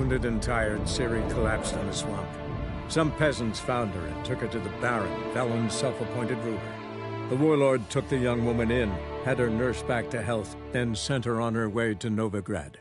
Wounded and tired, Ciri collapsed in the swamp. Some peasants found her and took her to the Baron, Valen's self-appointed ruler. The warlord took the young woman in, had her nursed back to health, then sent her on her way to Novigrad.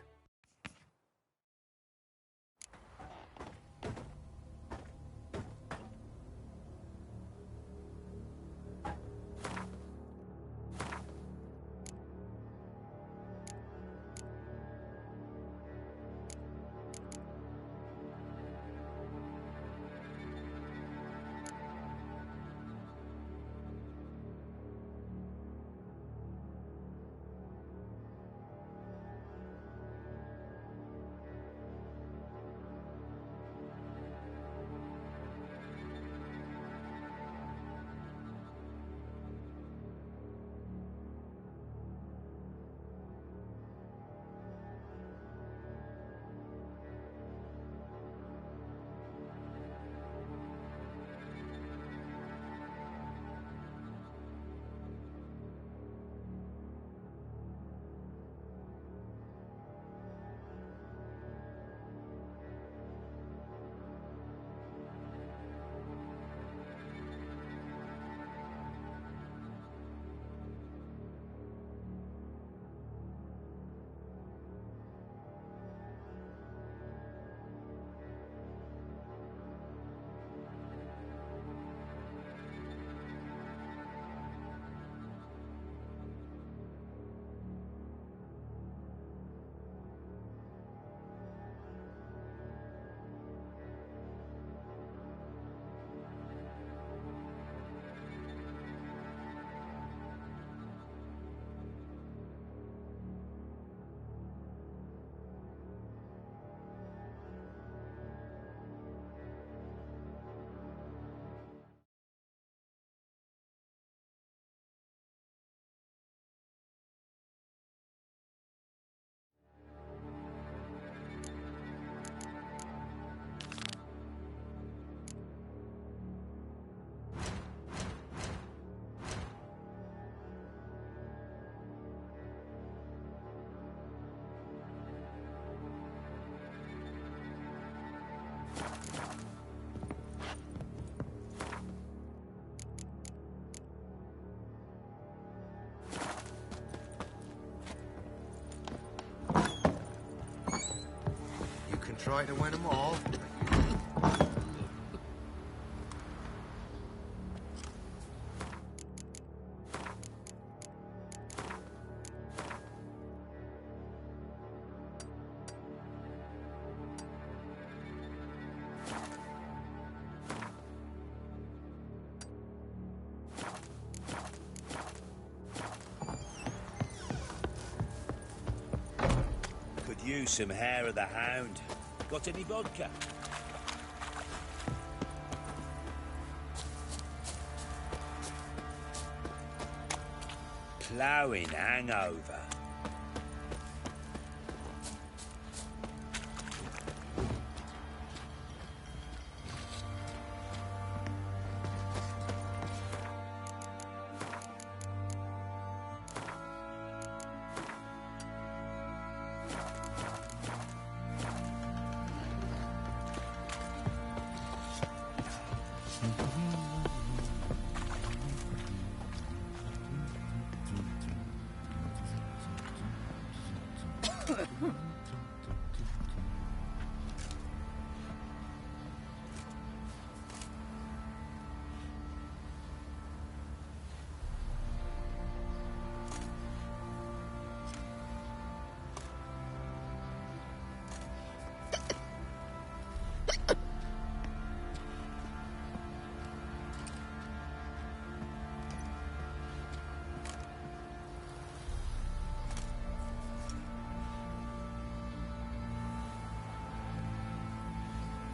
Try to win them all. Could use some hair of the hound. Got any vodka? Ploughing hangover.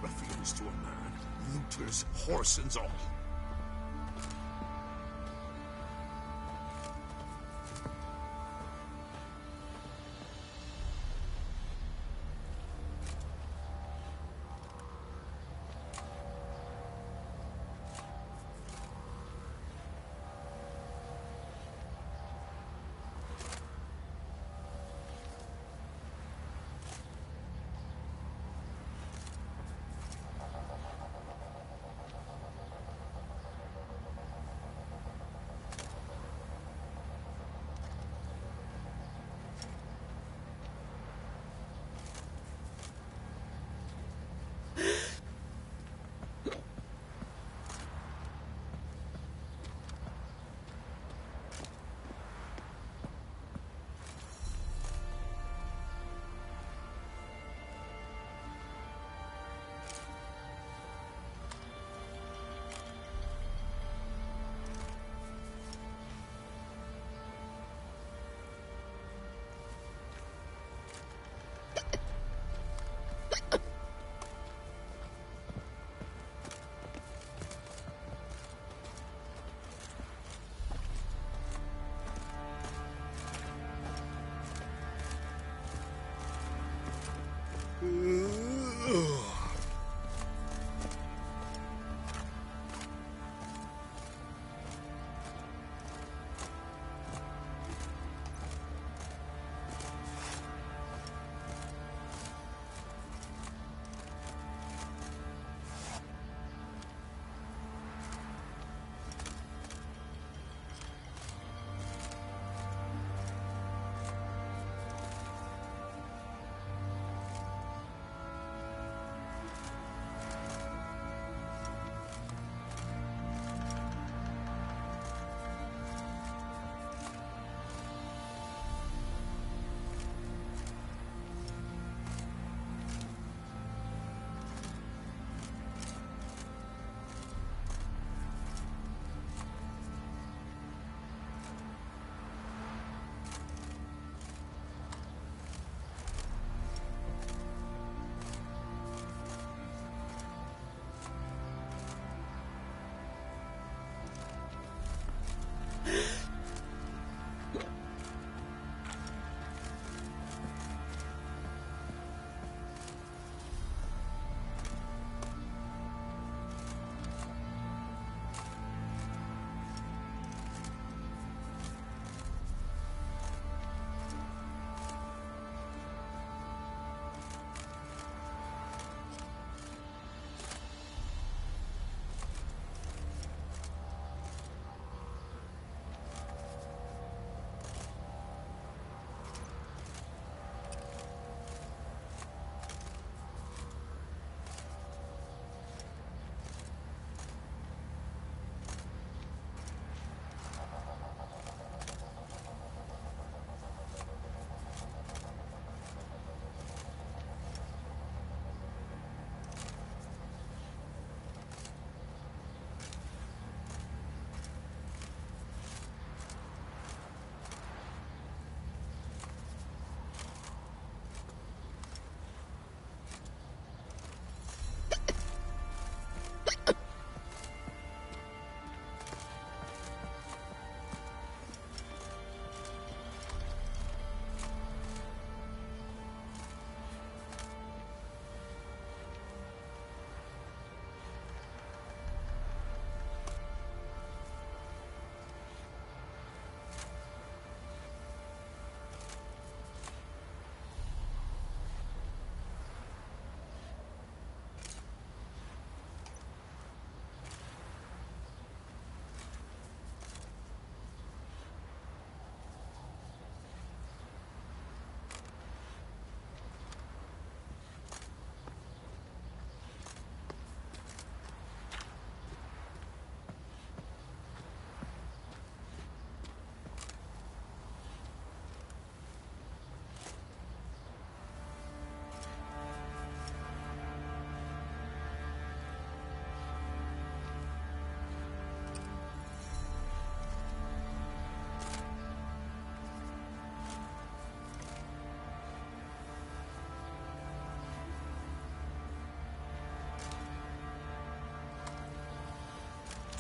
Ruffians to a man, looters, horse and all.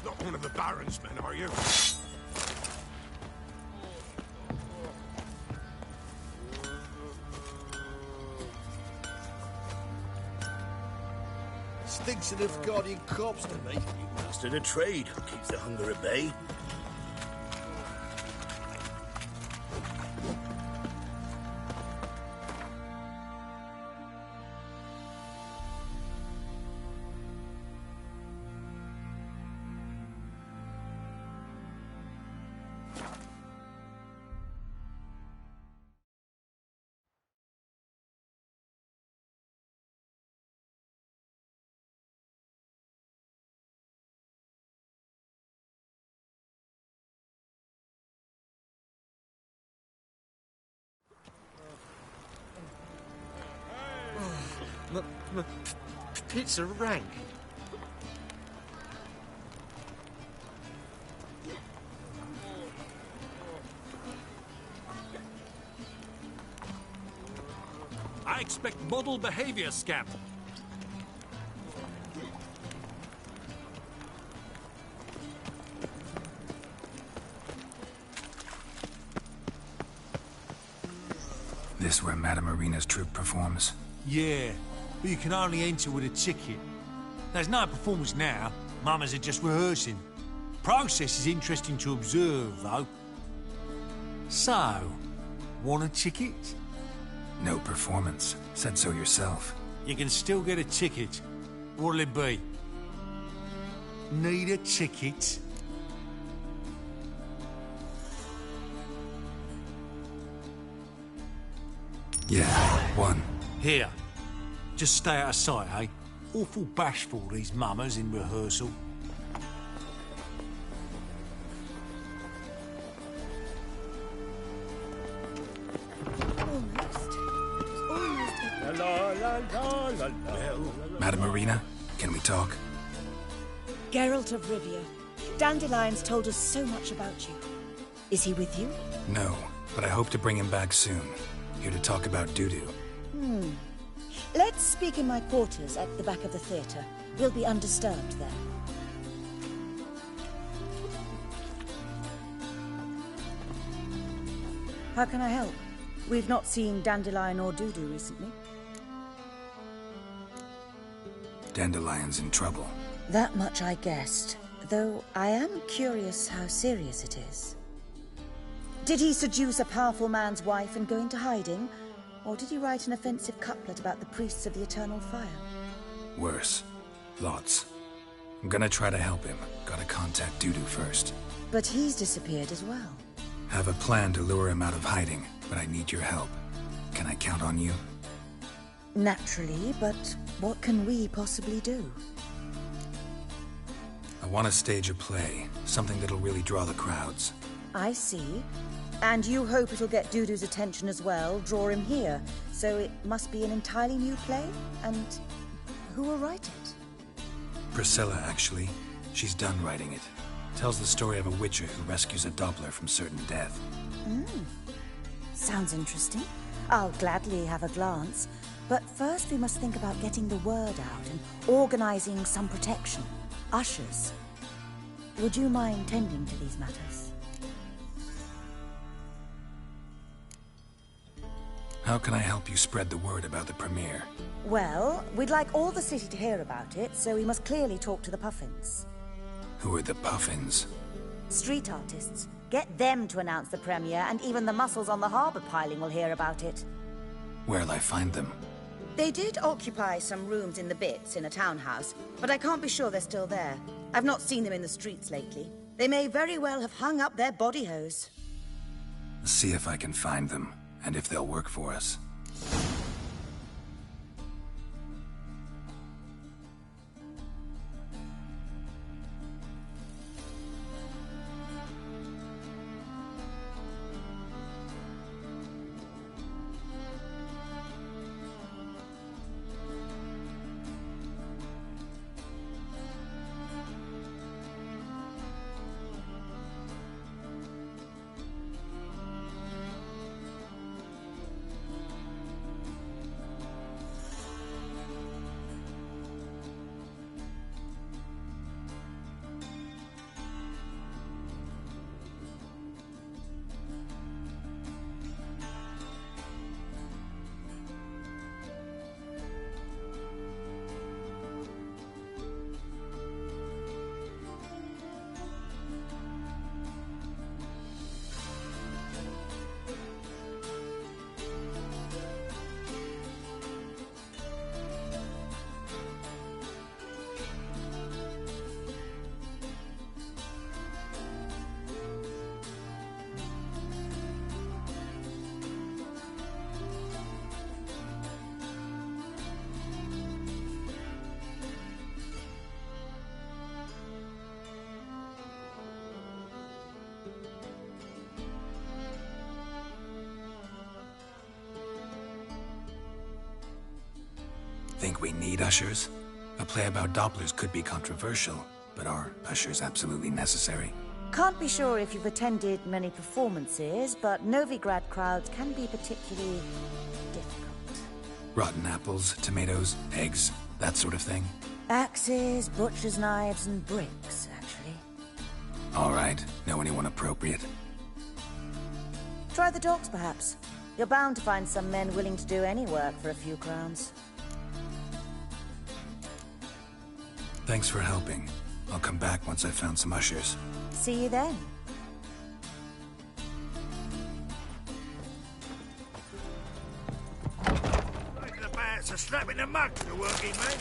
Not one of the Baron's men, are you? Stinks enough guardian corpse to me. You mastered a trade. Keeps the hunger at bay. Pizza rank. I expect model behavior, scamp. This where Madame Marina's troupe performs? Yeah, but you can only enter with a ticket. There's no performance now. Mamas are just rehearsing. Process is interesting to observe, though. So, want a ticket? No performance. Said so yourself. You can still get a ticket. What'll it be? Need a ticket? Yeah, one. Here. Just stay out of sight, eh? Awful bashful, these mamas in rehearsal. Madame Marina, can we talk? Geralt of Rivia. Dandelion's told us so much about you. Is he with you? No, but I hope to bring him back soon. Here to talk about Dudu. Let's speak in my quarters at the back of the theatre. We'll be undisturbed there. How can I help? We've not seen Dandelion or Dudu recently. Dandelion's in trouble. That much I guessed, though I am curious how serious it is. Did he seduce a powerful man's wife and go into hiding? Or did he write an offensive couplet about the priests of the eternal fire? Worse. Lots. I'm gonna try to help him. Gotta contact Dudu first. But he's disappeared as well. Have a plan to lure him out of hiding, but I need your help. Can I count on you? Naturally, but what can we possibly do? I want to stage a play. Something that'll really draw the crowds. I see. And you hope it'll get Dudu's attention as well, draw him here. So it must be an entirely new play? And who will write it? Priscilla, actually. She's done writing it. Tells the story of a witcher who rescues a Doppler from certain death. Sounds interesting. I'll gladly have a glance. But first we must think about getting the word out and organizing some protection. Ushers. Would you mind tending to these matters? How can I help you spread the word about the premiere? Well, we'd like all the city to hear about it, so we must clearly talk to the Puffins. Who are the Puffins? Street artists. Get them to announce the premiere, and even the muscles on the harbour piling will hear about it. Where'll I find them? They did occupy some rooms in the Bits in a townhouse, but I can't be sure they're still there. I've not seen them in the streets lately. They may very well have hung up their body hose. See if I can find them, and if they'll work for us. Think we need ushers? A play about Dopplers could be controversial, but are ushers absolutely necessary? Can't be sure if you've attended many performances, but Novigrad crowds can be particularly difficult. Rotten apples, tomatoes, eggs, that sort of thing? Axes, butcher's knives, and bricks, actually. All right. Know anyone appropriate? Try the docks, perhaps. You're bound to find some men willing to do any work for a few crowns. Thanks for helping. I'll come back once I've found some ushers. See you then. Making about a slap in the mug for working men.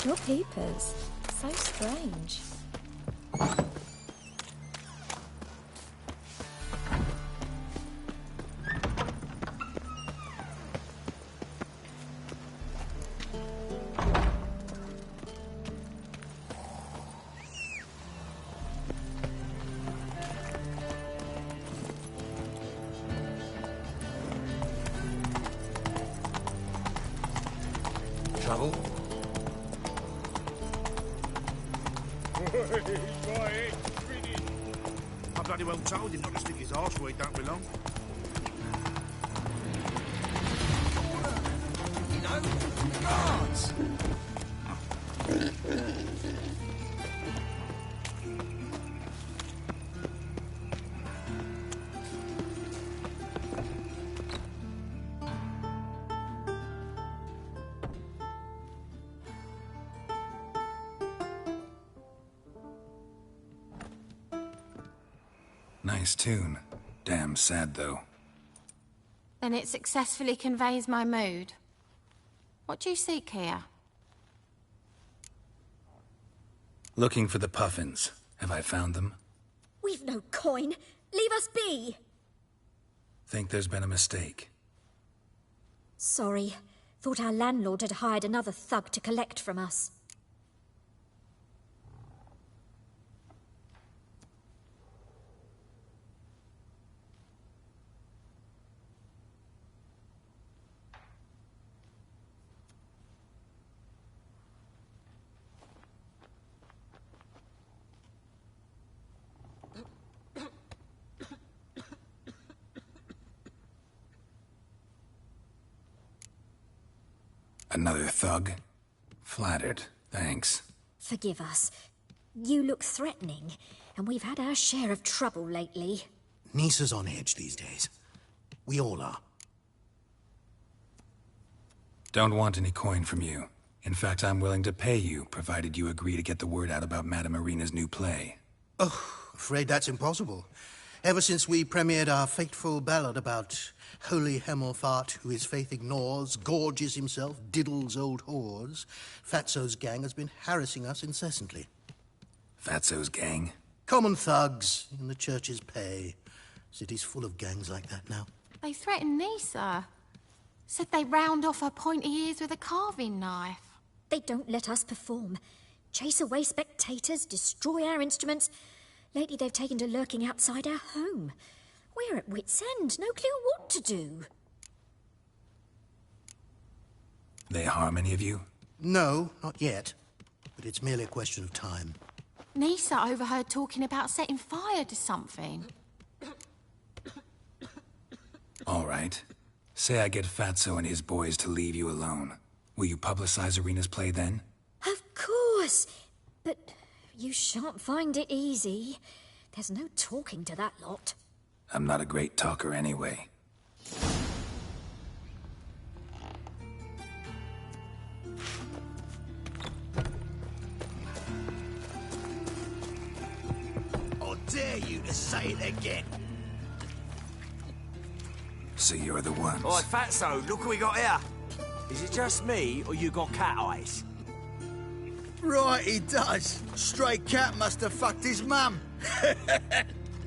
Your peepers. So strange. Trouble? I bloody well told him not to stick his arse where he don't belong. You know, guards! Nice tune. Damn sad, though. Then it successfully conveys my mood. What do you seek here? Looking for the puffins. Have I found them? We've no coin. Leave us be. Think there's been a mistake. Sorry. Thought our landlord had hired another thug to collect from us. Another thug? Flattered, thanks. Forgive us. You look threatening, and we've had our share of trouble lately. Nisa's on edge these days. We all are. Don't want any coin from you. In fact, I'm willing to pay you, provided you agree to get the word out about Madame Irina's new play. Oh, afraid that's impossible. Ever since we premiered our fateful ballad about holy Hemelfart, who his faith ignores, gorges himself, diddles old whores, Fatso's gang has been harassing us incessantly. Fatso's gang? Common thugs in the church's pay. City's full of gangs like that now. They threatened Nisa. Said they round off her pointy ears with a carving knife. They don't let us perform. Chase away spectators, destroy our instruments. Lately they've taken to lurking outside our home. We're at wit's end, no clue what to do. They harm any of you? No, not yet. But it's merely a question of time. Nisa overheard talking about setting fire to something. All right. Say I get Fatso and his boys to leave you alone. Will you publicize Irina's play then? Of course. But you shan't find it easy. There's no talking to that lot. I'm not a great talker anyway. I dare you to say it again. So you're the ones. Oi, Fatso, look what we got here. Is it just me, or you got cat eyes? Right, he does. Stray cat must have fucked his mum.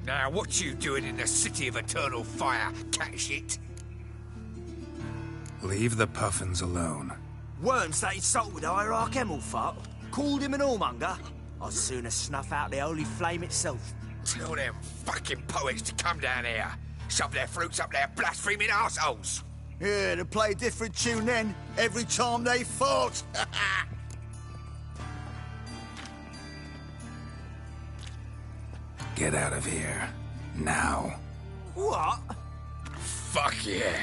Now, what you doing in the city of eternal fire, cat shit? Leave the puffins alone. Worms that insulted Hierarch Hemelfart, called him an whoremonger. I'd sooner snuff out the holy flame itself. Tell them fucking poets to come down here. Shove their fruits up their blaspheming arseholes. Yeah, they play a different tune then, every time they fought. Get out of here. Now. What? Fuck yeah.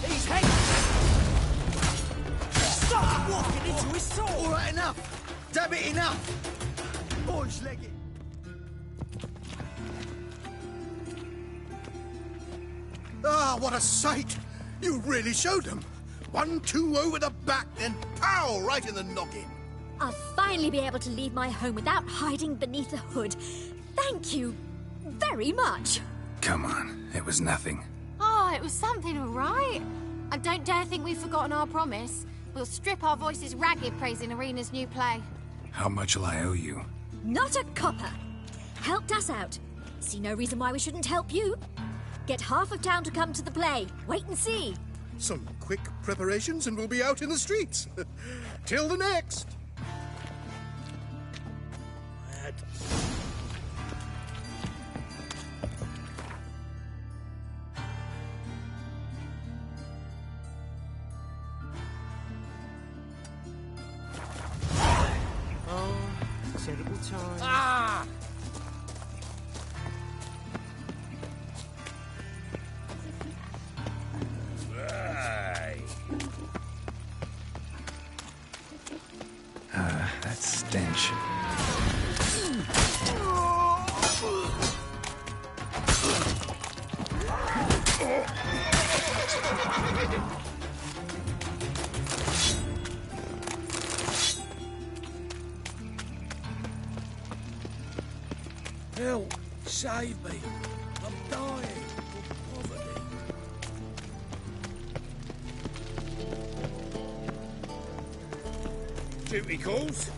He's hanging! Stop walking into his sword! All right, enough. Damn it, enough. Boys, leg it. Ah, what a sight! You really showed them. 1-2 over the back, then pow, right in the noggin. I'll finally be able to leave my home without hiding beneath a hood. Thank you very much. Come on, it was nothing. Oh, it was something, all right. I don't dare think we've forgotten our promise. We'll strip our voices ragged praising Arena's new play. How much will I owe you? Not a copper. Helped us out. See no reason why we shouldn't help you. Get half of town to come to the play. Wait and see. Some quick preparations and we'll be out in the streets. Till the next. Terrible time. Ah! That stench. Help! Save me! I'm dying of poverty. Duty calls.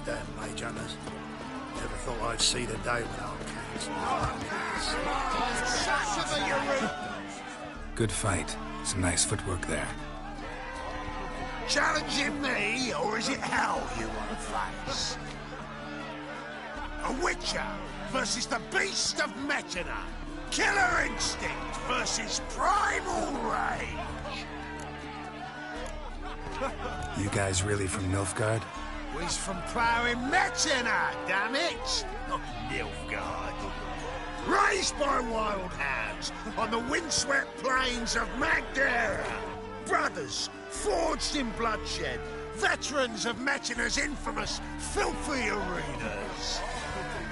Damn mage hunters. Never thought I'd see the day without Good fight. Some nice footwork there. Challenging me, or is it hell you want to face? A Witcher versus the Beast of Metina. Killer instinct versus primal rage. You guys really from Nilfgaard? We's from ploughing Metina, damn it! Not Nilfgaard. Raised by wild hounds on the windswept plains of Magdera. Brothers forged in bloodshed. Veterans of Metina's infamous filthy arenas.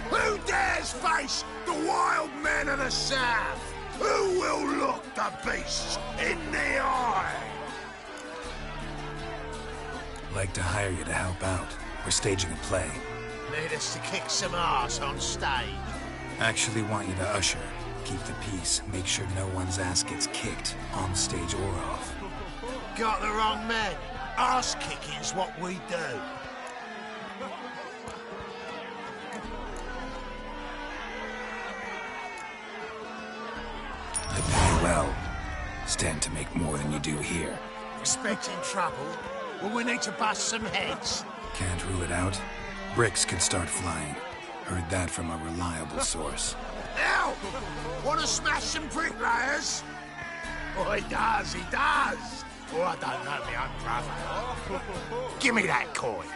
Who dares face the wild men of the south? Who will look the beasts in the eye? Like to hire you to help out. We're staging a play. Need us to kick some ass on stage. Actually want you to usher. Keep the peace. Make sure no one's ass gets kicked, on stage or off. Got the wrong man. Ass kicking's what we do. I pay well. Stand to make more than you do here. Expecting trouble? Well, we need to bust some heads. Can't rule it out. Bricks could start flying. Heard that from a reliable source. Now, want to smash some bricklayers? Oh, he does, he does. Oh, I don't know my own brother. Give me that coin.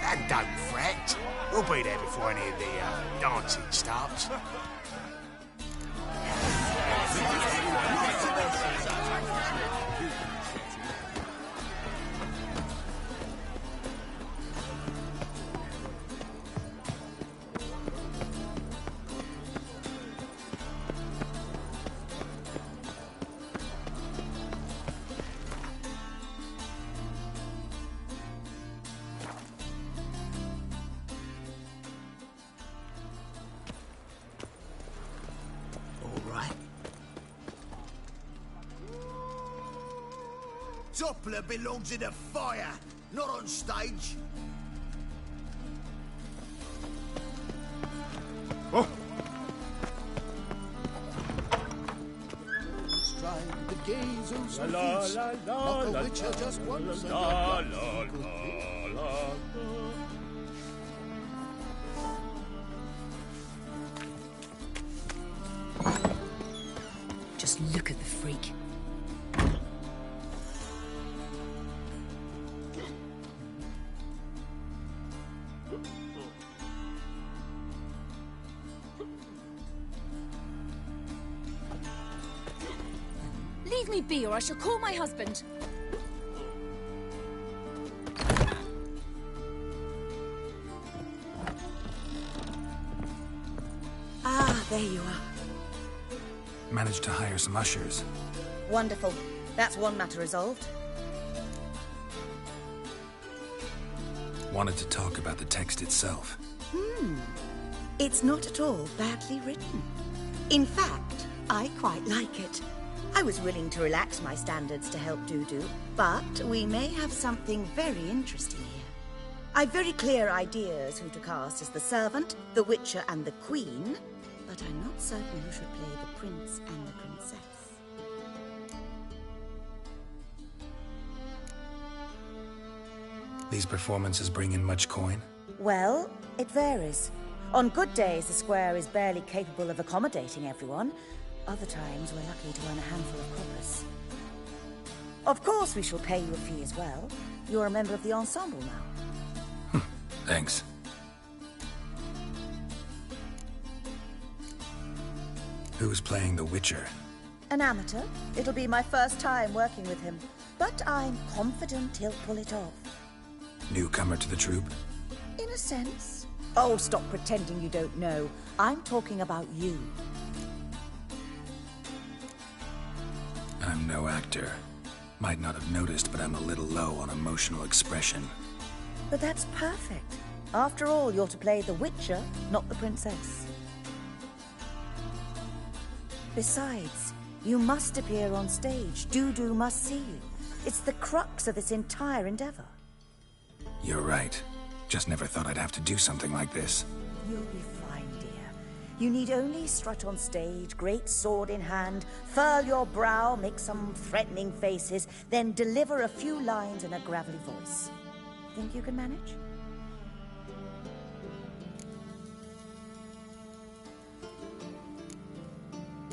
And don't fret. We'll be there before any of the dancing starts. Doppler belongs in the fire, not on stage. Oh. Strike the gaze, oh so La, fierce. la, la, Not la, the witcher just once. and la, your la, blood could la, la. Just look at the freak. Leave me be, or I shall call my husband. Ah, there you are. Managed to hire some ushers. Wonderful. That's one matter resolved. Wanted to talk about the text itself. It's not at all badly written. In fact, I quite like it. I was willing to relax my standards to help Dudu, but we may have something very interesting here. I've very clear ideas who to cast as the servant, the witcher, and the queen, but I'm not certain who should play the prince and the princess. These performances bring in much coin? Well, it varies. On good days, the square is barely capable of accommodating everyone. Other times, we're lucky to earn a handful of coppers. Of course, we shall pay you a fee as well. You're a member of the ensemble now. Thanks. Who's playing the Witcher? An amateur. It'll be my first time working with him, but I'm confident he'll pull it off. Newcomer to the troupe? In a sense. Oh, stop pretending you don't know. I'm talking about you. I'm no actor. Might not have noticed, but I'm a little low on emotional expression. But that's perfect. After all, you're to play the Witcher, not the princess. Besides, you must appear on stage. Dudu must see you. It's the crux of this entire endeavor. You're right. Just never thought I'd have to do something like this. You'll be fine, dear. You need only strut on stage, great sword in hand, furl your brow, make some threatening faces, then deliver a few lines in a gravelly voice. Think you can manage?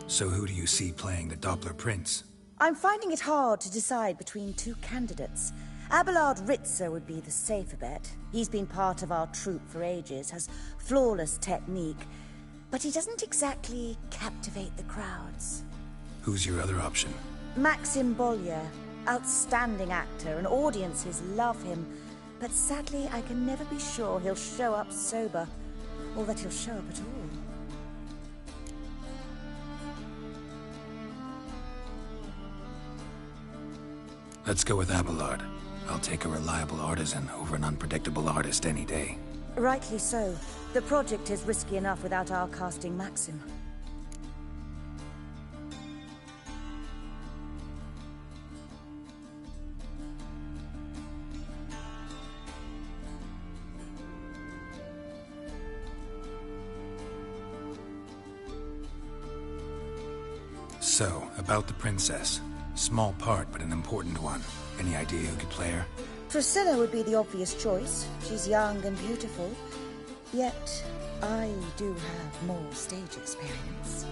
So who do you see playing the Doppler Prince? I'm finding it hard to decide between two candidates. Abelard Ritzer would be the safer bet. He's been part of our troupe for ages, has flawless technique, but he doesn't exactly captivate the crowds. Who's your other option? Maxim Bollier, outstanding actor, and audiences love him, but sadly I can never be sure he'll show up sober, or that he'll show up at all. Let's go with Abelard. I'll take a reliable artisan over an unpredictable artist any day. Rightly so. The project is risky enough without our casting Maxim. So, about the princess. Small part, but an important one. Any idea who could play her? Priscilla would be the obvious choice. She's young and beautiful. Yet, I do have more stage experience.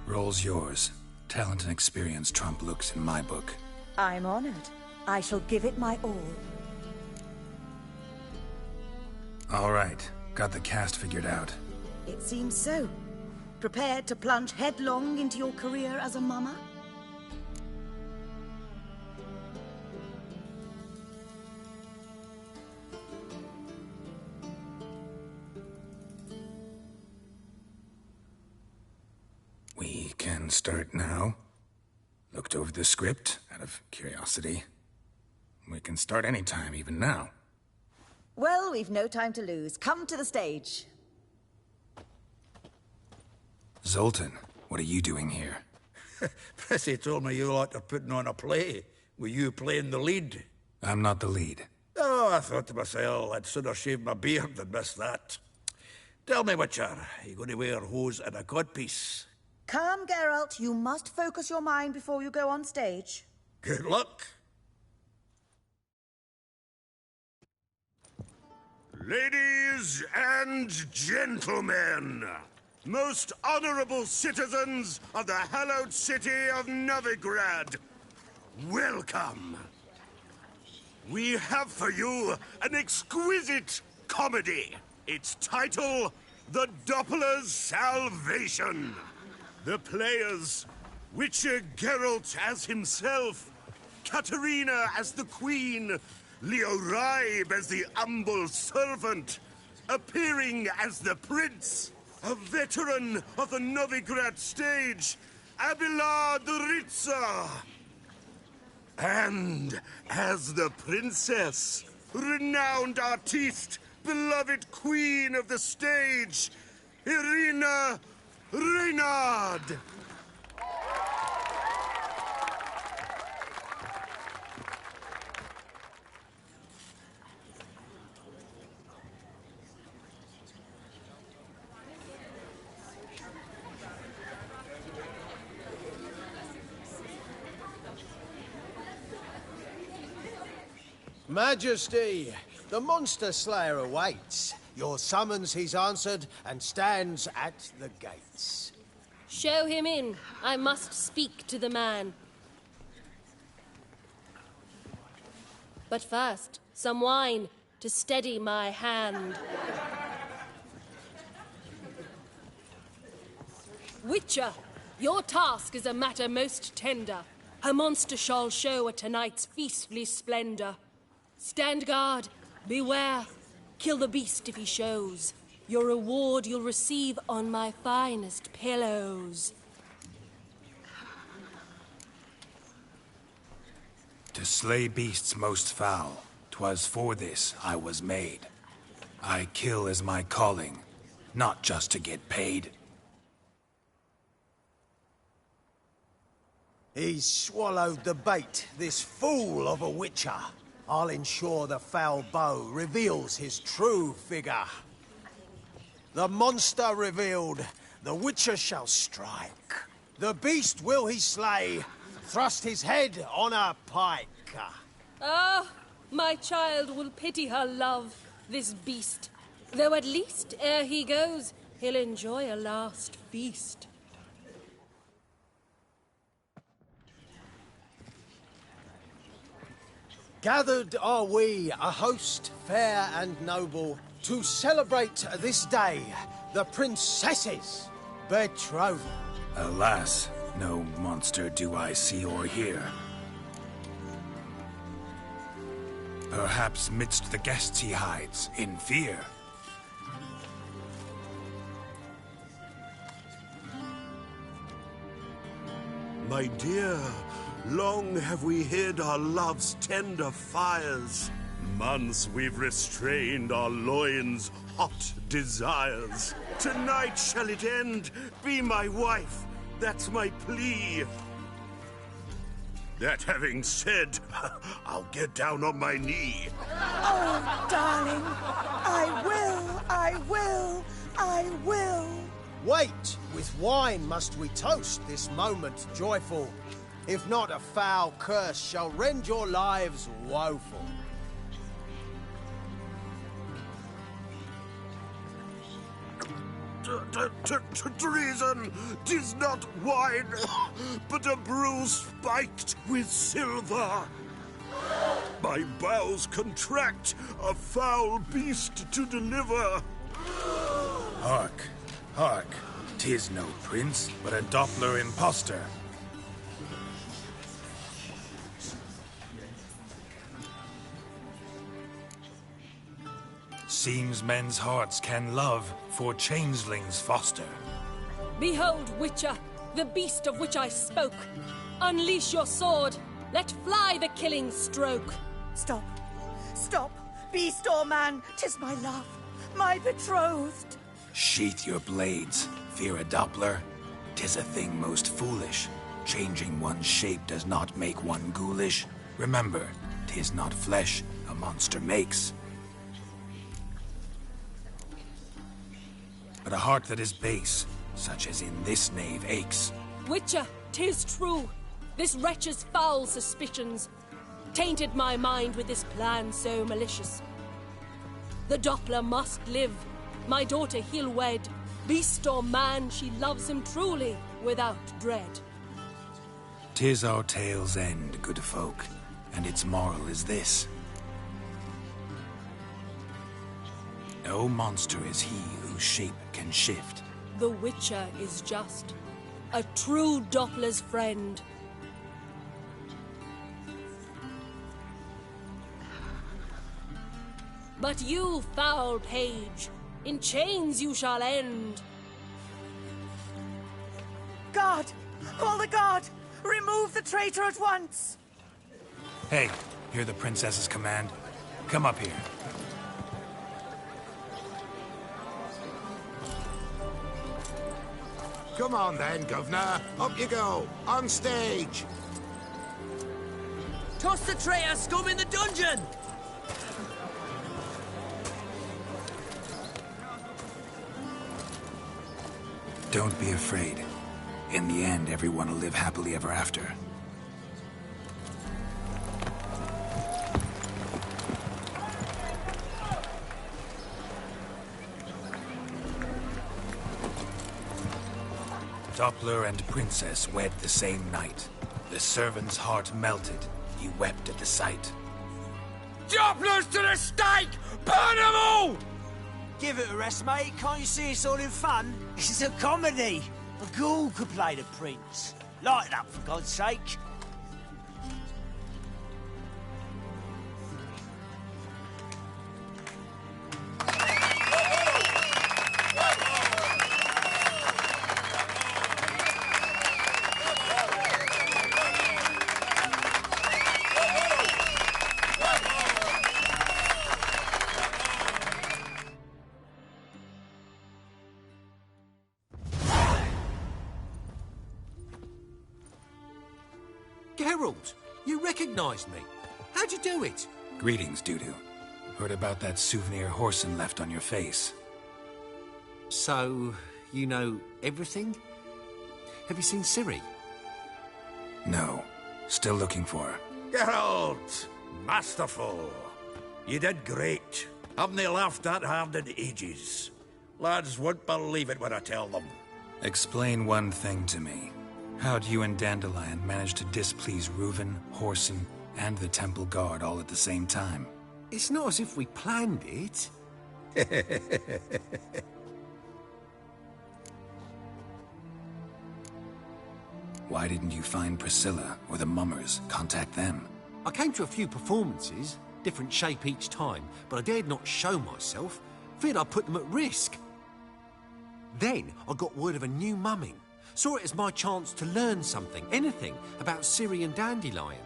Roll's yours. Talent and experience trump looks in my book. I'm honored. I shall give it my all. All right. Got the cast figured out. It seems so. Prepared to plunge headlong into your career as a mama? We can start now. Looked over the script out of curiosity. We can start anytime, even now. Well, we've no time to lose. Come to the stage. Zoltan, what are you doing here? Prissy told me you lot are putting on a play. Were you playing the lead? I'm not the lead. Oh, I thought to myself, I'd sooner shave my beard than miss that. Tell me, Witcher, are you going to wear hose and a codpiece? Calm, Geralt. You must focus your mind before you go on stage. Good luck. Ladies and gentlemen, most honorable citizens of the hallowed city of Novigrad, welcome. We have for you an exquisite comedy. Its title, The Doppler's Salvation. The players, Witcher Geralt as himself, Katerina as the Queen, Leo Ribe as the humble servant, appearing as the Prince, a veteran of the Novigrad stage, Abelard Ritza. And as the Princess, renowned artiste, beloved Queen of the stage, Irina Reynard. Majesty, the monster slayer awaits. Your summons he's answered and stands at the gates. Show him in. I must speak to the man. But first, some wine to steady my hand. Witcher, your task is a matter most tender. Her monster shall show at tonight's feastly splendor. Stand guard, beware, kill the beast if he shows. Your reward you'll receive on my finest pillows. To slay beasts most foul, 'twas for this I was made. I kill as my calling, not just to get paid. He's swallowed the bait, this fool of a witcher. I'll ensure the foul bow reveals his true figure. The monster revealed, the witcher shall strike. The beast will he slay, thrust his head on a pike. Ah, my child will pity her love, this beast. Though at least, ere he goes, he'll enjoy a last feast. Gathered are we, a host fair and noble, to celebrate this day, the princess's betrothal. Alas, no monster do I see or hear. Perhaps midst the guests he hides, in fear. My dear, long have we hid our love's tender fires. Months we've restrained our loins' hot desires. Tonight shall it end, be my wife, that's my plea. That having said, I'll get down on my knee. Oh, darling, I will, I will, I will. Wait, with wine must we toast this moment joyful. If not, a foul curse shall rend your lives woeful. Treason! 'Tis not wine, but a brew spiked with silver. My bowels contract, a foul beast to deliver. Hark, hark. 'Tis no prince, but a Doppler impostor. Seems men's hearts can love, for changelings foster. Behold, Witcher, the beast of which I spoke. Unleash your sword. Let fly the killing stroke. Stop. Stop. Beast or man, 'tis my love, my betrothed. Sheath your blades, fear a Doppler. 'Tis a thing most foolish. Changing one's shape does not make one ghoulish. Remember, 'tis not flesh a monster makes, but a heart that is base, such as in this knave aches. Witcher, 'tis true. This wretch's foul suspicions tainted my mind with this plan so malicious. The Doppler must live. My daughter he'll wed. Beast or man, she loves him truly, without dread. 'Tis our tale's end, good folk, and its moral is this. No monster is he whose shape can shift. The Witcher is just a true Doppler's friend. But you, foul page, in chains you shall end. Guard! Call the guard! Remove the traitor at once! Hey, hear the princess's command? Come up here. Come on then, governor. Up you go. On stage. Toss the traitor scum in the dungeon! Don't be afraid. In the end, everyone will live happily ever after. Doppler and princess wed the same night. The servant's heart melted. He wept at the sight. Dopplers to the stake! Burn them all! Give it a rest, mate. Can't you see it's all in fun? This is a comedy. A ghoul could play the prince. Lighten up, for God's sake. Geralt, you recognized me. How'd you do it? Greetings, Dudu. Heard about that souvenir Horson left on your face. So, you know everything? Have you seen Ciri? No. Still looking for her. Geralt! Masterful. You did great. Haven't they laughed that hard in ages? Lads won't believe it when I tell them. Explain one thing to me. How'd you and Dandelion manage to displease Reuven, Horson, and the Temple Guard all at the same time? It's not as if we planned it. Why didn't you find Priscilla or the Mummers? Contact them. I came to a few performances, different shape each time, but I dared not show myself. Feared I'd put them at risk. Then I got word of a new mumming. Saw it as my chance to learn something, anything, about Ciri and Dandelion.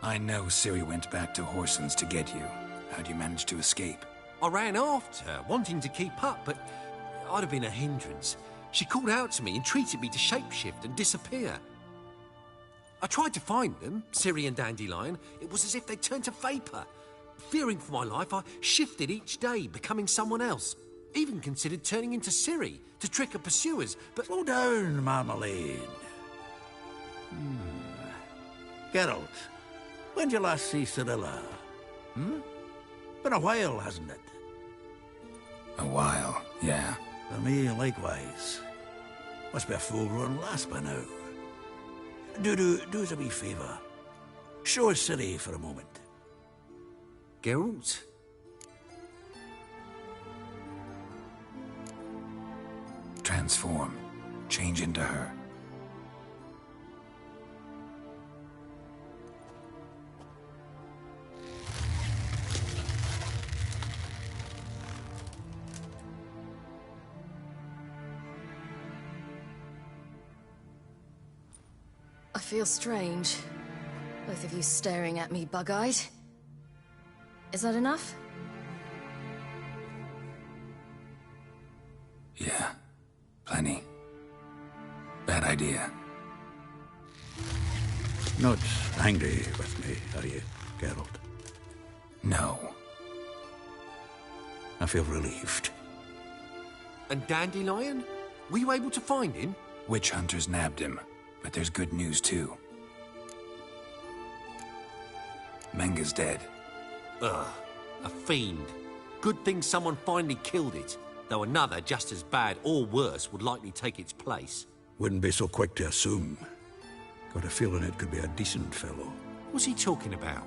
I know Ciri went back to Horson's to get you. How'd you manage to escape? I ran after her, wanting to keep up, but I'd have been a hindrance. She called out to me, entreated me to shapeshift and disappear. I tried to find them, Ciri and Dandelion. It was as if they turned to vapour. Fearing for my life, I shifted each day, becoming someone else. Even considered turning into Ciri to trick her pursuers, but... Slow down, Marmalade. Geralt, when did you last see Cirilla? Been a while, hasn't it? A while, yeah. For me, likewise. Must be a full-grown lass by now. Do us a wee favour. Show us City for a moment. Geralt? Transform. Change into her. I feel strange. Both of you staring at me bug-eyed. Is that enough? Yeah. Plenty. Bad idea. Not angry with me, are you, Geralt? No. I feel relieved. And Dandelion? Were you able to find him? Witch hunters nabbed him, but there's good news too. Menga's dead. Ugh, a fiend. Good thing someone finally killed it, though another just as bad or worse would likely take its place. Wouldn't be so quick to assume. Got a feeling it could be a decent fellow. What's he talking about?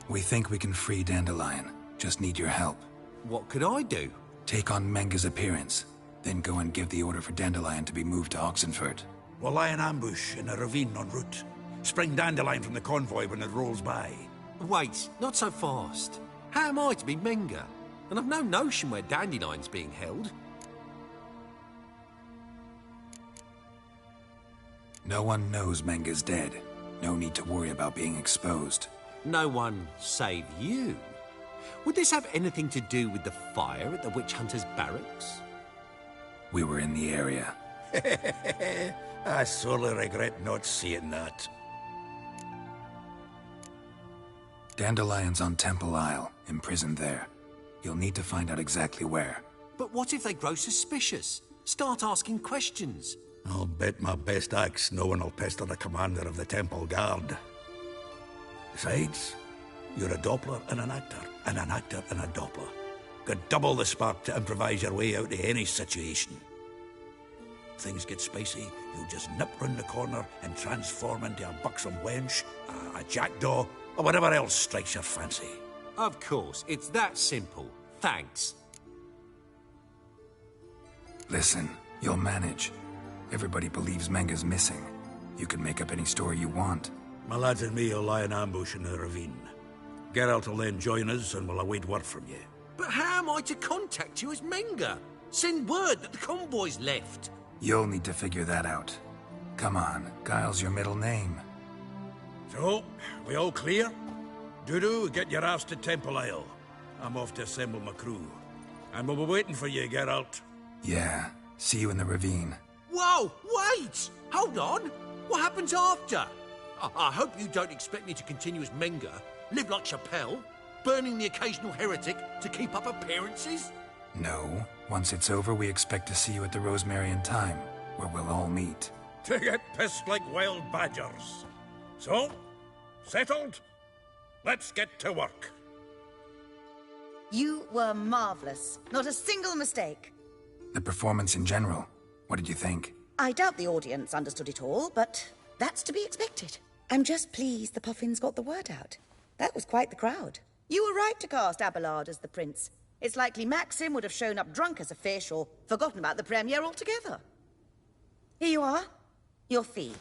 We think we can free Dandelion. Just need your help. What could I do? Take on Menga's appearance, then go and give the order for Dandelion to be moved to Oxenford. We'll lie in ambush in a ravine en route. Spring Dandelion from the convoy when it rolls by. Wait, not so fast. How am I to be Menga? And I've no notion where Dandelion's being held. No one knows Menga's dead. No need to worry about being exposed. No one save you. Would this have anything to do with the fire at the witch hunters' barracks? We were in the area. I sorely regret not seeing that. Dandelion's on Temple Isle, imprisoned there. You'll need to find out exactly where. But what if they grow suspicious? Start asking questions? I'll bet my best axe no one will pester the commander of the Temple Guard. Besides, you're a Doppler and an actor and a Doppler. Got double the spark to improvise your way out of any situation. Things get spicy, you'll just nip round the corner and transform into a buxom wench, a jackdaw, or whatever else strikes your fancy. Of course, it's that simple. Thanks. Listen, you'll manage. Everybody believes Menga's missing. You can make up any story you want. My lads and me will lie in ambush in the ravine. Geralt will then join us and we'll await word from you. But how am I to contact you as Menga? Send word that the convoy's left. You'll need to figure that out. Come on, Guile's your middle name. So, we all clear? Dudu, get your ass to Temple Isle. I'm off to assemble my crew. And we'll be waiting for you, Geralt. Yeah, see you in the ravine. Whoa, wait! Hold on! What happens after? I hope you don't expect me to continue as Menga, live like Chappelle, burning the occasional heretic to keep up appearances? No. Once it's over, we expect to see you at the Rosemary in Time, where we'll all meet. To get pissed like wild badgers. So, settled? Let's get to work. You were marvelous. Not a single mistake. The performance in general, what did you think? I doubt the audience understood it all, but that's to be expected. I'm just pleased the Puffins got the word out. That was quite the crowd. You were right to cast Abelard as the prince. It's likely Maxim would have shown up drunk as a fish or forgotten about the premiere altogether. Here you are. Your fee.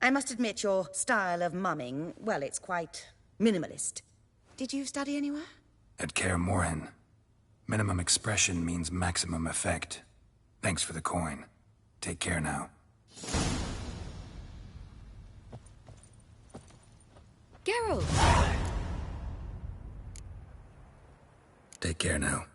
I must admit your style of mumming, well, it's quite minimalist. Did you study anywhere? At Kaer Morhen. Minimum expression means maximum effect. Thanks for the coin. Take care now. Geralt! Take care now.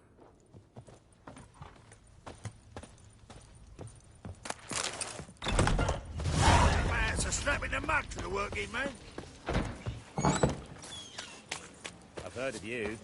That's a slap in the mud for the working man. I've heard of you.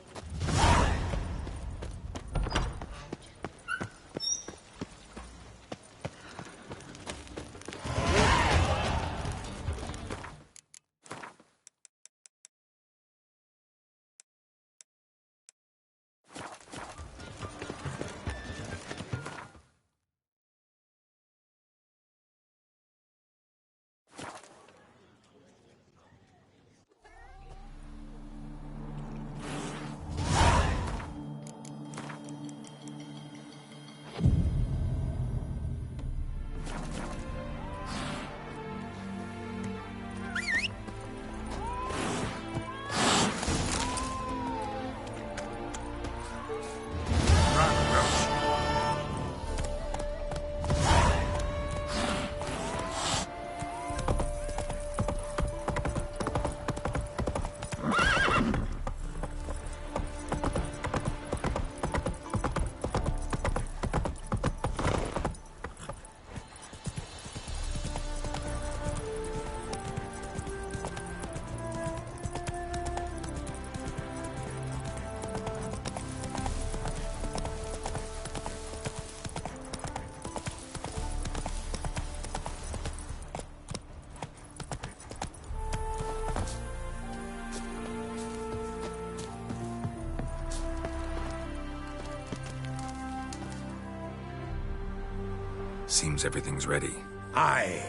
Seems everything's ready. Aye.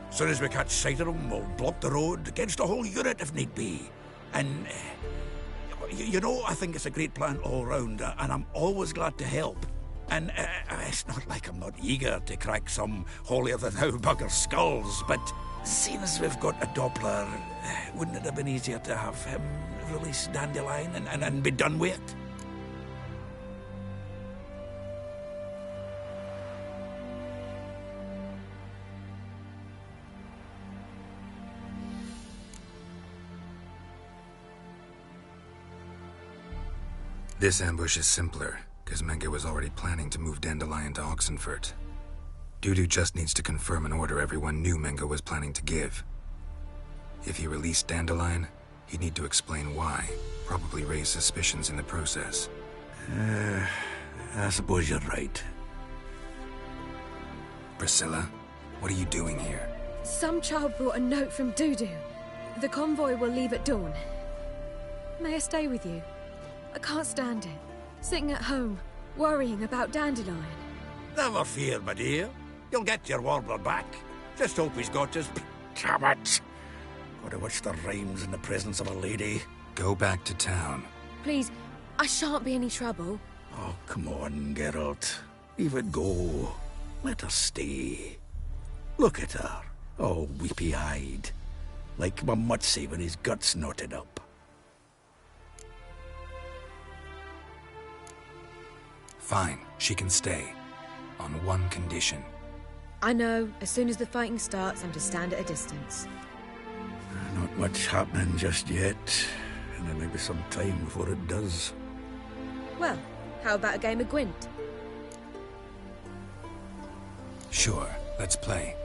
Soon as we catch sight of them, we'll block the road against the whole unit if need be. And, you know, I think it's a great plan all round, and I'm always glad to help. And it's not like I'm not eager to crack some holier-than-thou bugger skulls, but seeing as we've got a Doppler, wouldn't it have been easier to have him release Dandelion and be done with it? This ambush is simpler, because Menge was already planning to move Dandelion to Oxenfurt. Dudu just needs to confirm an order everyone knew Menge was planning to give. If he released Dandelion, he'd need to explain why, probably raise suspicions in the process. I suppose you're right. Priscilla, what are you doing here? Some child brought a note from Dudu. The convoy will leave at dawn. May I stay with you? I can't stand it. Sitting at home, worrying about Dandelion. Never fear, my dear. You'll get your warbler back. Just hope he's got his... Damn it! Gotta watch the rhymes in the presence of a lady. Go back to town. Please, I shan't be any trouble. Oh, come on, Geralt. Leave it go. Let her stay. Look at her, all weepy-eyed. Like my Mutsy with his guts knotted up. Fine, she can stay. On one condition. I know, as soon as the fighting starts, I'm to stand at a distance. Not much happening just yet. And there may be some time before it does. Well, how about a game of Gwent? Sure, let's play.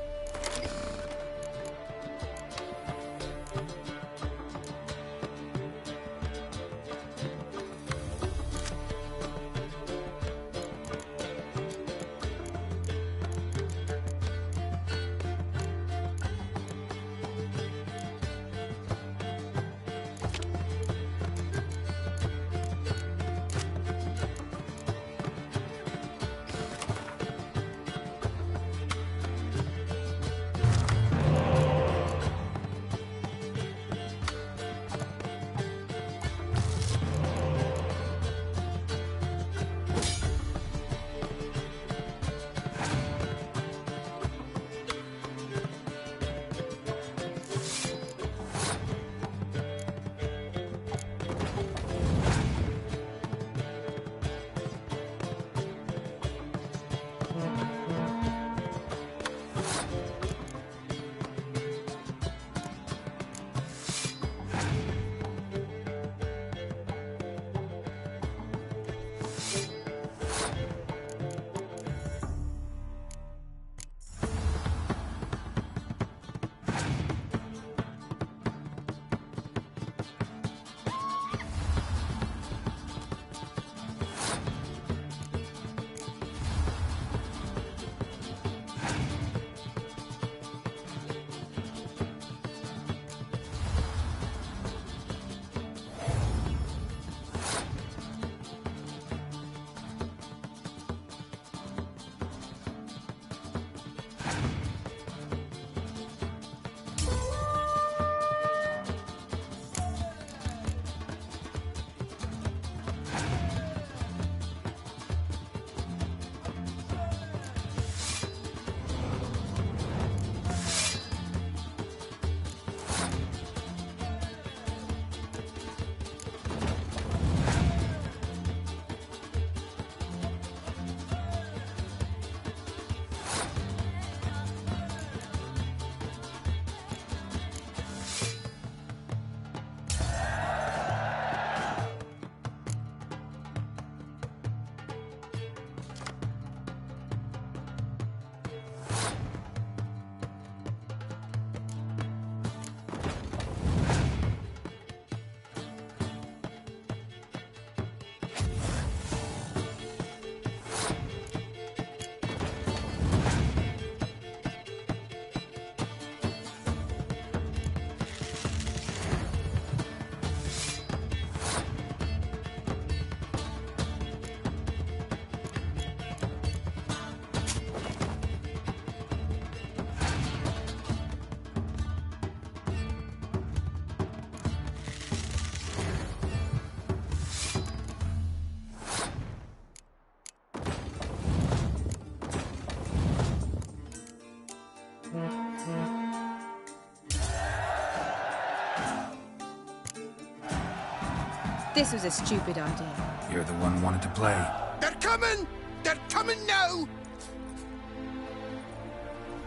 This was a stupid idea. You're the one who wanted to play. They're coming! They're coming now!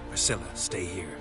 Priscilla, stay here.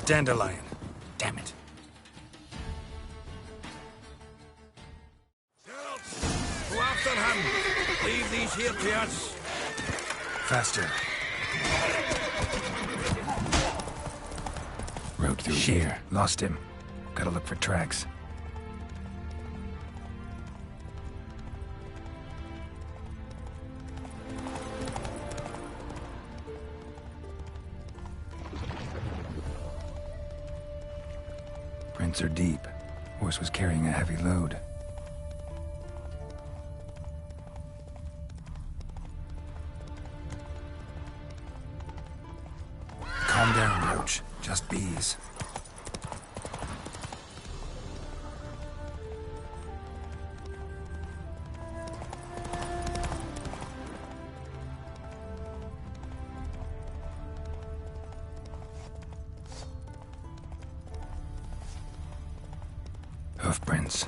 Dandelion. Damn it. Go after him! Leave these here to us! Faster. Road through here. Lost him. Gotta look for tracks. Prints are deep. Horse was carrying a heavy load. Calm down, Roach. Just bees. Hoofprints.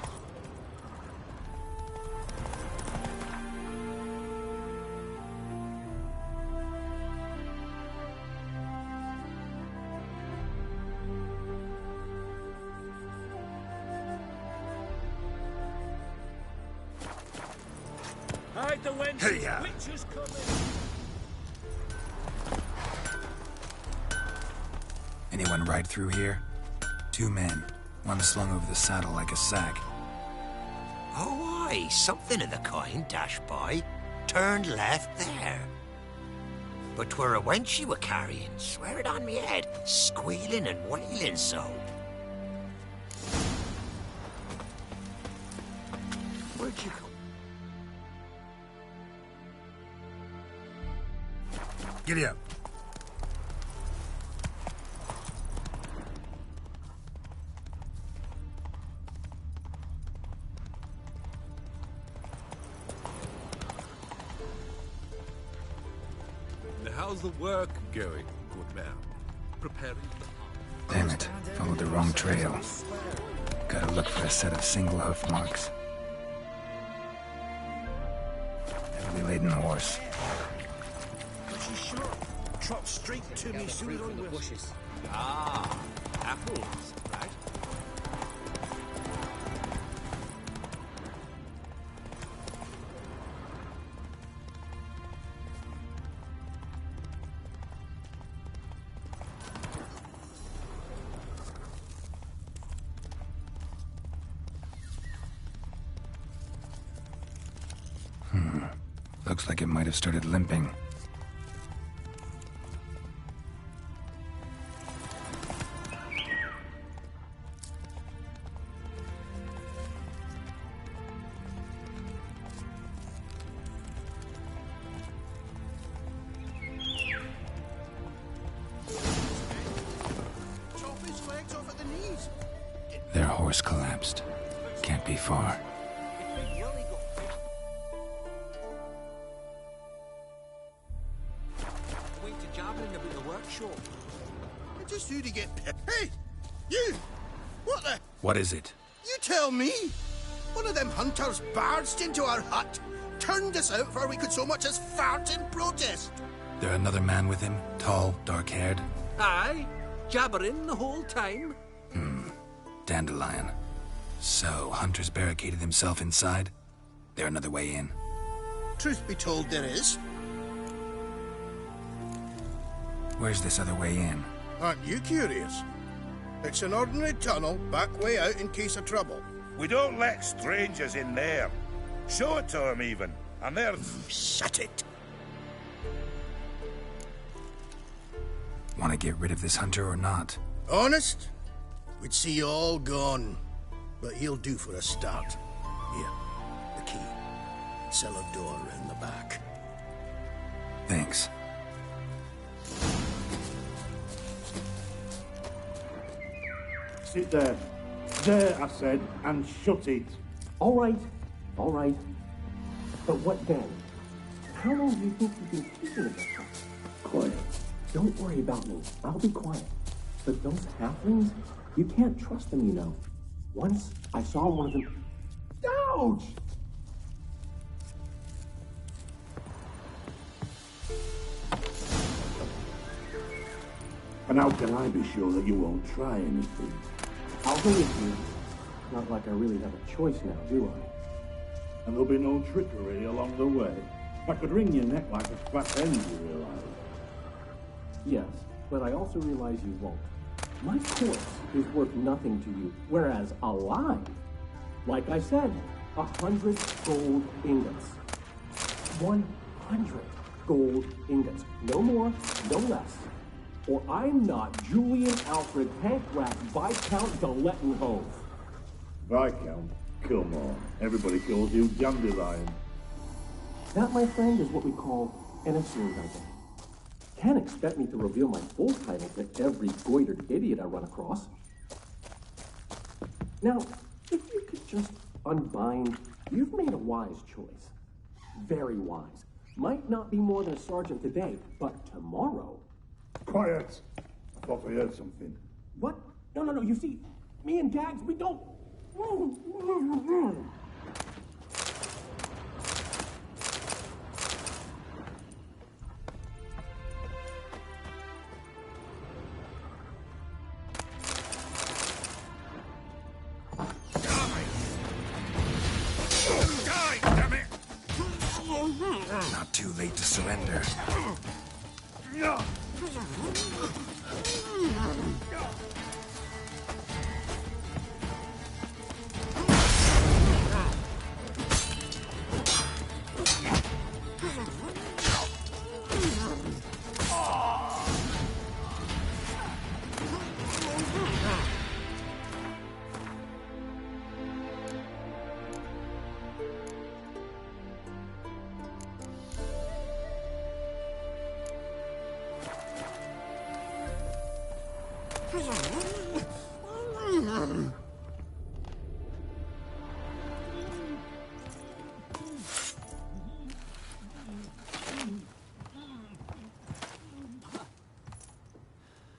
Hide the wenches! Hey, ya. Witches coming! Anyone ride through here? 2 men. One slung over the saddle like a sack. Oh, aye, something of the kind dashed by. Turned left there. But 'twere a wench you were carrying, swear it on me head, squealing and wailing so. Where'd you go? Giddy up. How's the work going, good man? Preparing for... Damn it. Followed the wrong trail. Gotta look for a set of single hoof marks. Heavily laden horse. She's sure. Trot straight to me sooner or later. Ah, apples, right? Looks like it might have started limping. Chop his legs off at the knees. Their horse collapsed. Can't be far. I just knew to get... Hey! You! What the... What is it? You tell me! One of them hunters barged into our hut, turned us out before we could so much as fart in protest. There another man with him? Tall, dark-haired? Aye, jabbering the whole time. Dandelion. So, Hunter's barricaded himself inside? There another way in? Truth be told, there is. Where's this other way in? Aren't you curious? It's an ordinary tunnel, back way out in case of trouble. We don't let strangers in there. Show it to them, even. And they're... Shut it. Want to get rid of this Hunter or not? Honest? We'd see you all gone. But he'll do for a start. Here, the key. Cellar door round the back. Thanks. Sit there. There, I said, and shut it. All right. But what then? How long do you think you've been keeping it this way? Quiet. Don't worry about me. I'll be quiet. But those halflings, you can't trust them, you know. Once I saw one of them... Ouch! And how can I be sure that you won't try anything? I'll go with you. Not like I really have a choice now, do I? And there'll be no trickery along the way. I could wring your neck like a fat hen, you realize? Yes, but I also realize you won't. My corpse is worth nothing to you, whereas alive, like I said, 100 gold ingots. 100 gold ingots. No more, no less. Or I'm not Julian Alfred Pankrat Viscount de Lettenhove. Viscount? Come on. Everybody calls you Dandelion. That, my friend, is what we call an assumed identity. Can't expect me to reveal my full title to every goitered idiot I run across. Now, if you could just unbind, you've made a wise choice. Very wise. Might not be more than a sergeant today, but tomorrow... Quiet! I thought I heard something. What? No. You see, me and Gags, we don't... Not too late to surrender.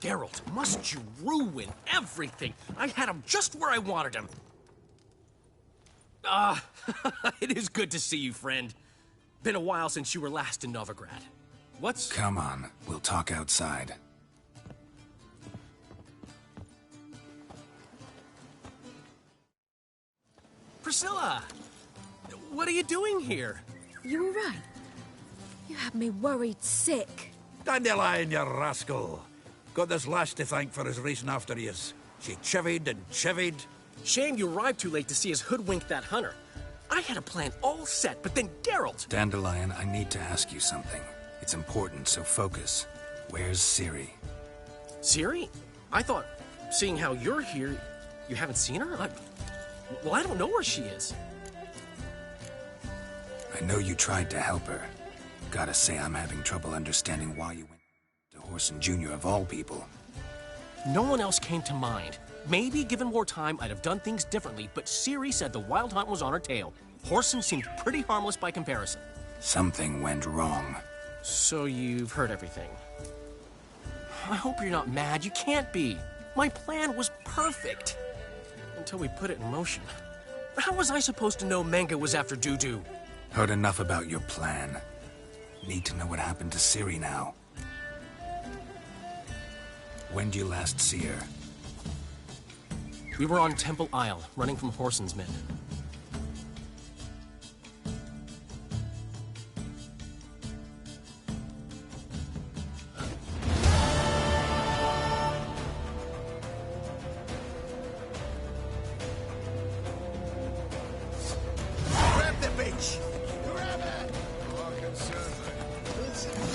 Geralt, must you ruin everything? I had him just where I wanted him. It is good to see you, friend. Been a while since you were last in Novigrad. What's... Come on, we'll talk outside. Priscilla! What are you doing here? You all right? You had me worried sick. Dandelion, you rascal! Got this lass to thank for his racing after yous. She chivied and chivied. Shame you arrived too late to see us hoodwink that hunter. I had a plan all set, but then Geralt... Dandelion, I need to ask you something. It's important, so focus. Where's Ciri? Ciri? I thought, seeing how you're here, you haven't seen her? Well, I don't know where she is. I know you tried to help her. Gotta say, I'm having trouble understanding why you went to Whoreson Jr. of all people. No one else came to mind. Maybe, given more time, I'd have done things differently, but Ciri said the Wild Hunt was on her tail. Whoreson seemed pretty harmless by comparison. Something went wrong. So you've heard everything. I hope you're not mad. You can't be. My plan was perfect. Until we put it in motion. How was I supposed to know Menga was after Dudu? Heard enough about your plan. Need to know what happened to Ciri now. When did you last see her? We were on Temple Isle, running from Whoreson's men. Grab the bitch! Grab her!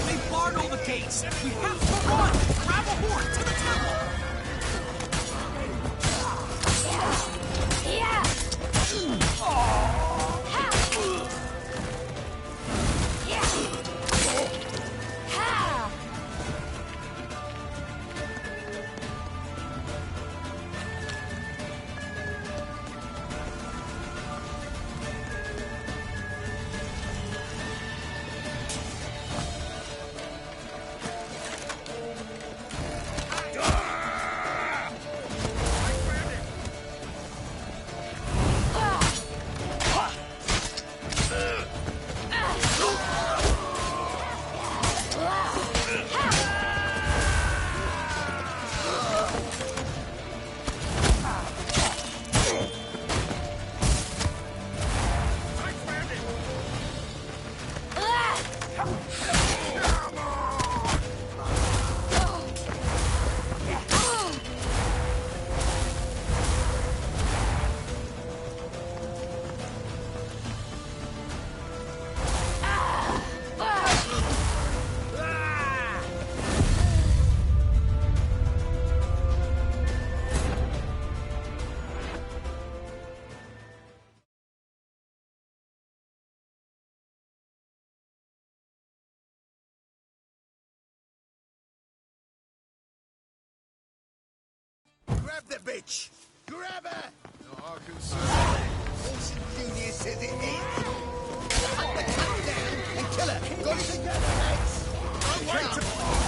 They barred all the gates! We have to run! Grab a horse to the temple! Grab the bitch! Grab her! Not our concern. Wilson Jr. says it is. Hunt the cunt down and kill her. Got it together, mates. Don't wait to cunt.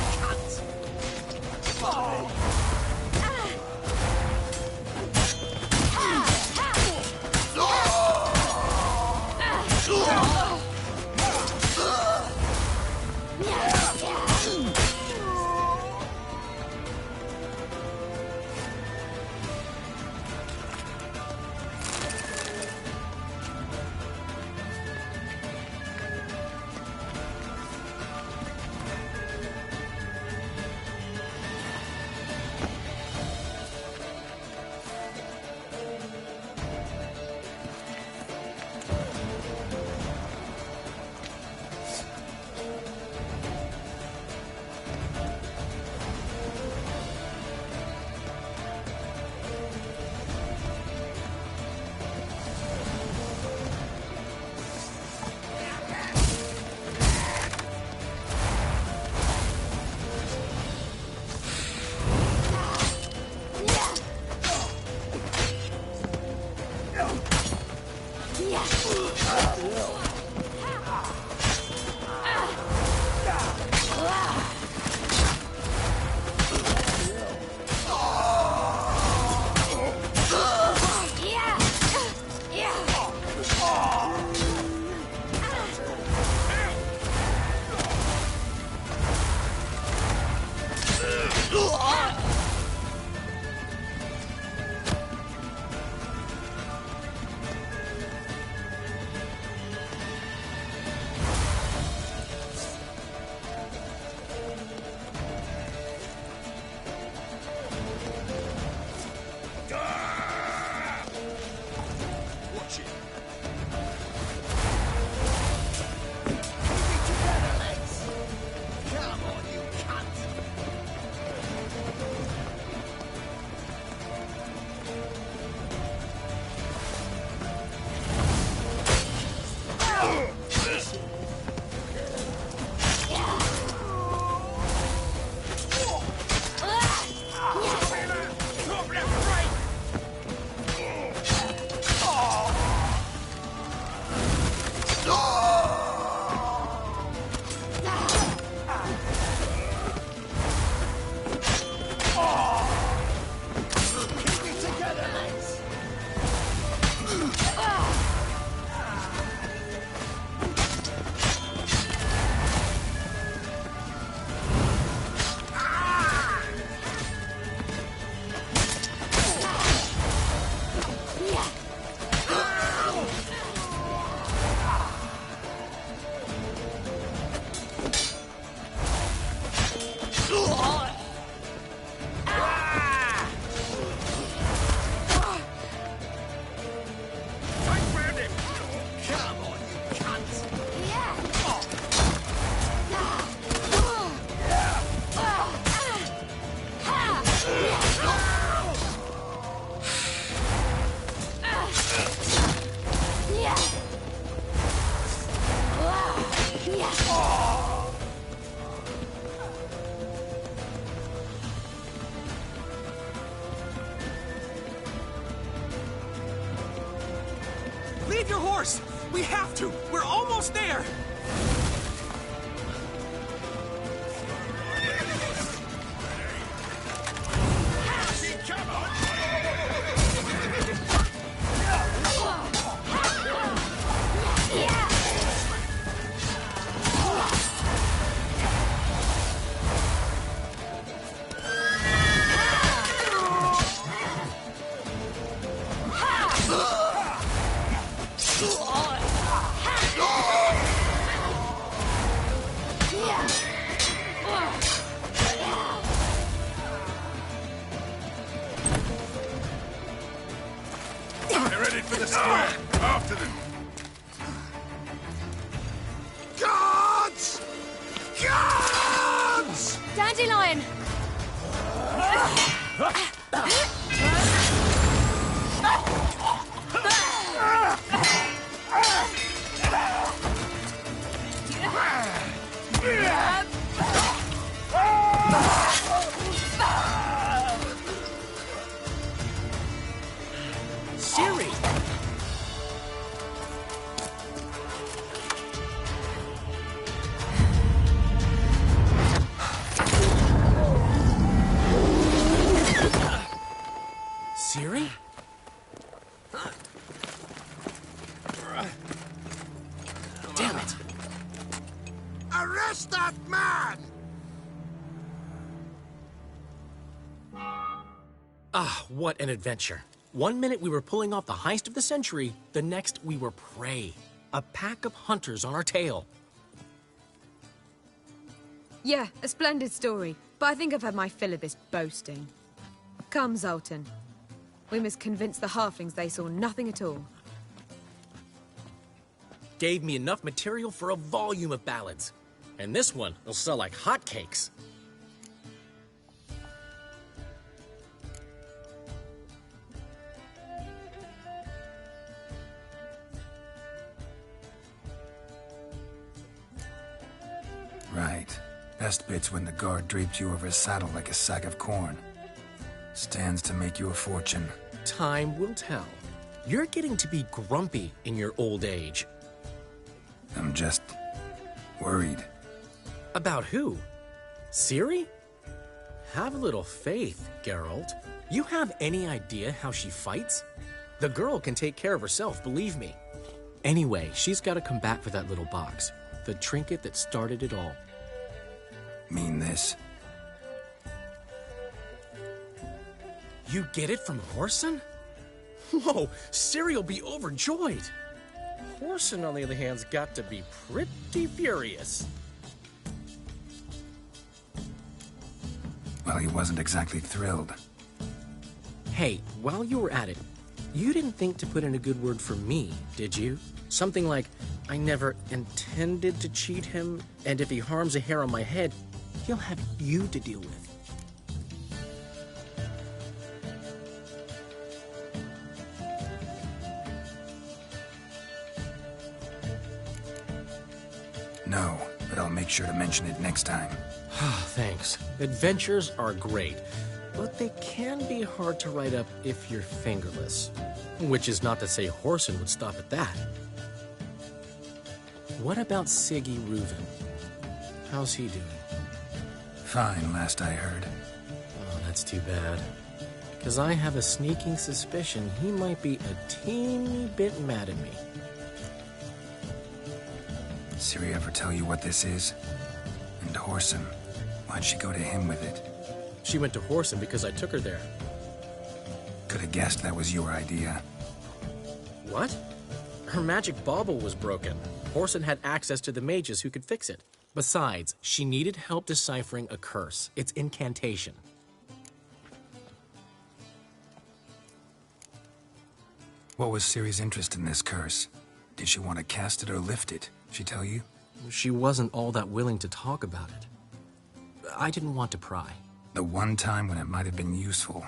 your horse! We have to! We're almost there! They're ready for the square. After them. Guards! Guards! Dandelion! Siri! Siri? Damn it! Arrest that man! Ah, what an adventure. 1 minute we were pulling off the heist of the century, the next we were prey. A pack of hunters on our tail. Yeah, a splendid story, but I think I've had my fill of this boasting. Come, Zoltan. We must convince the halflings they saw nothing at all. Gave me enough material for a volume of ballads. And this one will sell like hotcakes. Right. Best bit's when the guard draped you over his saddle like a sack of corn. Stands to make you a fortune. Time will tell. You're getting to be grumpy in your old age. I'm just worried. About who? Ciri? Have a little faith, Geralt. You have any idea how she fights? The girl can take care of herself, believe me. Anyway, she's got to come back for that little box. The trinket that started it all. Mean this? You get it from Whoreson? Whoa, Ciri'll be overjoyed. Whoreson, on the other hand's got to be pretty furious. Well, he wasn't exactly thrilled. Hey, while you were at it, you didn't think to put in a good word for me, did you? Something like, I never intended to cheat him, and if he harms a hair on my head, he'll have you to deal with. No, but I'll make sure to mention it next time. Thanks. Adventures are great, but they can be hard to write up if you're fingerless. Which is not to say Whoreson would stop at that. What about Siggy Reuven? How's he doing? Fine, last I heard. Oh, that's too bad. Because I have a sneaking suspicion he might be a teeny bit mad at me. Ciri ever tell you what this is? And Whoreson, why'd she go to him with it? She went to Whoreson because I took her there. Could have guessed that was your idea. What? Her magic bauble was broken. Whoreson had access to the mages who could fix it. Besides, she needed help deciphering a curse. It's incantation. What was Ciri's interest in this curse? Did she want to cast it or lift it? She tell you? She wasn't all that willing to talk about it. I didn't want to pry. The one time when it might have been useful.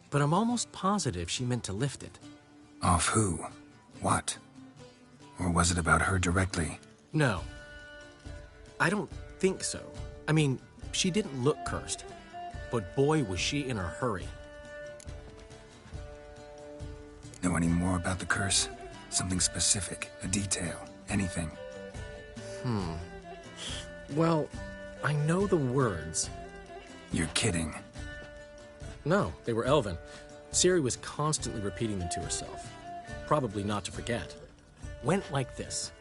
But I'm almost positive she meant to lift it. Off who? What? Or was it about her directly? No. I don't think so. I mean, she didn't look cursed. But boy, was she in a hurry. Know any more about the curse? Something specific, a detail, anything. Well, I know the words. You're kidding. No, they were Elven. Ciri was constantly repeating them to herself. Probably not to forget. Went like this.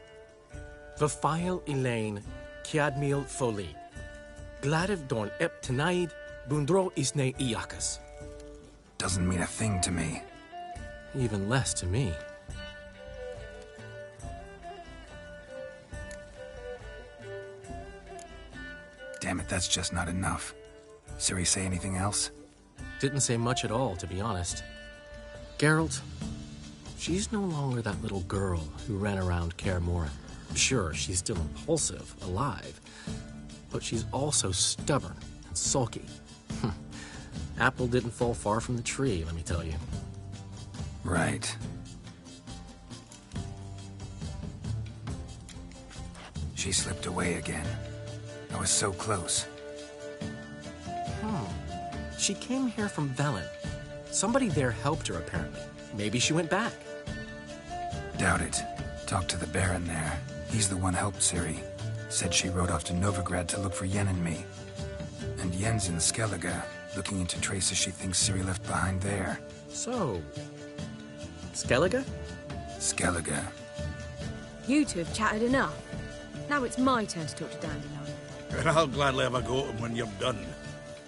Vafail Elaine, Kiadmil Foli. Gladiv Dorn Ep Tanaid, Bundro Isne Iakas. Doesn't mean a thing to me. Even less to me. Damn it, that's just not enough. Ciri say anything else? Didn't say much at all, to be honest. Geralt, she's no longer that little girl who ran around Kaer Morhen. Sure, she's still impulsive, alive, but she's also stubborn and sulky. Apple didn't fall far from the tree, let me tell you. Right. She slipped away again. I was so close. She came here from Velen. Somebody there helped her, apparently. Maybe she went back. Doubt it. Talked to the Baron there. He's the one helped Ciri. Said she rode off to Novigrad to look for Yen and me. And Yen's in Skellige, looking into traces she thinks Ciri left behind there. So... Skellige? Skellige. You two have chatted enough. Now it's my turn to talk to Dandelion. And I'll gladly have a go at him when you're done.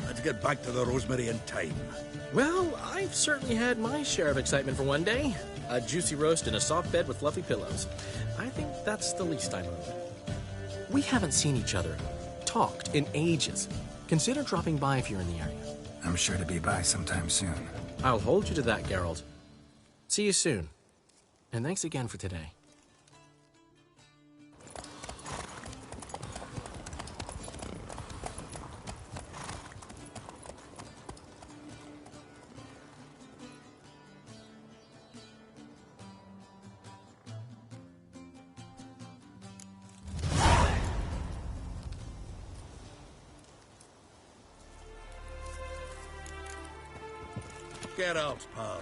Let's get back to the Rosemary in time. Well, I've certainly had my share of excitement for one day. A juicy roast in a soft bed with fluffy pillows. I think that's the least I'm owed. We haven't seen each other, talked in ages. Consider dropping by if you're in the area. I'm sure to be by sometime soon. I'll hold you to that, Geralt. See you soon. And thanks again for today. Get out, pal.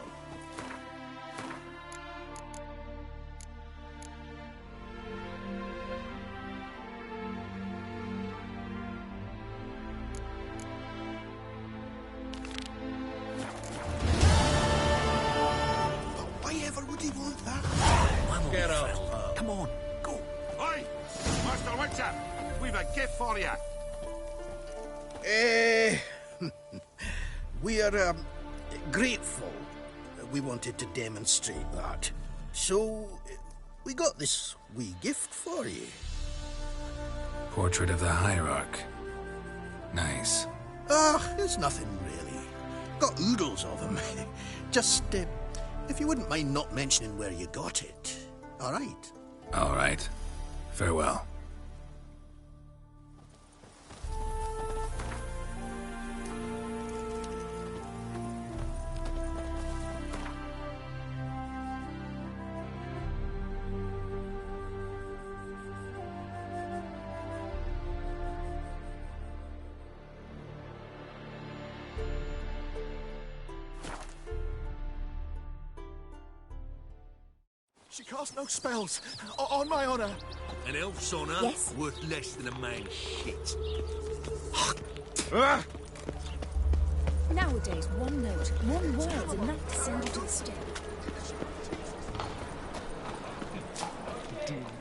Why ever would he want that? Get out, pal. Come on, go. Oi, Master Witcher, we've a gift for you. We are, grateful. We wanted to demonstrate that. So, we got this wee gift for you. Portrait of the Hierarch. Nice. It's nothing really. Got oodles of them. Just, if you wouldn't mind not mentioning where you got it. All right? All right. Farewell. She casts no spells, on my honor. An elf's honor? Yes. Worth less than a man's shit. Nowadays, one note, one word's enough to send you to the stake.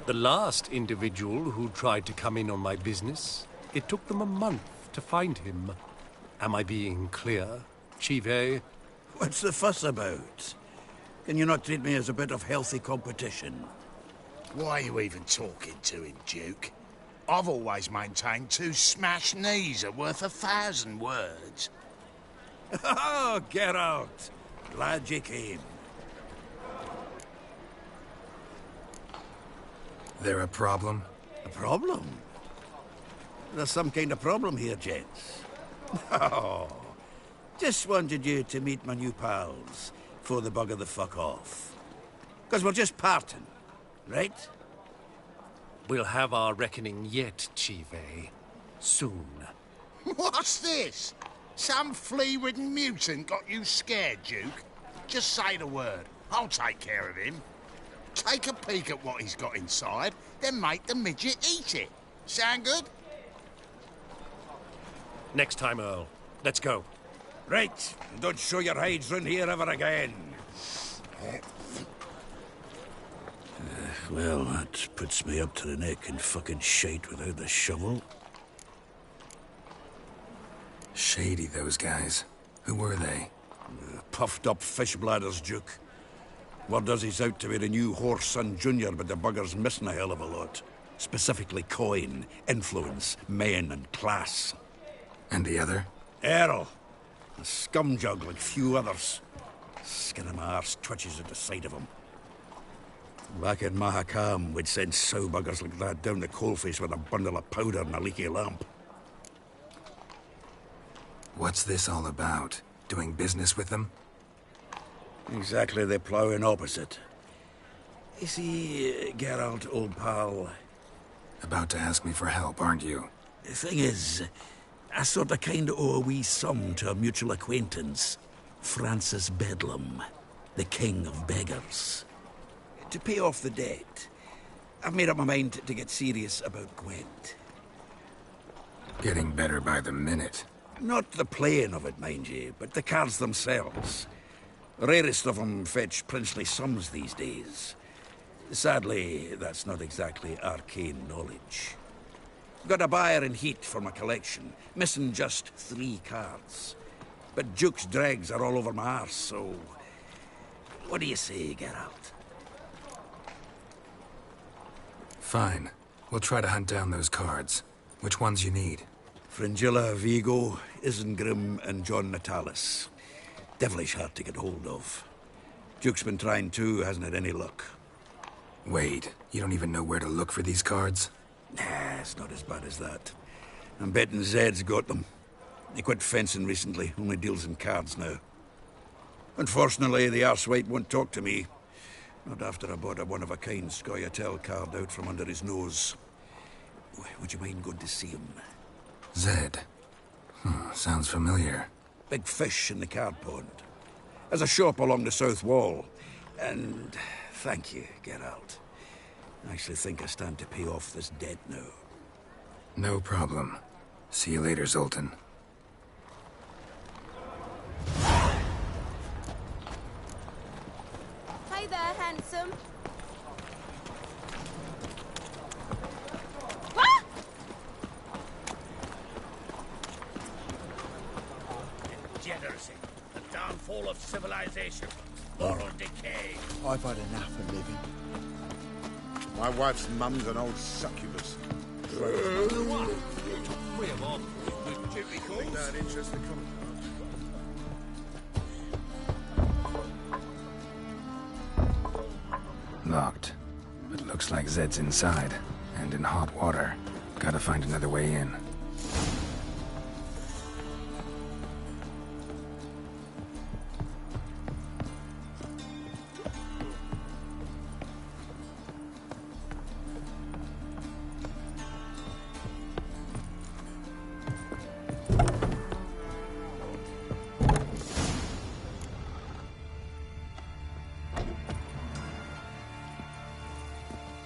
The last individual who tried to come in on my business, it took them a month to find him. Am I being clear, Chive? What's the fuss about? Can you not treat me as a bit of healthy competition? Why are you even talking to him, Duke? I've always maintained 2 smashed knees are worth 1,000 words. Oh, get out. Glad you came. There a problem? A problem? There's some kind of problem here, gents. Oh, just wanted you to meet my new pals before they bugger the fuck off. Because we're just parting, right? We'll have our reckoning yet, Chive. Soon. What's this? Some flea-ridden mutant got you scared, Duke? Just say the word. I'll take care of him. take a peek at what he's got inside, then make the midget eat it. Sound good? Next time, Earl. Let's go. Right, don't show your hides round here ever again. Well, that puts me up to the neck in fucking shite without the shovel. Shady, those guys. Who were they? Puffed up fish bladders, Duke. Word does he's out to be the new Horse Son Jr., but the bugger's missing a hell of a lot. Specifically coin, influence, men, and class. And the other? Earl. A scumjug like few others. Skin of my arse twitches at the sight of him. Back in Mahakam, we'd send sow buggers like that down the coalface with a bundle of powder and a leaky lamp. What's this all about? Doing business with them? Exactly the ploughing opposite. You see, Geralt, old pal... About to ask me for help, aren't you? The thing is, I sort of kind of owe a wee sum to a mutual acquaintance. Francis Bedlam, the king of beggars. To pay off the debt, I've made up my mind to get serious about Gwent. Getting better by the minute. Not the playing of it, mind you, but the cards themselves. Rarest of them fetch princely sums these days. Sadly, that's not exactly arcane knowledge. Got a buyer in heat for my collection, missing just 3 cards. But Duke's dregs are all over my arse, so... What do you say, Geralt? Fine. We'll try to hunt down those cards. Which ones you need? Fringilla, Vigo, Isengrim, and John Natalis. Devilish hard to get hold of. Duke's been trying too, hasn't had any luck. Wait, you don't even know where to look for these cards? Nah, it's not as bad as that. I'm betting Zed's got them. He quit fencing recently, only deals in cards now. Unfortunately, the arsewite won't talk to me. Not after I bought a one-of-a-kind Scoia'tael card out from under his nose. Would you mind going to see him? Zed. Sounds familiar. Big fish in the card pond. There's a shop along the south wall. And thank you, Geralt. I actually think I stand to pay off this debt now. No problem. See you later, Zoltan. Hey there, handsome. What? Degeneracy. The downfall of civilization. Moral decay. I've had enough of living. My wife's mum's an old succubus. Locked. But looks like Zed's inside. And in hot water. Gotta find another way in.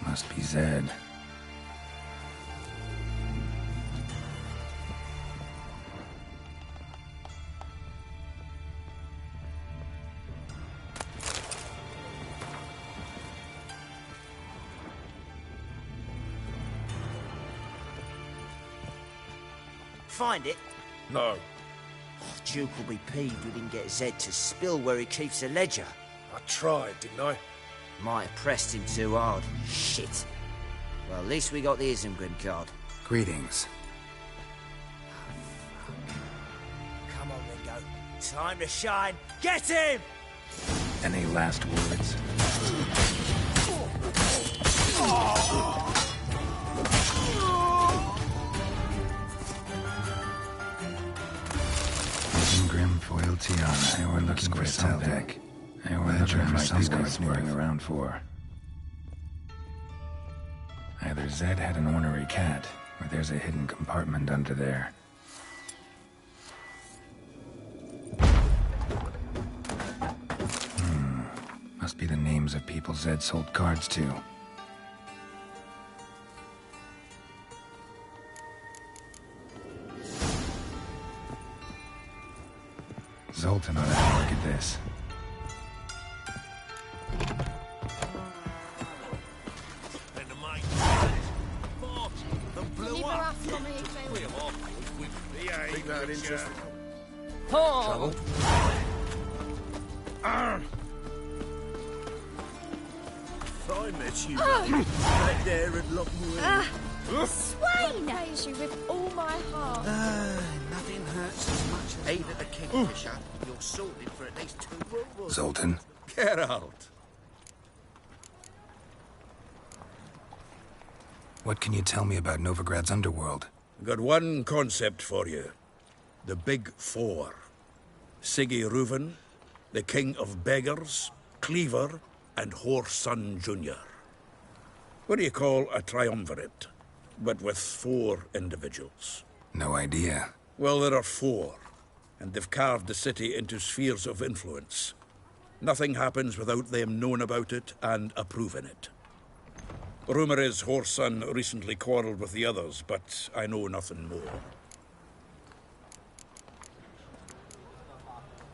Must be Zed. Find it? No. Duke will be peeved we didn't get Zed to spill where he keeps the ledger. I tried, didn't I? Might have pressed him too hard. Shit. Well, at least we got the Isengrim card. Greetings. Come on, Ringo. Time to shine. Get him! Any last words? Isengrim foil Tiana. They were looking for something. They were looking for something snooping around for. Either Zed had an ornery cat, or there's a hidden compartment under there. Must be the names of people people Zed sold cards to. Zoltan ought to have a look at this. Trouble? I met you right there at Lockwood. Swain! I praise you with all my heart. Nothing hurts as much as eight at the Kingfisher. You're sorted for at least 2 Zoltan? Get out. What can you tell me about Novigrad's underworld? Got one concept for you. The Big Four. Siggy Reuven, the King of Beggars, Cleaver, and Whoreson Jr. What do you call a triumvirate, but with 4 individuals? No idea. Well, there are 4, and they've carved the city into spheres of influence. Nothing happens without them knowing about it and approving it. Rumor is Whoreson recently quarreled with the others, but I know nothing more.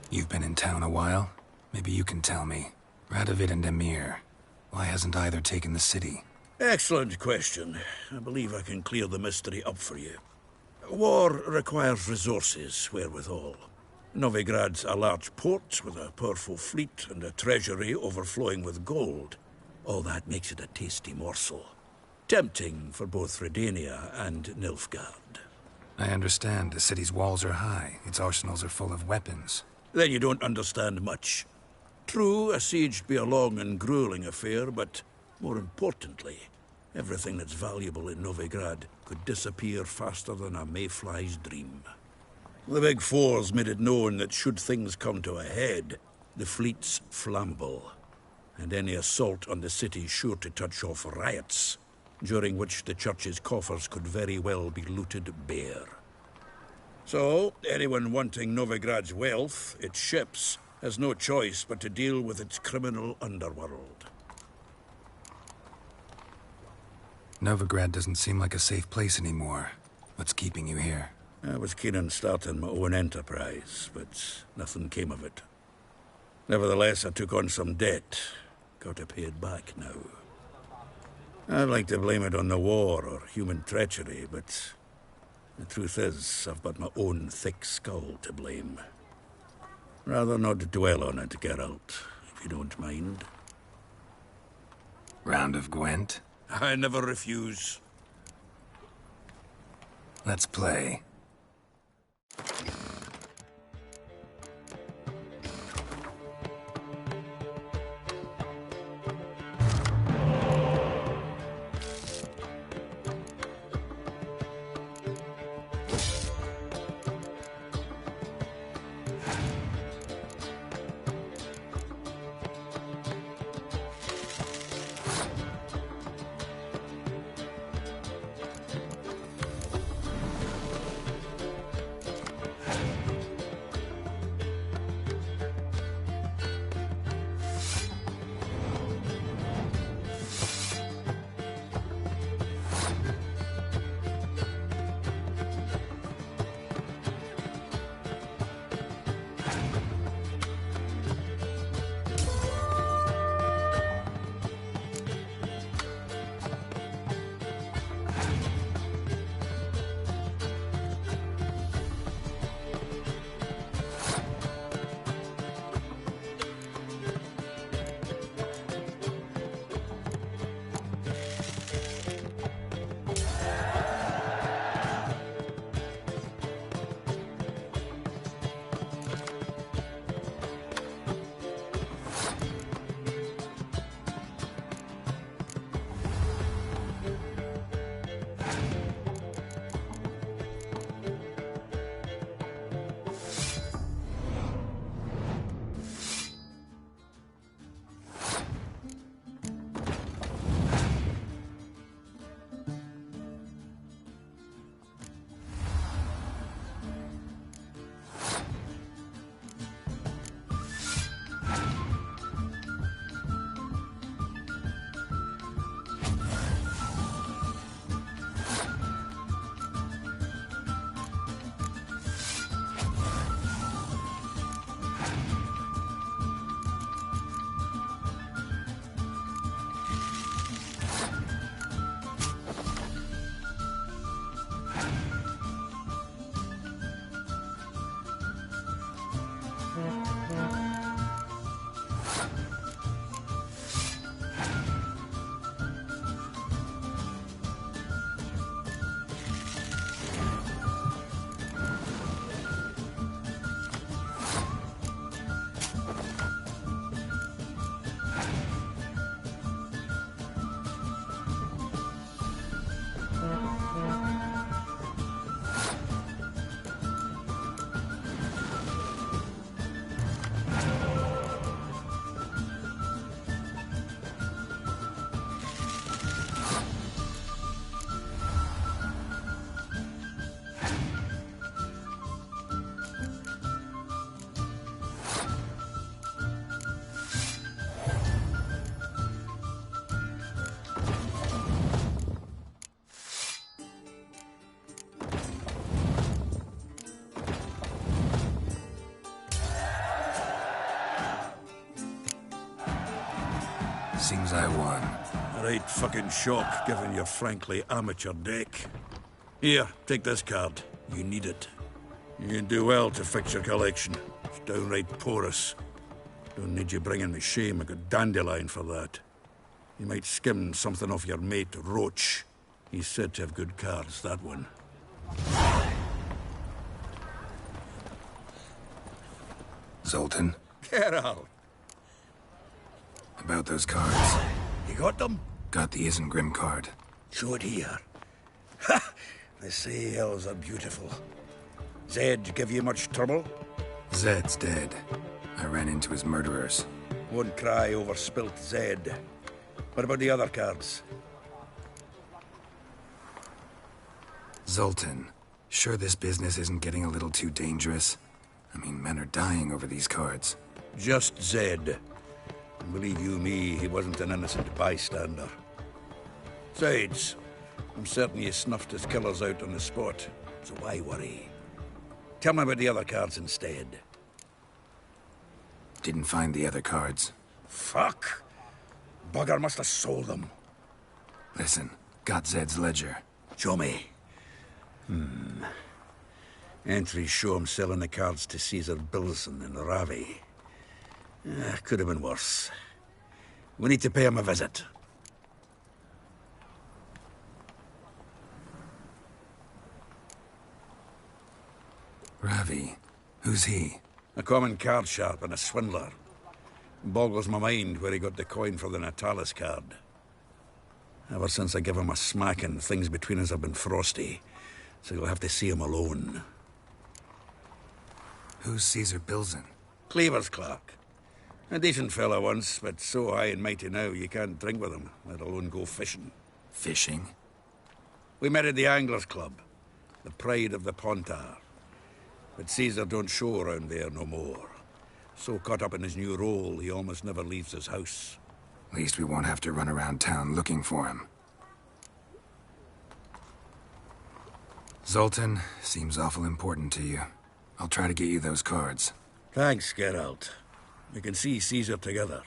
You've been in town a while? Maybe you can tell me. Radovid and Emir. Why hasn't either taken the city? Excellent question. I believe I can clear the mystery up for you. War requires resources wherewithal. Novigrad's a large port with a powerful fleet and a treasury overflowing with gold. All that makes it a tasty morsel. Tempting for both Redania and Nilfgaard. I understand. The city's walls are high. Its arsenals are full of weapons. Then you don't understand much. True, a siege'd be a long and grueling affair, but more importantly, everything that's valuable in Novigrad could disappear faster than a mayfly's dream. The Big Four's made it known that should things come to a head, the fleet's flammable, and any assault on the city's sure to touch off riots, during which the church's coffers could very well be looted bare. So, anyone wanting Novigrad's wealth, its ships, has no choice but to deal with its criminal underworld. Novigrad doesn't seem like a safe place anymore. What's keeping you here? I was keen on starting my own enterprise, but nothing came of it. Nevertheless, I took on some debt. Got to pay it back now. I'd like to blame it on the war or human treachery, but the truth is, I've got my own thick skull to blame. Rather not dwell on it, Geralt, if you don't mind. Round of Gwent? I never refuse. Let's play. suppose I won. A right fucking shock, given your frankly amateur deck. Here, take this card. You need it. You can do well to fix your collection. It's downright porous. Don't need you bringing me shame. I got dandelion for that. You might skim something off your mate, Roach. He's said to have good cards, that one. Zoltan, Geralt! about those cards. You got them? Got the Isengrim card. Show it here. Ha! They say elves are beautiful. Zed give you much trouble? Zed's dead. I ran into his murderers. Won't cry over spilt Zed. What about the other cards? Zoltan, sure this business isn't getting a little too dangerous? I mean, men are dying over these cards. Just Zed. And believe you me, he wasn't an innocent bystander. Besides, I'm certain you snuffed his killers out on the spot, so why worry? Tell me about the other cards instead. Didn't find the other cards. Fuck! Bugger must have sold them. Listen, got Zed's ledger. Show me. Entries show him selling the cards to Caesar Bilson and Ravi. Could have been worse. We need to pay him a visit. Ravi? Who's he? A common card sharp and a swindler. Boggles my mind where he got the coin for the Natalis card. Ever since I gave him a smacking, things between us have been frosty. So you'll have to see him alone. Who's Caesar Bilson? Cleaver's clerk. A decent fellow once, but so high and mighty now you can't drink with him, let alone go fishing. Fishing? We met at the Anglers Club, the pride of the Pontar. But Caesar don't show around there no more. So caught up in his new role, he almost never leaves his house. At least we won't have to run around town looking for him. Zoltan, seems awful important to you. I'll try to get you those cards. Thanks, Geralt. We can see Caesar together.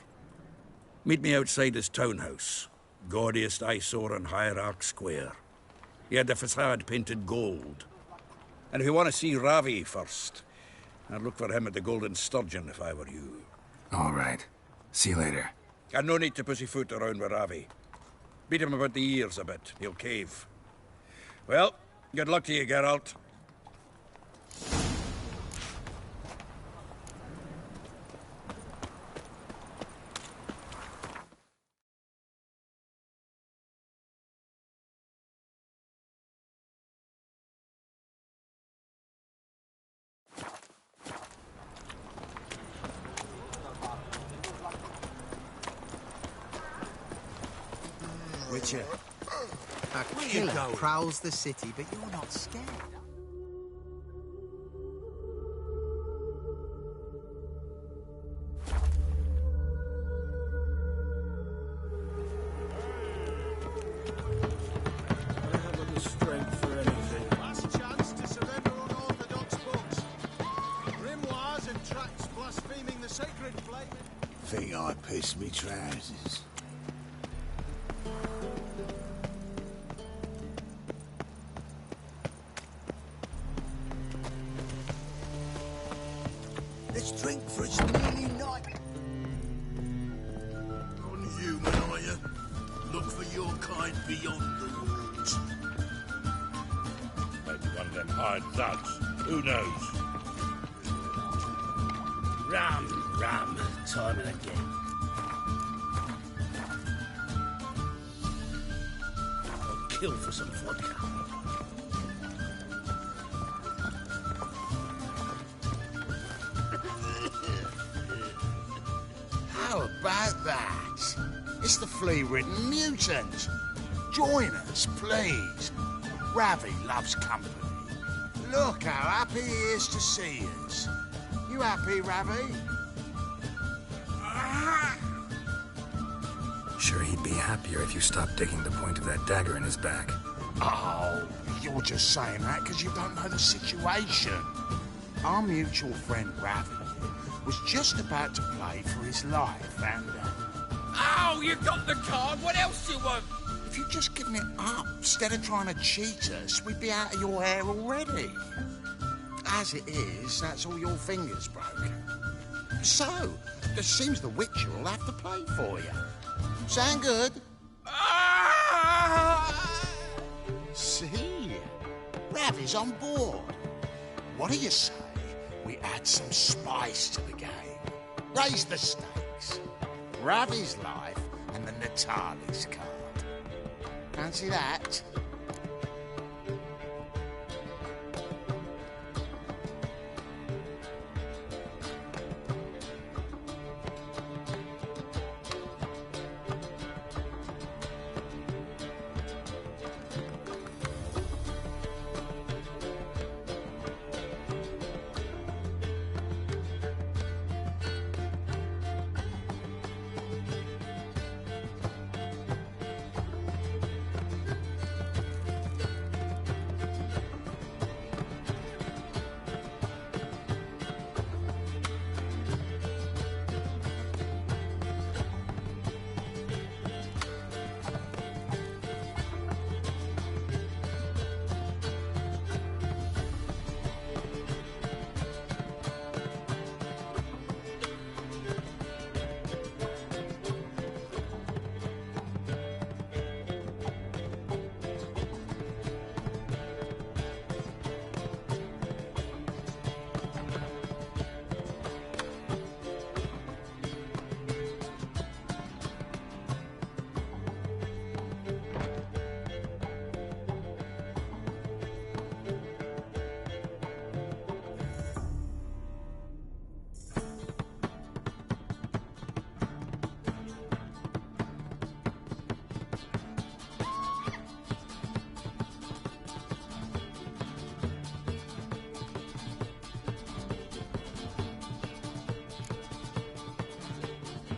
Meet me outside his townhouse. Gaudiest eyesore on Hierarch Square. He had the facade painted gold. And if you want to see Ravi first, I'd look for him at the Golden Sturgeon if I were you. All right. See you later. And no need to pussyfoot around with Ravi. Beat him about the ears a bit. He'll cave. Well, good luck to you, Geralt. Witcher, a killer prowls the city, but you're not scared. I haven't the strength for anything. Last chance to surrender unorthodox books. Grimoires and tracts blaspheming the sacred flame. Think I pissed me trousers. Let's drink for it's nearly night. Unhuman, are you? Look for your kind beyond the walls. Maybe one of them hired thugs. Who knows? Rum, time and again. I'll kill for some vodka. How about that? It's the flea-ridden mutant. Join us, please. Ravi loves company. Look how happy he is to see us. You happy, Ravi? Sure, he'd be happier if you stopped digging the point of that dagger in his back. Oh, you're just saying that because you don't know the situation. Our mutual friend Ravi was just about to play for his life, and Oh, you got the card. What else do you want? If you'd just given it up, instead of trying to cheat us, we'd be out of your hair already. As it is, that's all your fingers broke. So, it seems the Witcher will have to play for you. Sound good? See? Ravi's on board. What do you say we add some spice to the game? Raise the stakes. Ravi's life and the Natali's card. Fancy that?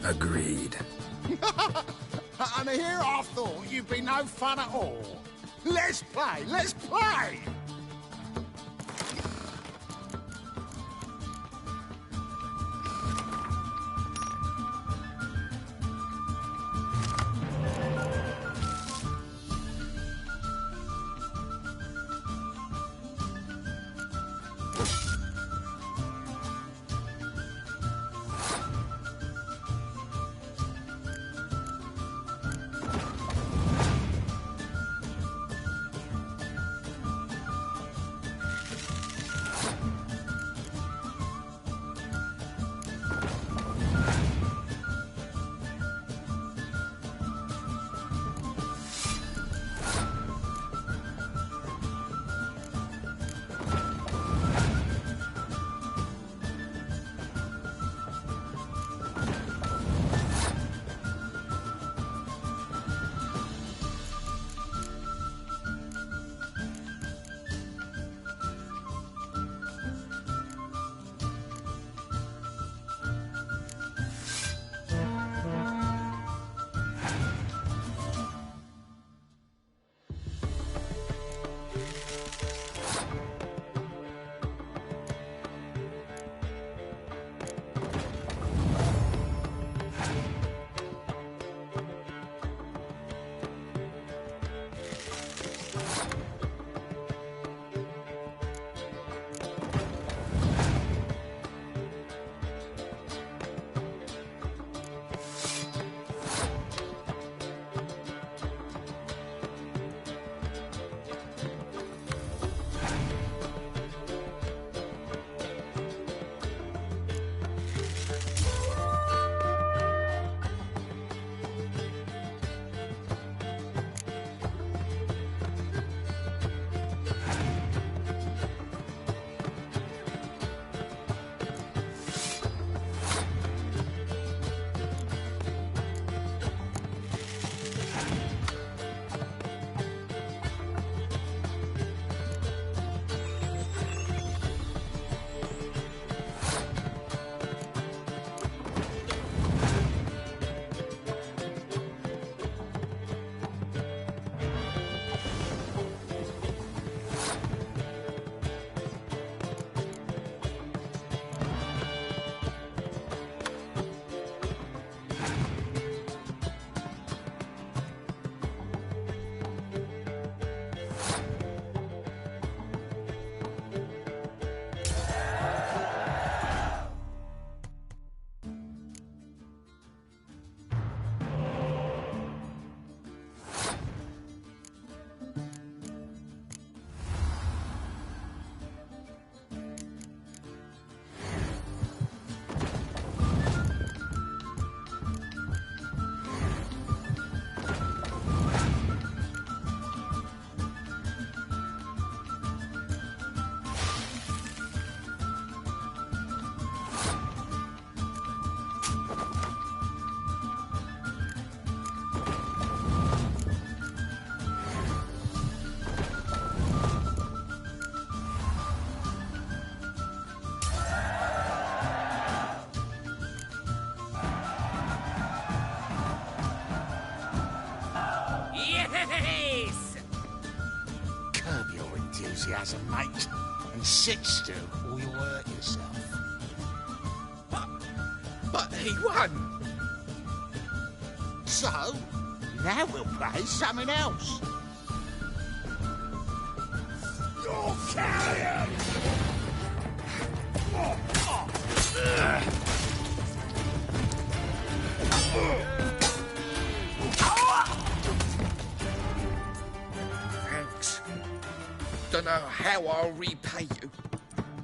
Agreed. And here I thought you'd be no fun at all. Let's play, let's play! Yes! Curb your enthusiasm, mate, and sit still or you'll hurt yourself. But he won! So, now we'll play something else. You're carrion! Thanks. Don't know how I'll repay you.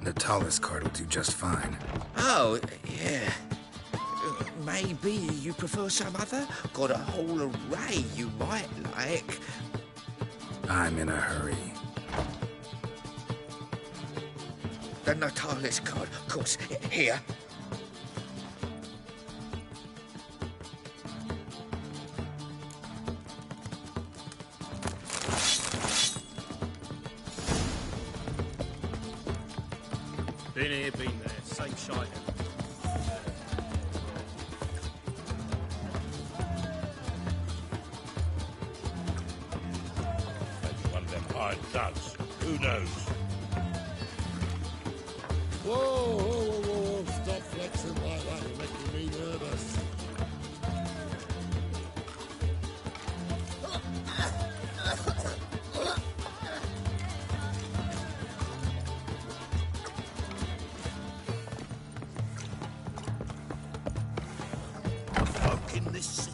Natalis card will do just fine. Oh, yeah. Maybe you prefer some other? Got a whole array you might like. I'm in a hurry. The Natalis card, of course. Here. Been here, been there. Same shite. Maybe one of them hired thugs. Who knows? Whoa, whoa, whoa, whoa, whoa. Stop flexing like that. You're making me nervous. Folk in this city.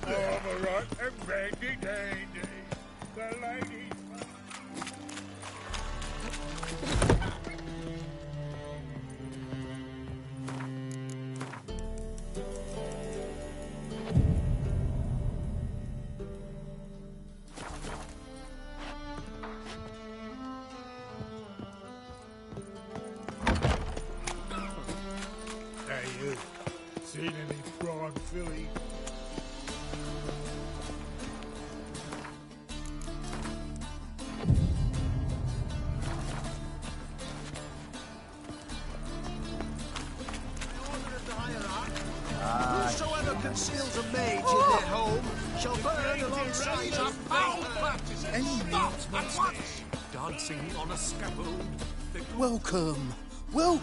All right, and handy dandy. The ladies. Hey, you. Seen any prime filly? Whosoever conceals a mage in their home shall burn alongside of foul practices. Stop at once! Dancing on a scaffold. Welcome. Well.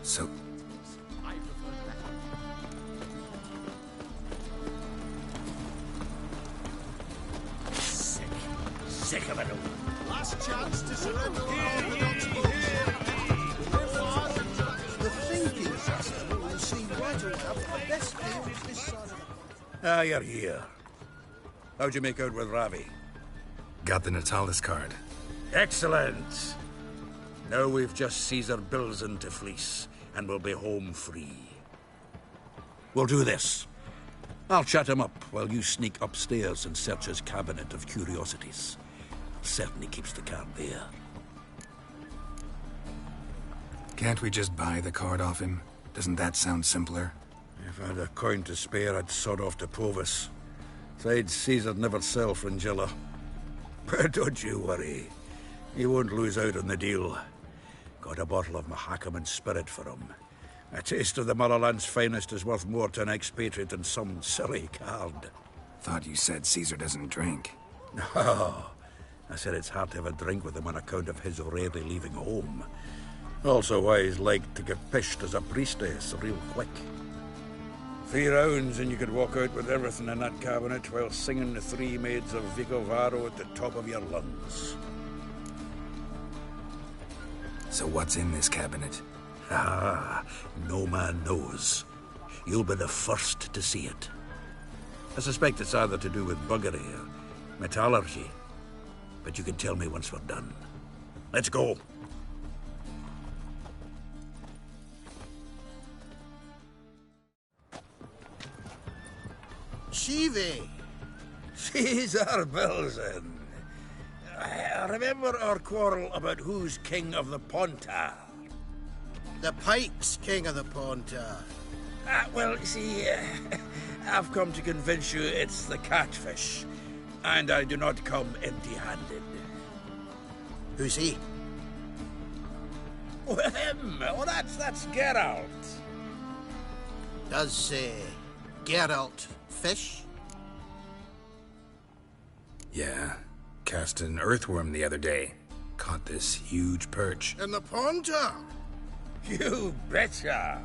So, Sick of it all. Last chance to surrender. The thinking system will see right away up the best fields this side of the... Ah, you're here. How'd you make out with Ravi? got the Natalis card. Excellent. Now we've just Caesar Bilzen to fleece, and we'll be home free. We'll do this. I'll chat him up while you sneak upstairs and search his cabinet of curiosities. Certainly keeps the card there. Can't we just buy the card off him? Doesn't that sound simpler? If I had a coin to spare, I'd sod off to Provis. Besides, Caesar'd never sell Fringilla. But don't you worry. He won't lose out on the deal. Got a bottle of Mahakaman spirit for him. A taste of the motherland's finest is worth more to an expatriate than some silly card. Thought you said Caesar doesn't drink. No. I said it's hard to have a drink with him on account of his rarely leaving home. Also why he's like to get pished as a priestess real quick. 3 rounds and you could walk out with everything in that cabinet while singing the 3 maids of Vicovaro at the top of your lungs. So what's in this cabinet? Ah, no man knows. You'll be the first to see it. I suspect it's either to do with buggery or metallurgy. But you can tell me once we're done. Let's go. Shivi! Caesar Belzen. Remember our quarrel about who's king of the Pontar? The Pike's king of the Pontar. Well, you see, I've come to convince you it's the catfish. And I do not come empty-handed. Who's he? Well, him. Oh, that's Geralt. Does Geralt fish? Yeah. Cast an earthworm the other day. Caught this huge perch. In the Pontar? You betcha.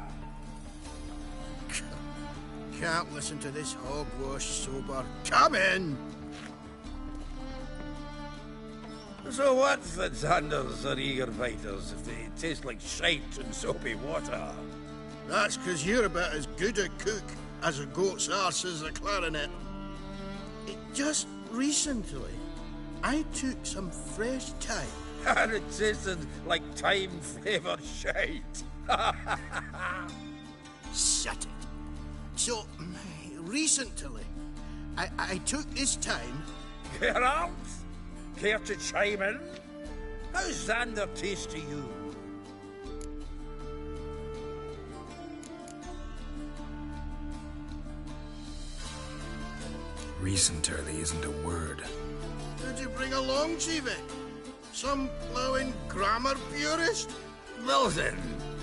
Can't listen to this hogwash sober. Come in! So what, Fitzhanders or eager biters, if they taste like shite and soapy water? That's 'cause you're about as good a cook as a goat's arse is a clarinet. Just recently, I took some fresh thyme. And it tasted like thyme-flavoured shite. Shut it. So, recently, I took this thyme... Geralt? Care to chime in? How's Xander taste to you? Recently isn't a word. Did you bring along, Chiefy? Some blowing grammar purist? Wilson,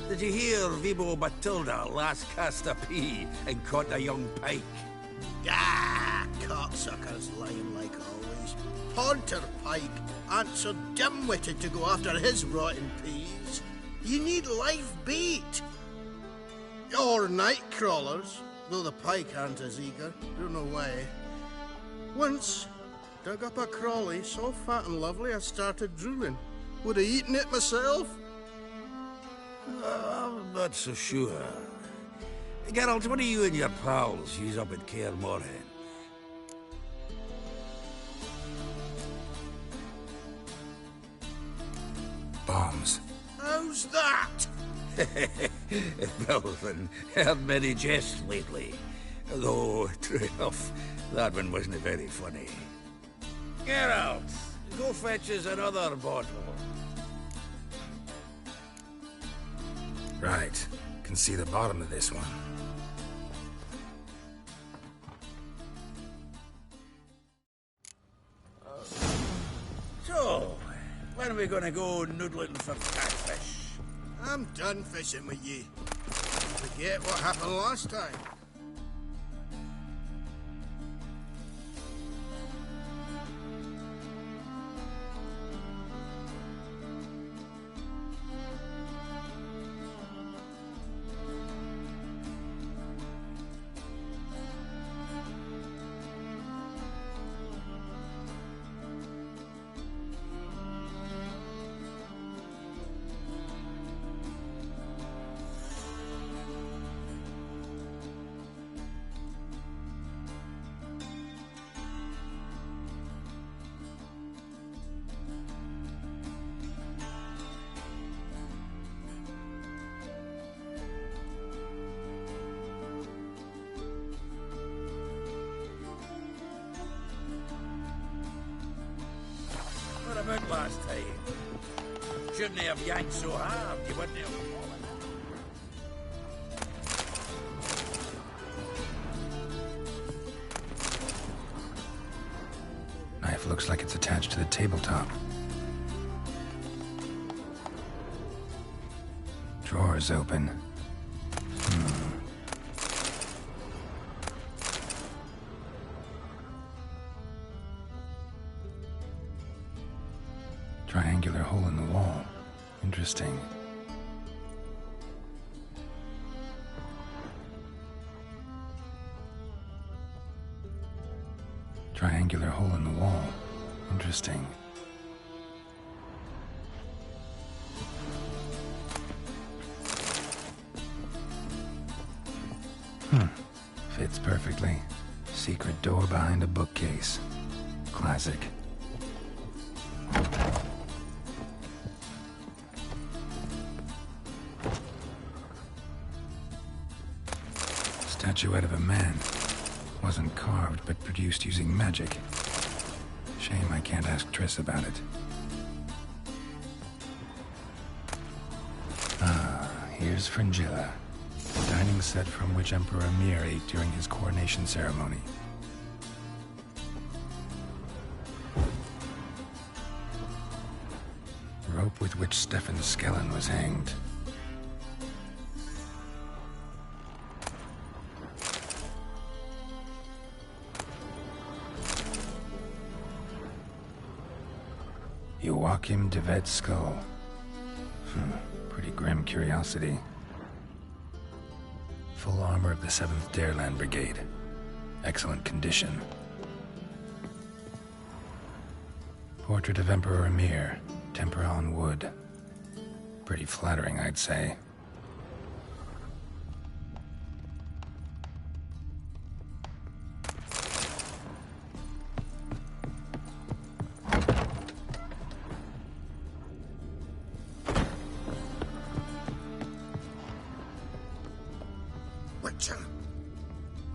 did you hear Vibo Batilda last cast a pea and caught a young pike? Ah, cocksuckers lying like always. Pontar Pike aren't so dim-witted to go after his rotten peas. You need live bait. Or night crawlers, though the pike aren't as eager. Don't know why. Once, dug up a crawly so fat and lovely I started drooling. Would have eaten it myself. I'm not so sure. Geralt, what do you and your pals use up at Kaer Morhen? Bombs. How's that? Belvin, heard many jests lately. Though, true enough, that one wasn't very funny. Geralt, go fetch us another bottle. Right. Can see the bottom of this one. So, when are we gonna go noodling for catfish? I'm done fishing with ye. Forget what happened last time. What about last time? Shouldn't have yanked so hard, you wouldn't have fallen. Knife looks like it's attached to the tabletop. Drawer's open. Triangular hole in the wall. Interesting. Triangular hole in the wall. Interesting. Fits perfectly. Secret door behind a bookcase. Classic. Statuette of a man. Wasn't carved, but produced using magic. Shame I can't ask Triss about it. Ah, here's Fringilla. Dining set from which Emperor Mir ate during his coronation ceremony. Rope with which Stefan Skellen was hanged. Joachim de Vet's skull. Pretty grim curiosity. Full armor of the 7th Dareland Brigade. Excellent condition. Portrait of Emperor Emir. Tempera on wood. Pretty flattering, I'd say.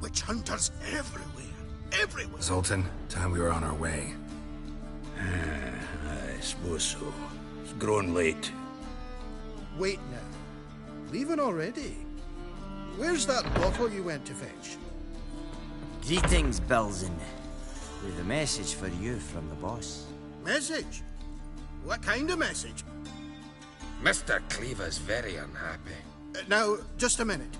Witch hunters everywhere. Everywhere. Zoltan, time we were on our way. I suppose so. It's grown late. Wait now. Leaving already? Where's that bottle you went to fetch? Greetings, Belzen. With a message for you from the boss. Message? What kind of message? Mr. Cleaver's very unhappy. Now, just a minute.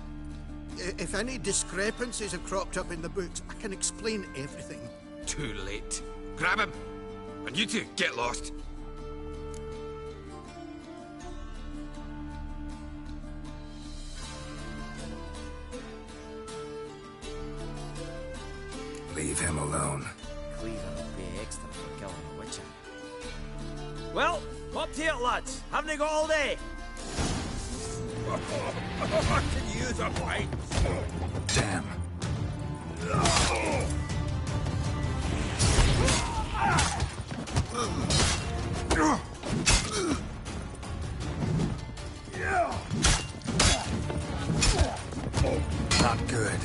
If any discrepancies have cropped up in the books, I can explain everything. Too late. Grab him! And you two, get lost. Leave him alone. Cleaver will pay extra for killing a witcher. Well, up to it, lads. Haven't they got all day? I can use a fight. Damn. Not good.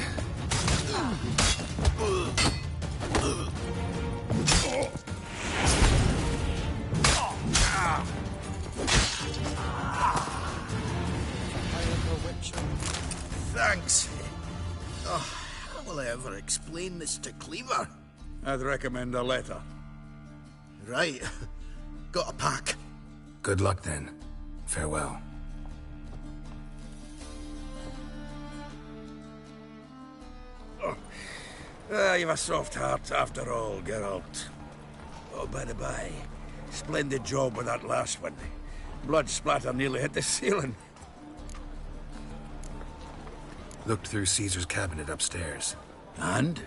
Thanks. Oh, how will I ever explain this to Cleaver? I'd recommend a letter. Right. Got a pack. Good luck then. Farewell. You've a soft heart after all, Geralt. Oh, by the by, splendid job with that last one. Blood splatter nearly hit the ceiling. Looked through Caesar's cabinet upstairs. And?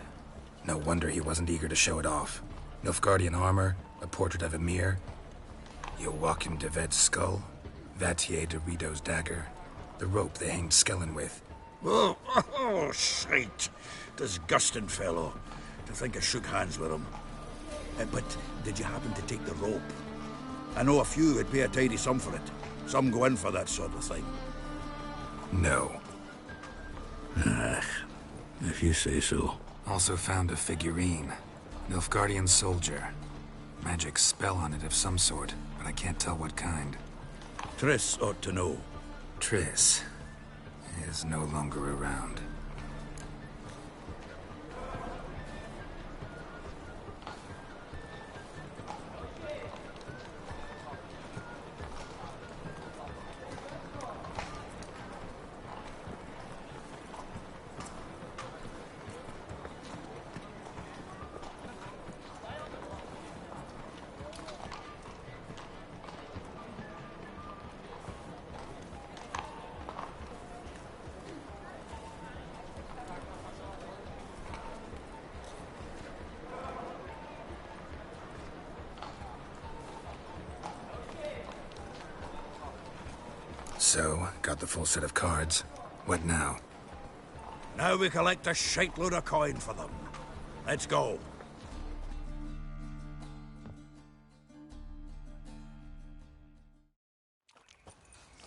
No wonder he wasn't eager to show it off. Nilfgaardian armor, a portrait of Emir, Joachim de Vet's skull, Vatier de Rideau's dagger, the rope they hanged Skellen with. Oh, shite. Disgusting fellow. To think I shook hands with him. But did you happen to take the rope? I know a few would pay a tidy sum for it. Some go in for that sort of thing. No. If you say so. Also found a figurine. Nilfgaardian soldier. Magic spell on it of some sort, but I can't tell what kind. Triss ought to know. Triss is no longer around. So, got the full set of cards. What now? Now we collect a shiteload of coin for them. Let's go.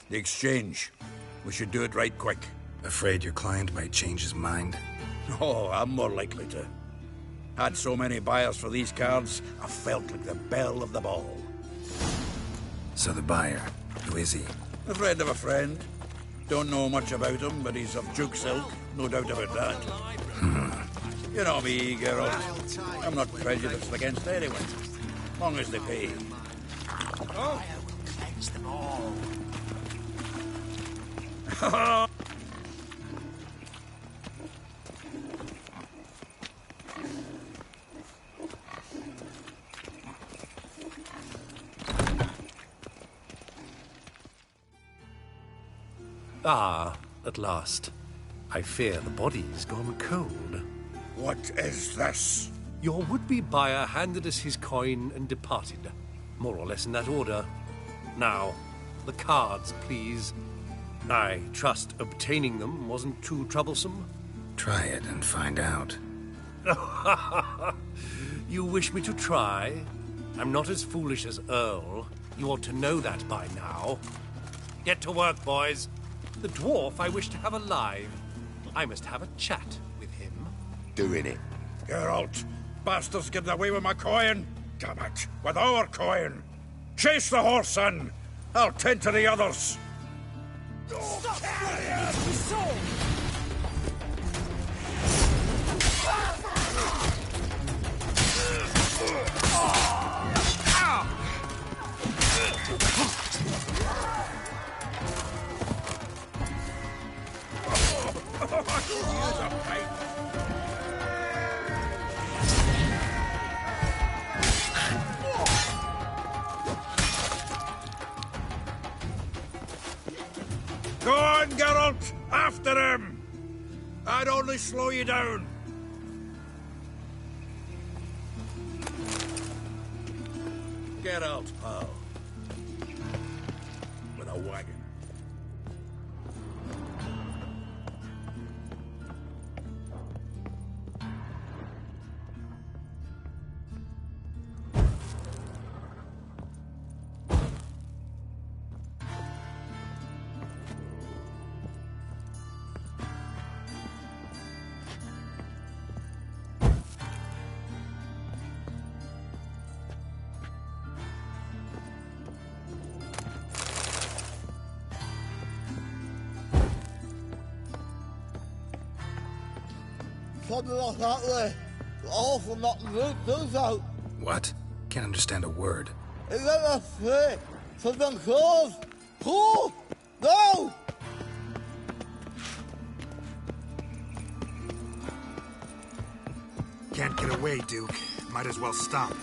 The exchange. We should do it right quick. Afraid your client might change his mind? Oh, I'm more likely to. Had so many buyers for these cards, I felt like the belle of the ball. So the buyer, who is he? A friend of a friend. Don't know much about him, but he's of Duke's ilk, no doubt about that. You know me, Geralt. I'm not prejudiced against anyone, long as they pay. Oh. I will cleanse them all. Ah, at last. I fear the body's gone cold. What is this? Your would-be buyer handed us his coin and departed. More or less in that order. Now, the cards, please. I trust obtaining them wasn't too troublesome? Try it and find out. You wish me to try? I'm not as foolish as Earl. You ought to know that by now. Get to work, boys. The dwarf I wish to have alive. I must have a chat with him. Doing it. Geralt, bastards getting away with my coin. Damn it, with our coin. Chase the horse, son. I'll tend to the others. Stop! It's the sword! Go on, Geralt! After him! I'd only slow you down. Get out, pal. With a wagon. Something like that way. All for not the root goes out. What? Can't understand a word. Is that a thing? Something close. Cool! No! Can't get away, Duke. Might as well stop.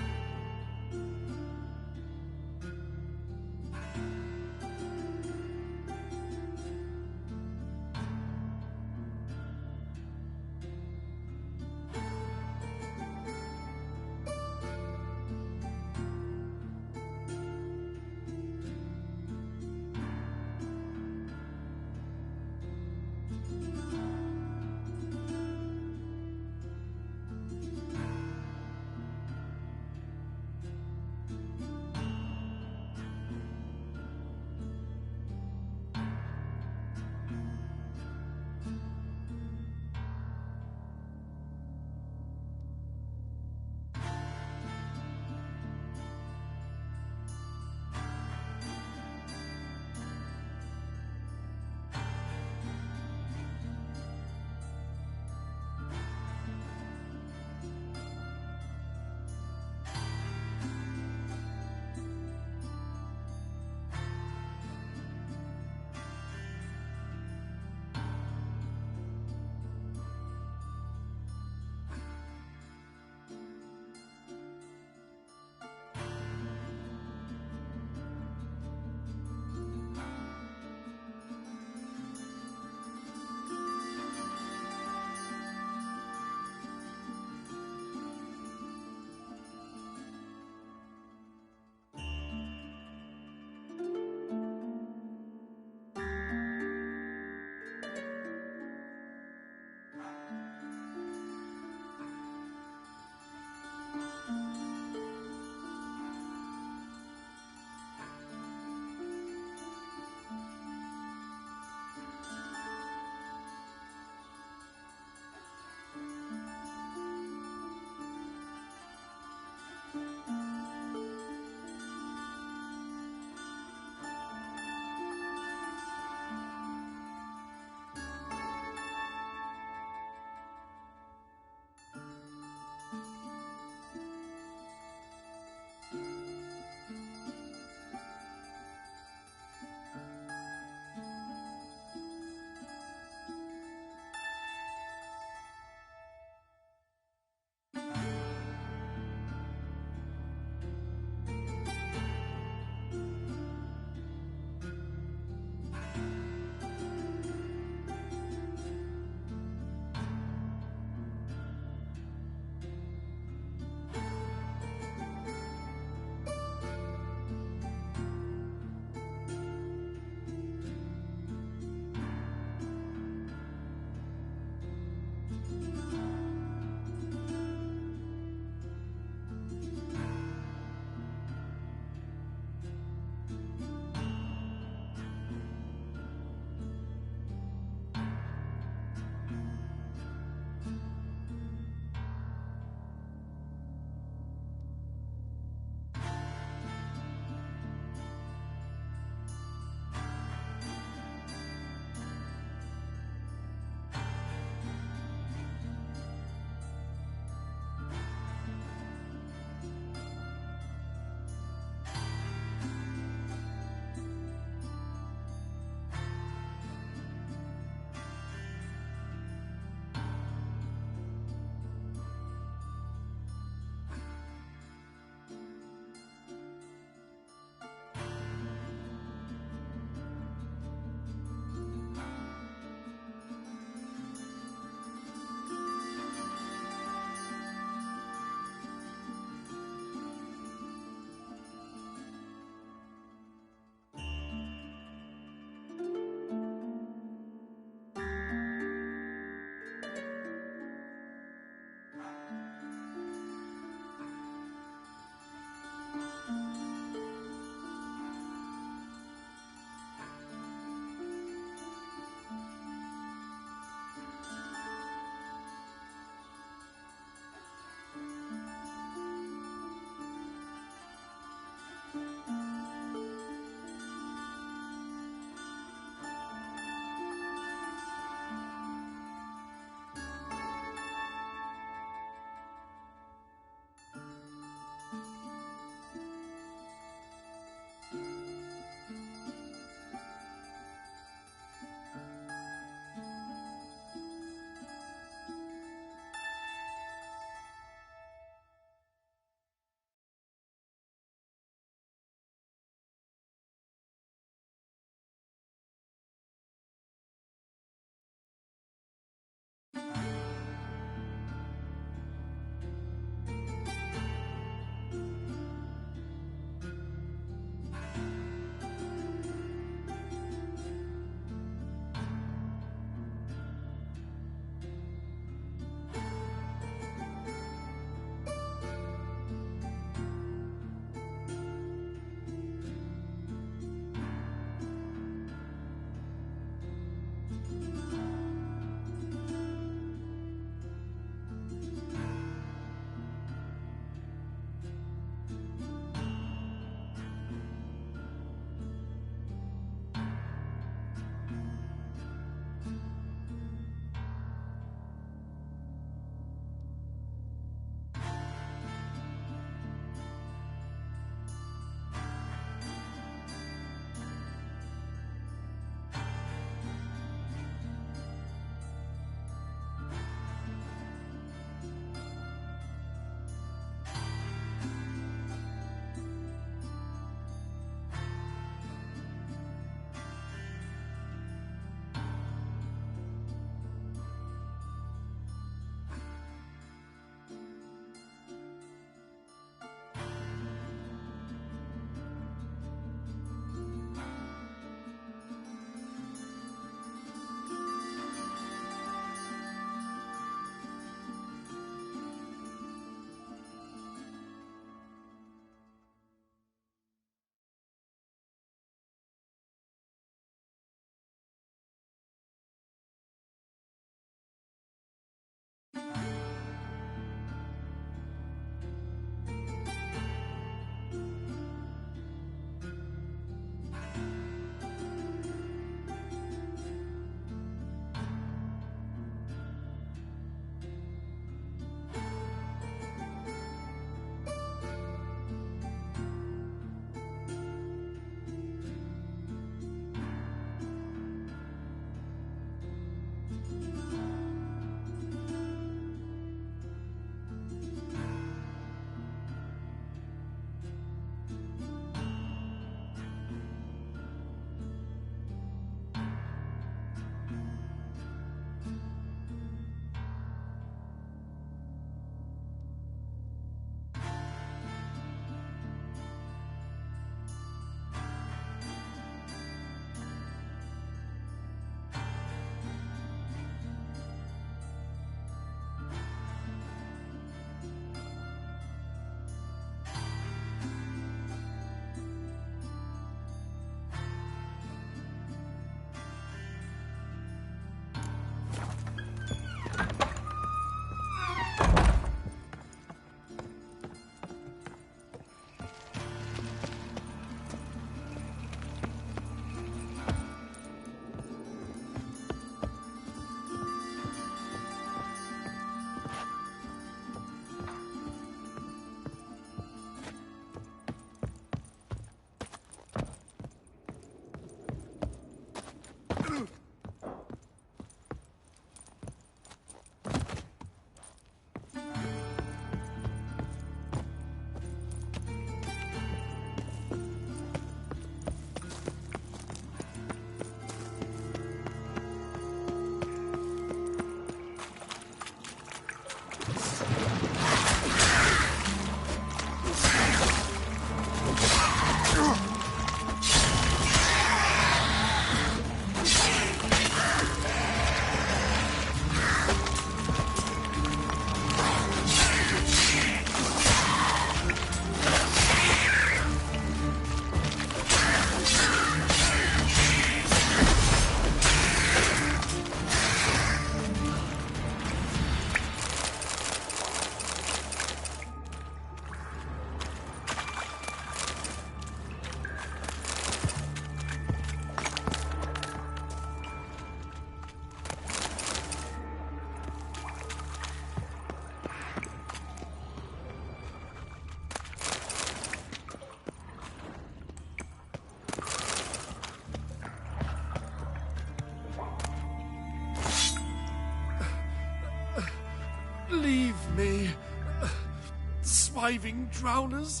conniving drowners.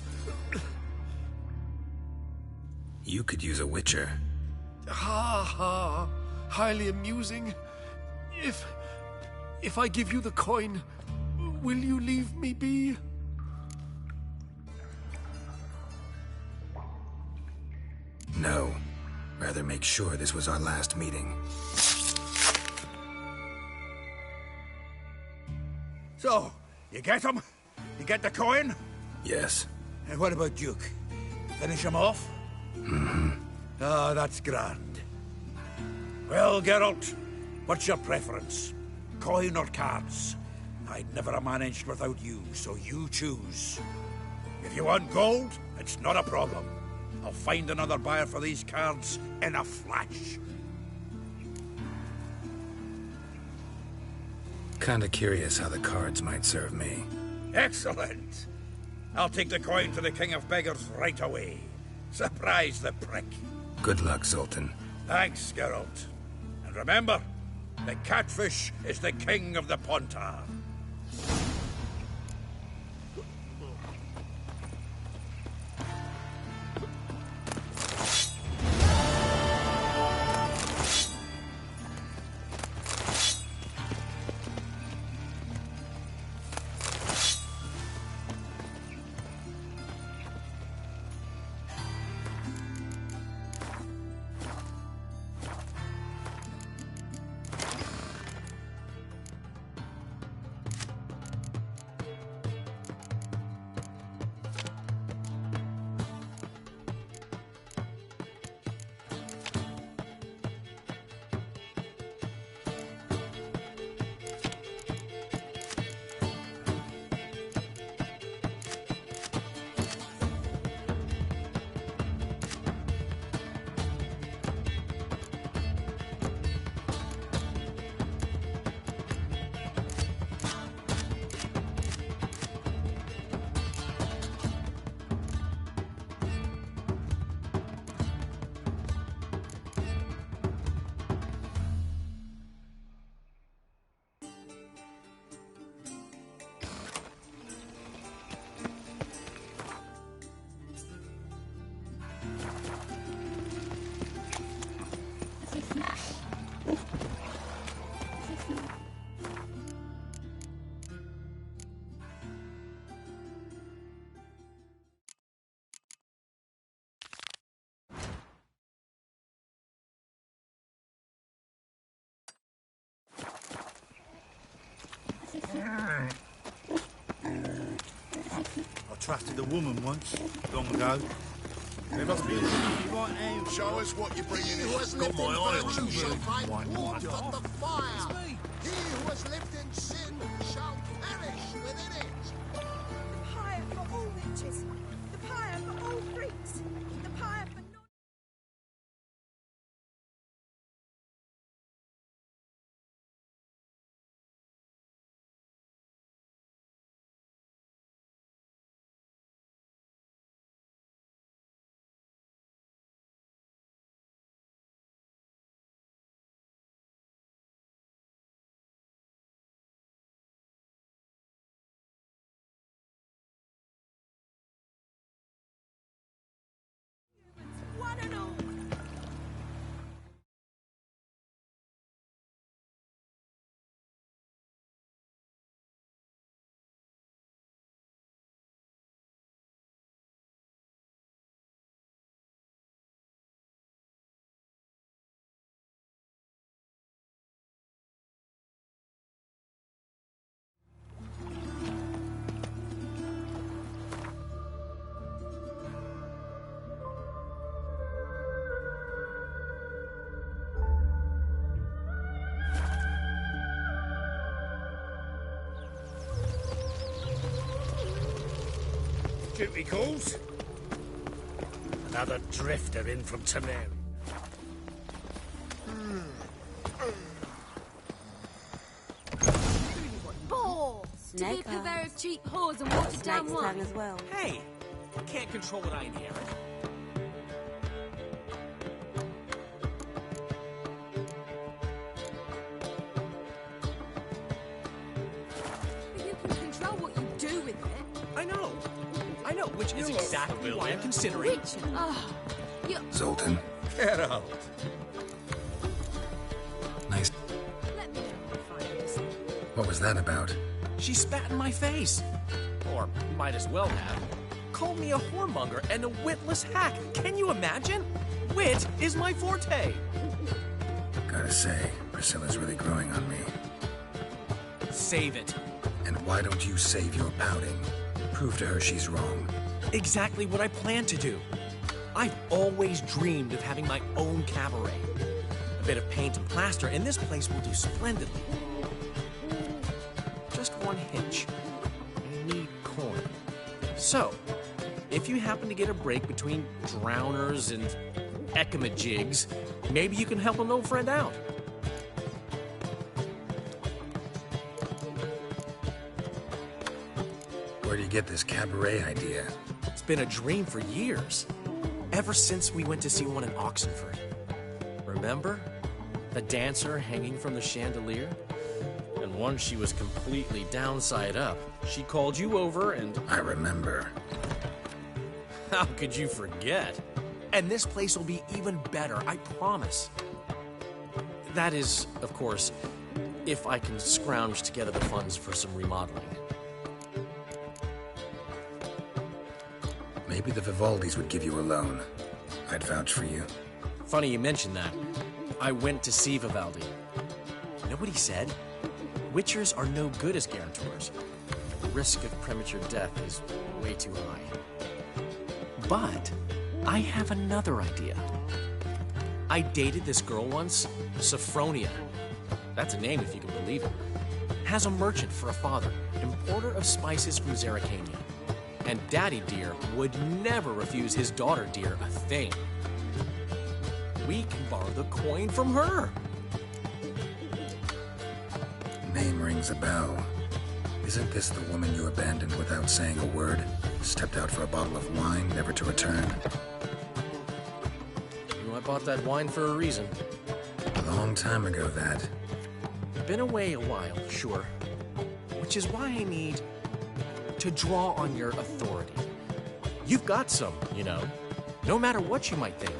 You could use a witcher. Ha ha. Highly amusing. If I give you the coin, will you leave me be? No. Rather make sure this was our last meeting. So, you get him? You get the coin? Yes. And what about Duke? Finish him off? Mm-hmm. Ah, that's grand. Well, Geralt, what's your preference? Coin or cards? I'd never have managed without you, so you choose. If you want gold, it's not a problem. I'll find another buyer for these cards in a flash. Kinda curious how the cards might serve me. Excellent. I'll take the coin to the King of Beggars right away. Surprise the prick. Good luck, Sultan. Thanks, Geralt. And remember, the catfish is the king of the Pontar. I trusted a woman once, long ago. There must be a woman right now. Show us what you're bringing in. Got my eye on you, Why not? the fire. He who has lived in sin shall perish within it. The pyre for all witches. The pyre for all freaks. The pyre for non... One and all. Duty calls. Another drifter in from Temeria. Balls! To be a purveyor of cheap whores and watered down wine. as well. Hey, I can't control what I inherit. But you can control what you do with it. I know. which is exactly why I'm considering... Witcher! Oh, you... Zoltan. Get out. Nice. Let me know when you find this. What was that about? She spat in my face. Or might as well have. Called me a whoremonger and a witless hack. Can you imagine? Wit is my forte. Gotta say, Priscilla's really growing on me. Save it. And why don't you save your pouting? Prove to her she's wrong. Exactly what I plan to do. I've always dreamed of having my own cabaret. A bit of paint and plaster, and this place will do splendidly. Just one hitch. I need coin. So, if you happen to get a break between drowners and ekamajigs, maybe you can help an old friend out. Where do you get this cabaret idea? It's been a dream for years. Ever since we went to see one in Oxenford. Remember? The dancer hanging from the chandelier? And once she was completely downside up, she called you over and... I remember. How could you forget? And this place will be even better, I promise. That is, of course, if I can scrounge together the funds for some remodeling. Maybe the Vivaldis would give you a loan. I'd vouch for you. Funny you mention that. I went to see Vivaldi. You know what he said? Witchers are no good as guarantors. The risk of premature death is way too high. But I have another idea. I dated this girl once, Sophronia. That's a name if you can believe it. Has a merchant for a father, importer of spices from Zerrikania. And Daddy Dear would never refuse his daughter Dear a thing. We can borrow the coin from her. Name rings a bell. Isn't this the woman you abandoned without saying a word? Stepped out for a bottle of wine, never to return? I bought that wine for a reason. A long time ago, that. Been away a while, sure. Which is why I need to draw on your authority. You've got some, you know. No matter what you might think.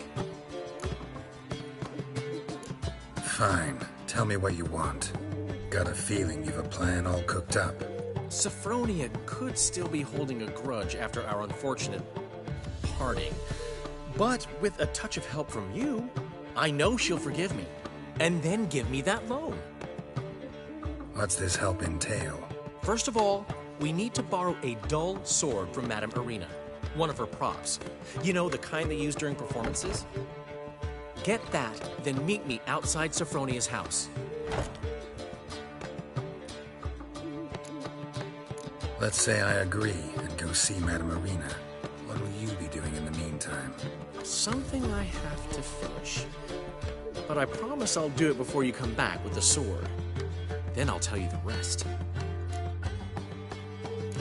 Fine. Tell me what you want. Got a feeling you've a plan all cooked up. Sophronia could still be holding a grudge after our unfortunate parting. But with a touch of help from you, I know she'll forgive me. And then give me that loan. What's this help entail? First of all, we need to borrow a dull sword from Madame Irina, one of her props. You know, the kind they use during performances? Get that, then meet me outside Sophronia's house. Let's say I agree and go see Madame Irina. What will you be doing in the meantime? Something I have to finish. But I promise I'll do it before you come back with the sword. Then I'll tell you the rest.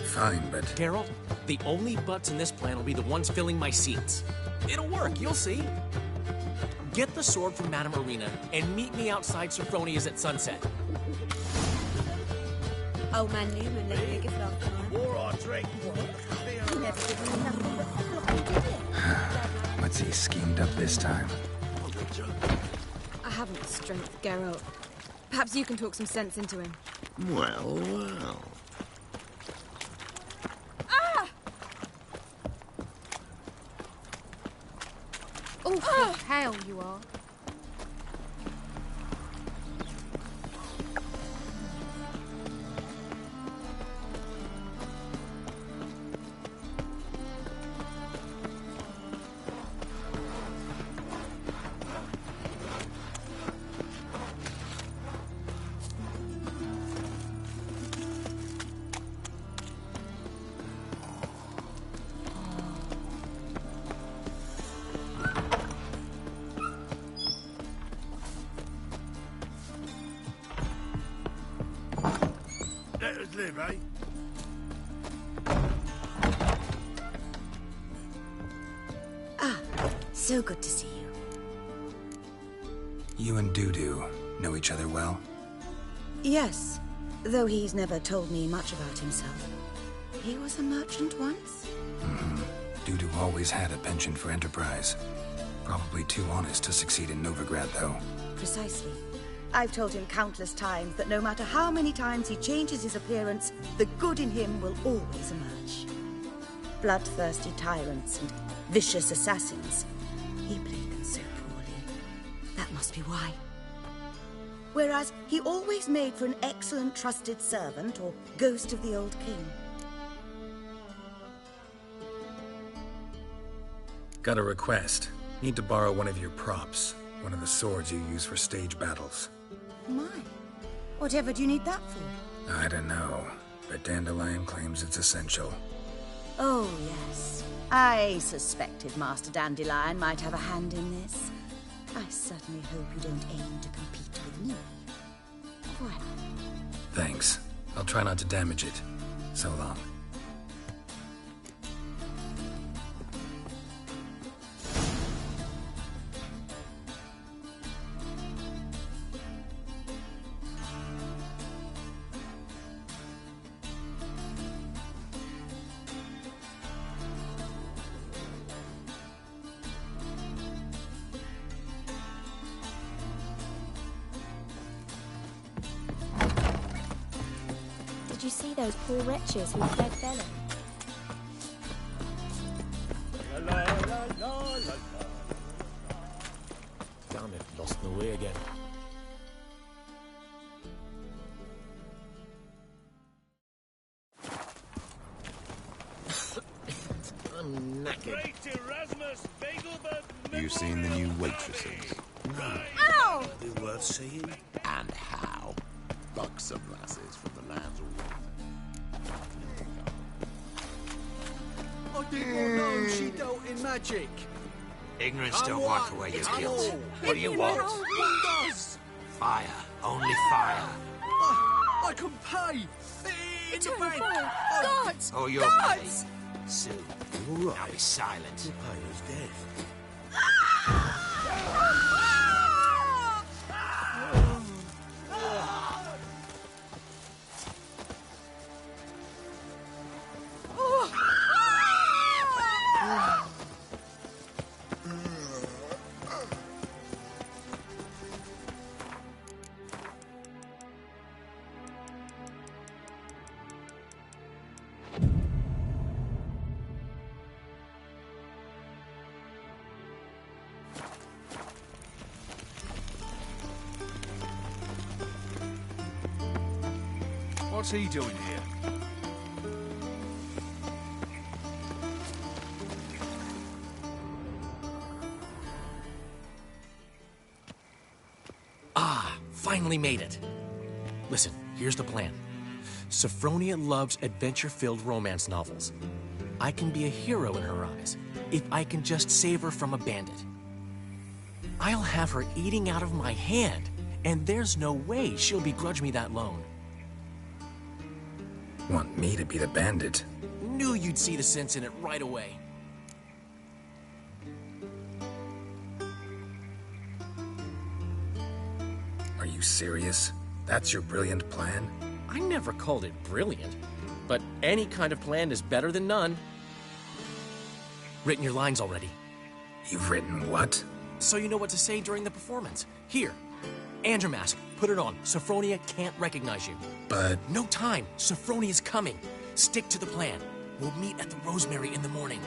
Fine, but... Geralt, the only butts in this plan will be the ones filling my seats. It'll work, you'll see. Get the sword from Madame Irina and meet me outside Sophronia's at sunset. Old man Newman let me give love time. War or drink? He never given me nothing but floppy, did he? What's he schemed up this time? I haven't the strength, Geralt. Perhaps you can talk some sense into him. Well, well. Oh, hell you are. Let us live, eh? Ah, so good to see you. You and Dudu know each other well? Yes, though he's never told me much about himself. He was a merchant once? Dudu always had a penchant for enterprise. Probably too honest to succeed in Novigrad, though. Precisely. I've told him countless times that no matter how many times he changes his appearance, the good in him will always emerge. Bloodthirsty tyrants and vicious assassins. He played them so poorly. That must be why. Whereas he always made for an excellent trusted servant or ghost of the old king. Got a request. Need to borrow one of your props. One of the swords you use for stage battles. My. Whatever do you need that for? I don't know, but Dandelion claims it's essential. Oh, yes. I suspected Master Dandelion might have a hand in this. I certainly hope you don't aim to compete with me. Voilà. Thanks. I'll try not to damage it. So long. Did you see those poor wretches who fled Bellum? Damn it, lost the way again. I'm knackered. You seen the new waitresses? Ow! Be worth seeing. And how? Buxom lasses from the lands of I didn't know she dealt in magic. Ignorance don't wipe away your guilt. What do you want? What does? Fire. Only fire. I can pay. In the bank. Gods! Oh, you'll Gods! pay. Soon. All Now right. be silent. You'll pay us death. What's he doing here? Finally made it. Listen, here's the plan. Sophronia loves adventure-filled romance novels. I can be a hero in her eyes if I can just save her from a bandit. I'll have her eating out of my hand, and there's no way she'll begrudge me that loan. Want me to be the bandit? Knew you'd see the sense in it right away. Are you serious? That's your brilliant plan? I never called it brilliant, but any kind of plan is better than none. Written your lines already. You've written what? So you know what to say during the performance. Here, and your mask. Put it on. Sophronia can't recognize you. But... No time. Sophronia's coming. Stick to the plan. We'll meet at the Rosemary in the morning.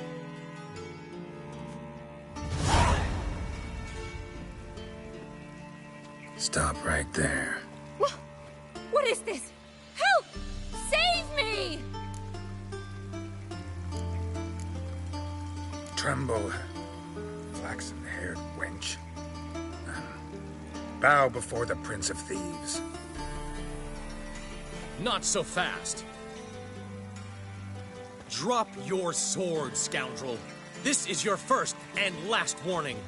Stop right there. What is this? Help! Save me! Tremble, flaxen-haired wench. Bow before the Prince of Thieves. Not so fast. Drop your sword, scoundrel. This is your first and last warning.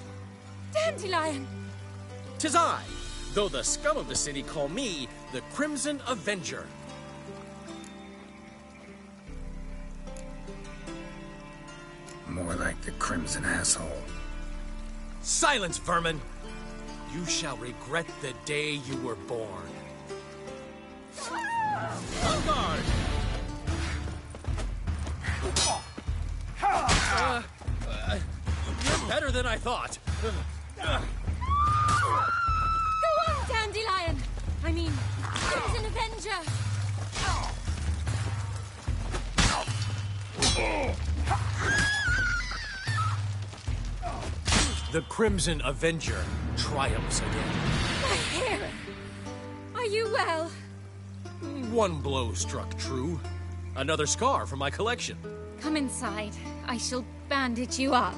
Dandelion! 'Tis I, though the scum of the city call me the Crimson Avenger. More like the Crimson Asshole. Silence, vermin! You shall regret the day you were born. On guard! Better than I thought. Go on, Dandelion! I mean, Crimson Avenger! The Crimson Avenger triumphs again. My hair! Are you well? One blow struck true. Another scar from my collection. Come inside. I shall bandage you up.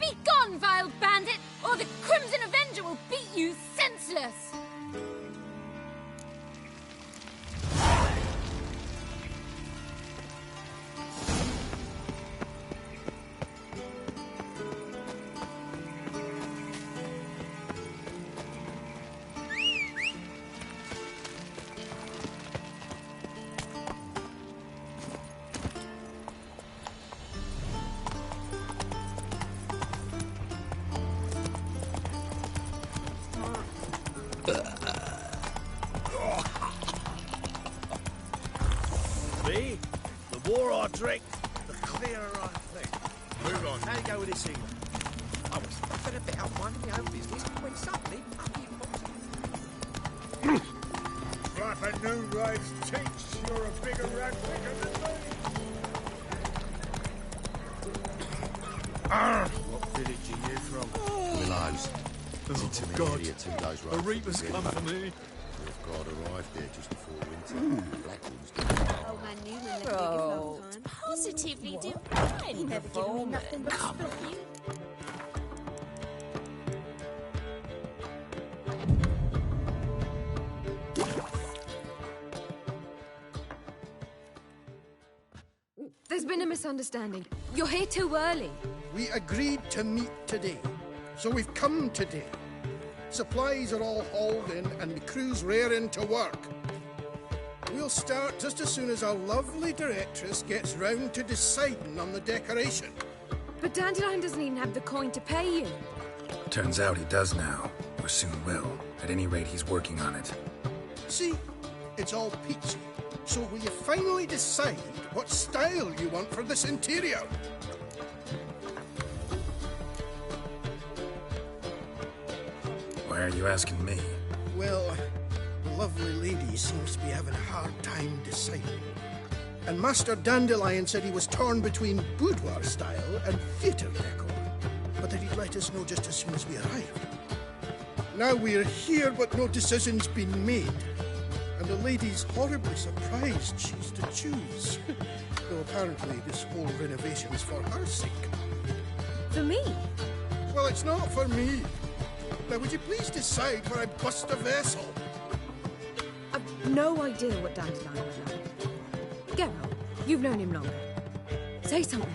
Be gone, vile bandit, or the Crimson Avenger will beat you senseless! Me? The more I drink, the clearer I think. Move on. How do you go with this evening? I was fucking about minding my own business when suddenly Right, a new race teach. You're a bigger rat picker than me. What village are you from? Willows. God. 2 days The Reapers come for me. We've got arrived there just before winter. Blackwood's Old man Newman left me a gift last time. Positively divine. He never given me nothing but stuff you. There's been a misunderstanding. You're here too early. We agreed to meet today, so we've come today. Supplies are all hauled in and the crew's raring to work. We'll start just as soon as our lovely directress gets round to deciding on the decoration. But Dandelion doesn't even have the coin to pay you. Turns out he does now, or soon will. At any rate, he's working on it. See, it's all peachy. So will you finally decide what style you want for this interior? Why are you asking me? Well, the lovely lady seems to be having a hard time deciding. And Master Dandelion said he was torn between boudoir style and theatre decor, but that he'd let us know just as soon as we arrived. Now we're here, but no decision's been made. And the lady's horribly surprised she's to choose. Though apparently this whole renovation is for her sake. For me? Well, it's not for me. Now, would you please decide where I bust a vessel? I've no idea what Dandelion was like. Geralt, you've known him longer. Say something.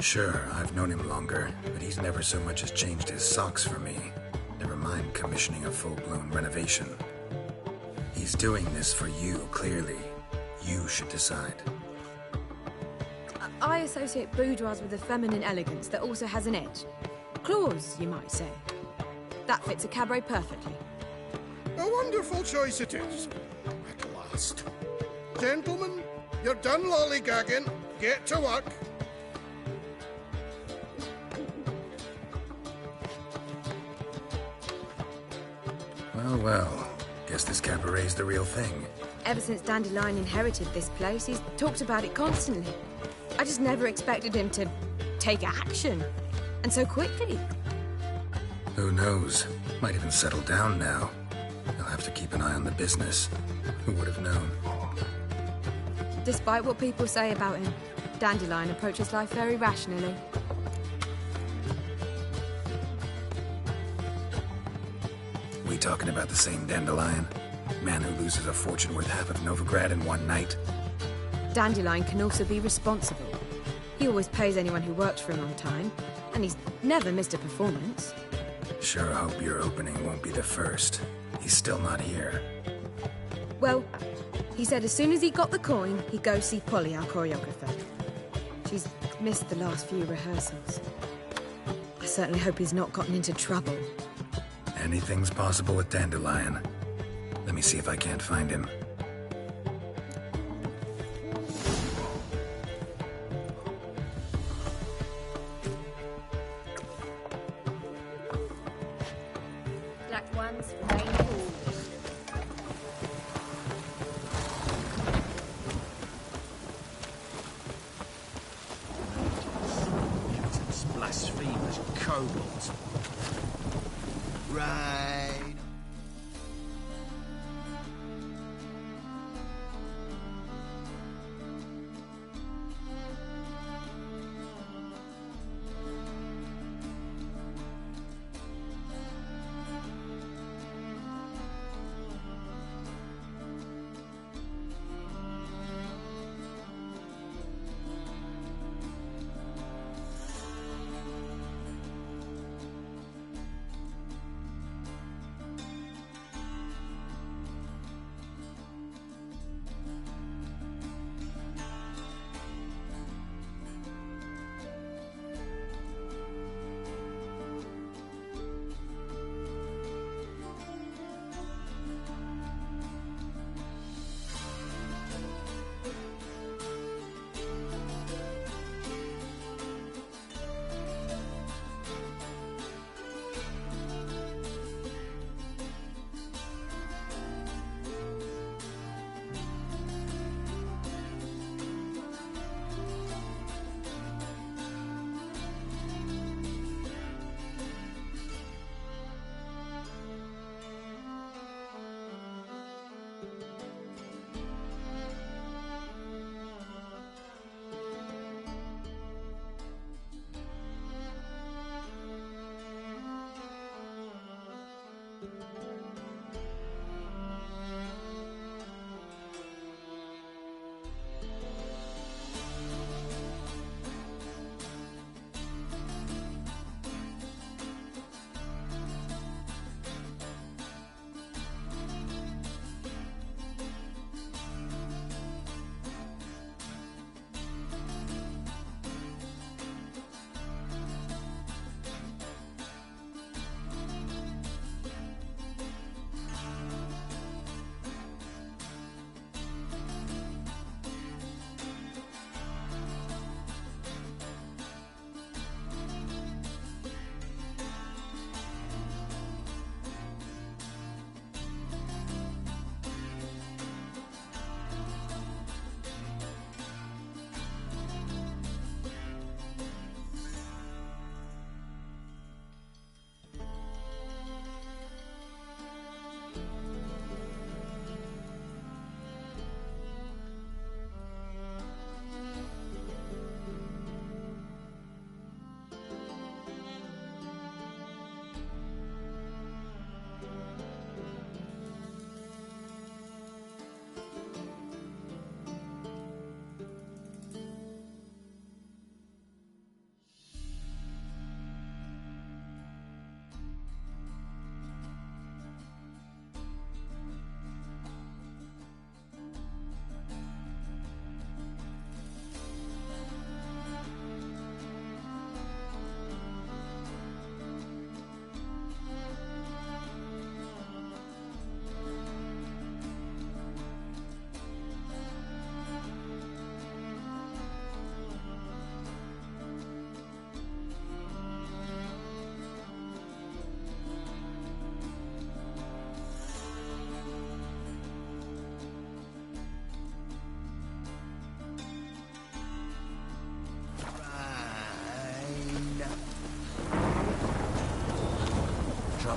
Sure, I've known him longer, but he's never so much as changed his socks for me. Never mind commissioning a full-blown renovation. He's doing this for you, clearly. You should decide. I associate boudoirs with a feminine elegance that also has an edge. Claws, you might say. That fits a cabaret perfectly. A wonderful choice it is. At last. Gentlemen, you're done lollygagging. Get to work. Well, guess this cabaret's the real thing. Ever since Dandelion inherited this place, he's talked about it constantly. I just never expected him to take action. And so quickly. Who knows? Might even settle down now. He'll have to keep an eye on the business. Who would have known? Despite what people say about him, Dandelion approaches life very rationally. We talking about the same Dandelion? Man who loses a fortune worth half of Novigrad in one night? Dandelion can also be responsible. He always pays anyone who works for him on time, and he's never missed a performance. Sure hope your opening won't be the first. He's still not here. Well, he said as soon as he got the coin, he'd go see Polly, our choreographer. She's missed the last few rehearsals. I certainly hope he's not gotten into trouble. Anything's possible with Dandelion. Let me see if I can't find him. Black ones for rainbow. Mutants, blasphemers, kobolds. Right.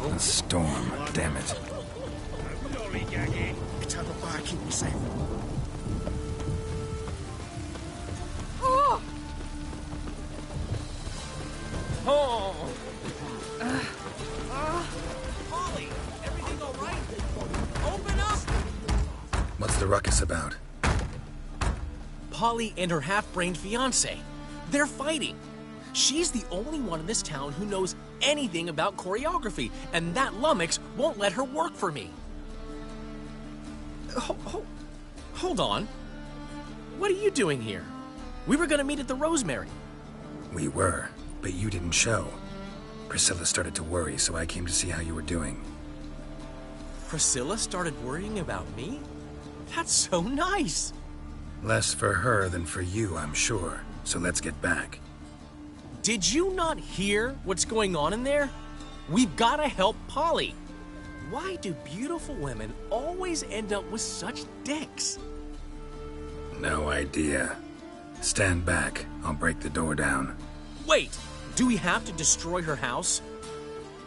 A storm, damn it. Lollygagging. It's over by keep safe. Oh! Oh! Polly, everything all right? Open up! What's the ruckus about? Polly and her half-brained fiancé. They're fighting. She's the only one in this town who knows anything about choreography, and that lummox won't let her work for me. Hold on. What are you doing here? We were gonna meet at the Rosemary. We were, but you didn't show. Priscilla started to worry, so I came to see how you were doing. Priscilla started worrying about me? That's so nice! Less for her than for you, I'm sure. So let's get back. Did you not hear what's going on in there? We've got to help Polly. Why do beautiful women always end up with such dicks? No idea. Stand back. I'll break the door down. Wait! Do we have to destroy her house?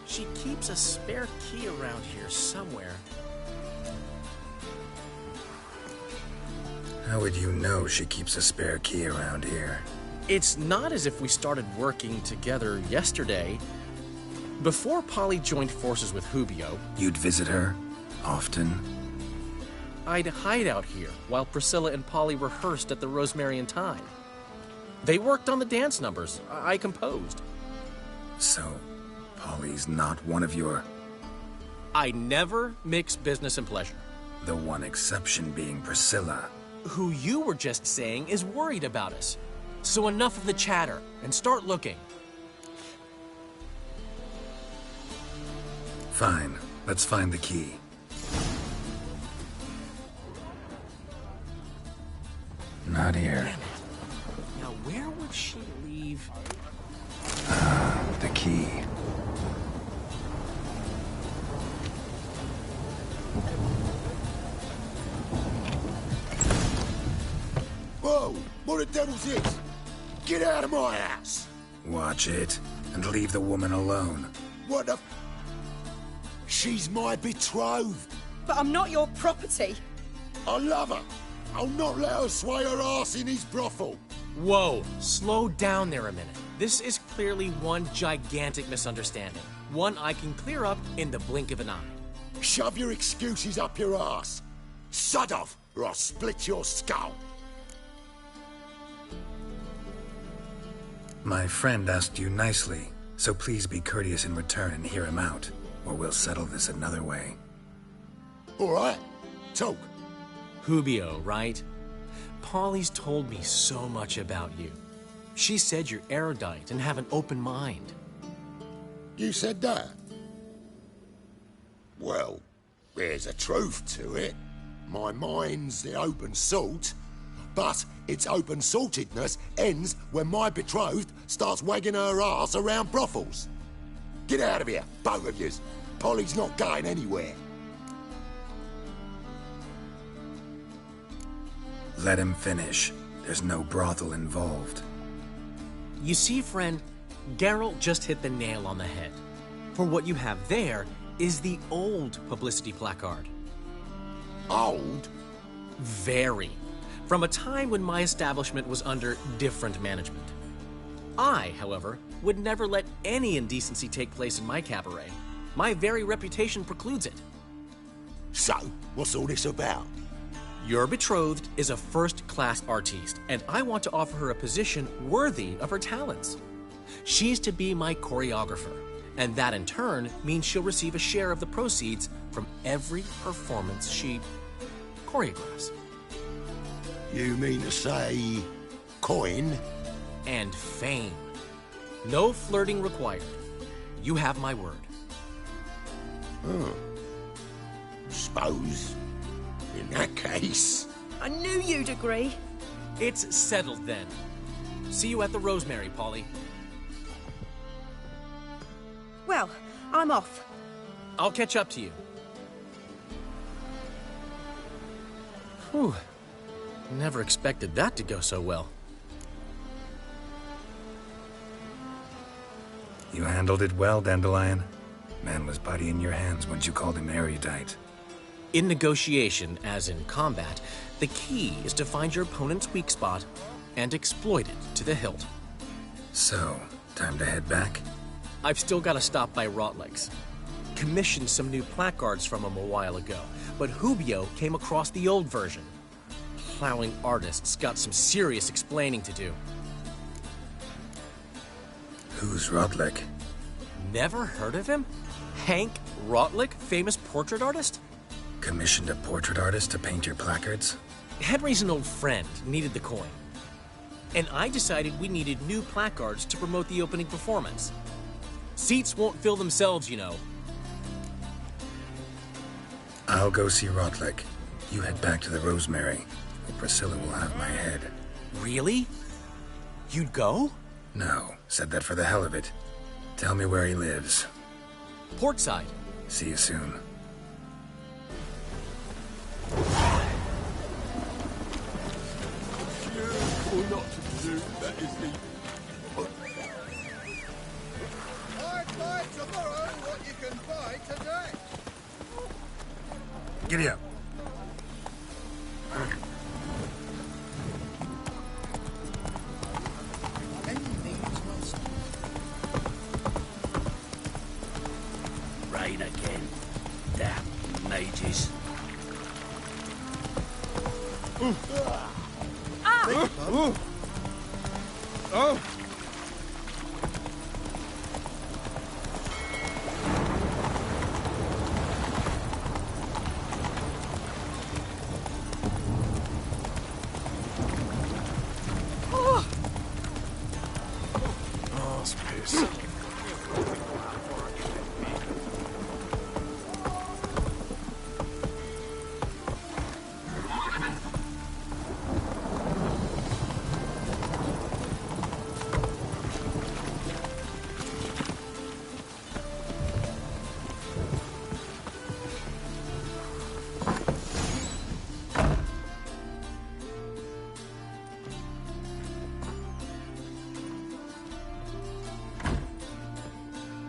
She keeps a spare key around here somewhere. How would you know she keeps a spare key around here? It's not as if we started working together yesterday. Before Polly joined forces with Hubio... You'd visit her? Often? I'd hide out here while Priscilla and Polly rehearsed at the Rosemary and Thyme. They worked on the dance numbers I composed. So, Polly's not one of your... I never mix business and pleasure. The one exception being Priscilla. Who you were just saying is worried about us. So enough of the chatter, and start looking. Fine. Let's find the key. Not here. Damn it. Now where would she leave... the key. Whoa! What the devil's this? Get out of my house! Watch it, and leave the woman alone. What the... She's my betrothed. But I'm not your property. I love her. I'll not let her sway her ass in his brothel. Whoa, slow down there a minute. This is clearly one gigantic misunderstanding. One I can clear up in the blink of an eye. Shove your excuses up your ass. Sod off, or I'll split your skull. My friend asked you nicely, so please be courteous in return and hear him out, or we'll settle this another way. All right, talk. Hubio, right? Polly's told me so much about you. She said you're erudite and have an open mind. You said that? Well, there's a truth to it. My mind's the open salt, but its open saltedness ends when my betrothed starts wagging her ass around brothels. Get out of here, both of yous. Polly's not going anywhere. Let him finish. There's no brothel involved. You see, friend, Geralt just hit the nail on the head. For what you have there is the old publicity placard. Old? Very. From a time when my establishment was under different management. I, however, would never let any indecency take place in my cabaret. My very reputation precludes it. So, what's all this about? Your betrothed is a first-class artiste, and I want to offer her a position worthy of her talents. She's to be my choreographer, and that in turn means she'll receive a share of the proceeds from every performance she choreographs. You mean to say... coin? And fame. No flirting required. You have my word. Suppose... in that case... I knew you'd agree. It's settled then. See you at the Rosemary, Polly. Well, I'm off. I'll catch up to you. Whew. Never expected that to go so well. You handled it well, Dandelion. Man was body in your hands once you called him erudite. In negotiation, as in combat, the key is to find your opponent's weak spot and exploit it to the hilt. So, time to head back? I've still got to stop by Rotlegs. Commissioned some new placards from him a while ago, but Hubio came across the old version. Plowing artists got some serious explaining to do. Who's Rotlick? Never heard of him? Hank Rotlick, famous portrait artist? Commissioned a portrait artist to paint your placards? Henry's an old friend, needed the coin. And I decided we needed new placards to promote the opening performance. Seats won't fill themselves, you know. I'll go see Rotlick. You head back to the Rosemary, or Priscilla will have my head. Really? You'd go? No, said that for the hell of it. Tell me where he lives. Portside. See you soon. Or not to do, that is the... I'd buy tomorrow what you can buy today. Giddy up. Rain again. Damn mages. Oh!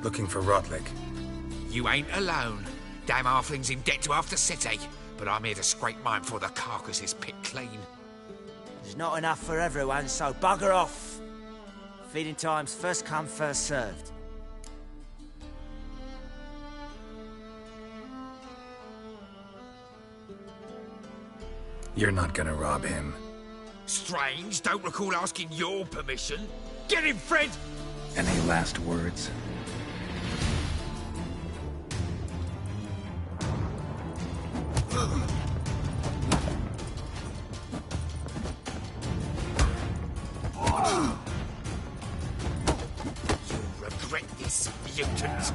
Looking for Rotlick. You ain't alone. Damn halfling's in debt to half the city. But I'm here to scrape mine before the carcass is picked clean. There's not enough for everyone, so bugger off. Feeding time's first come, first served. You're not gonna rob him. Strange, don't recall asking your permission. Get him, Fred! Any last words? You'll regret this, mutant.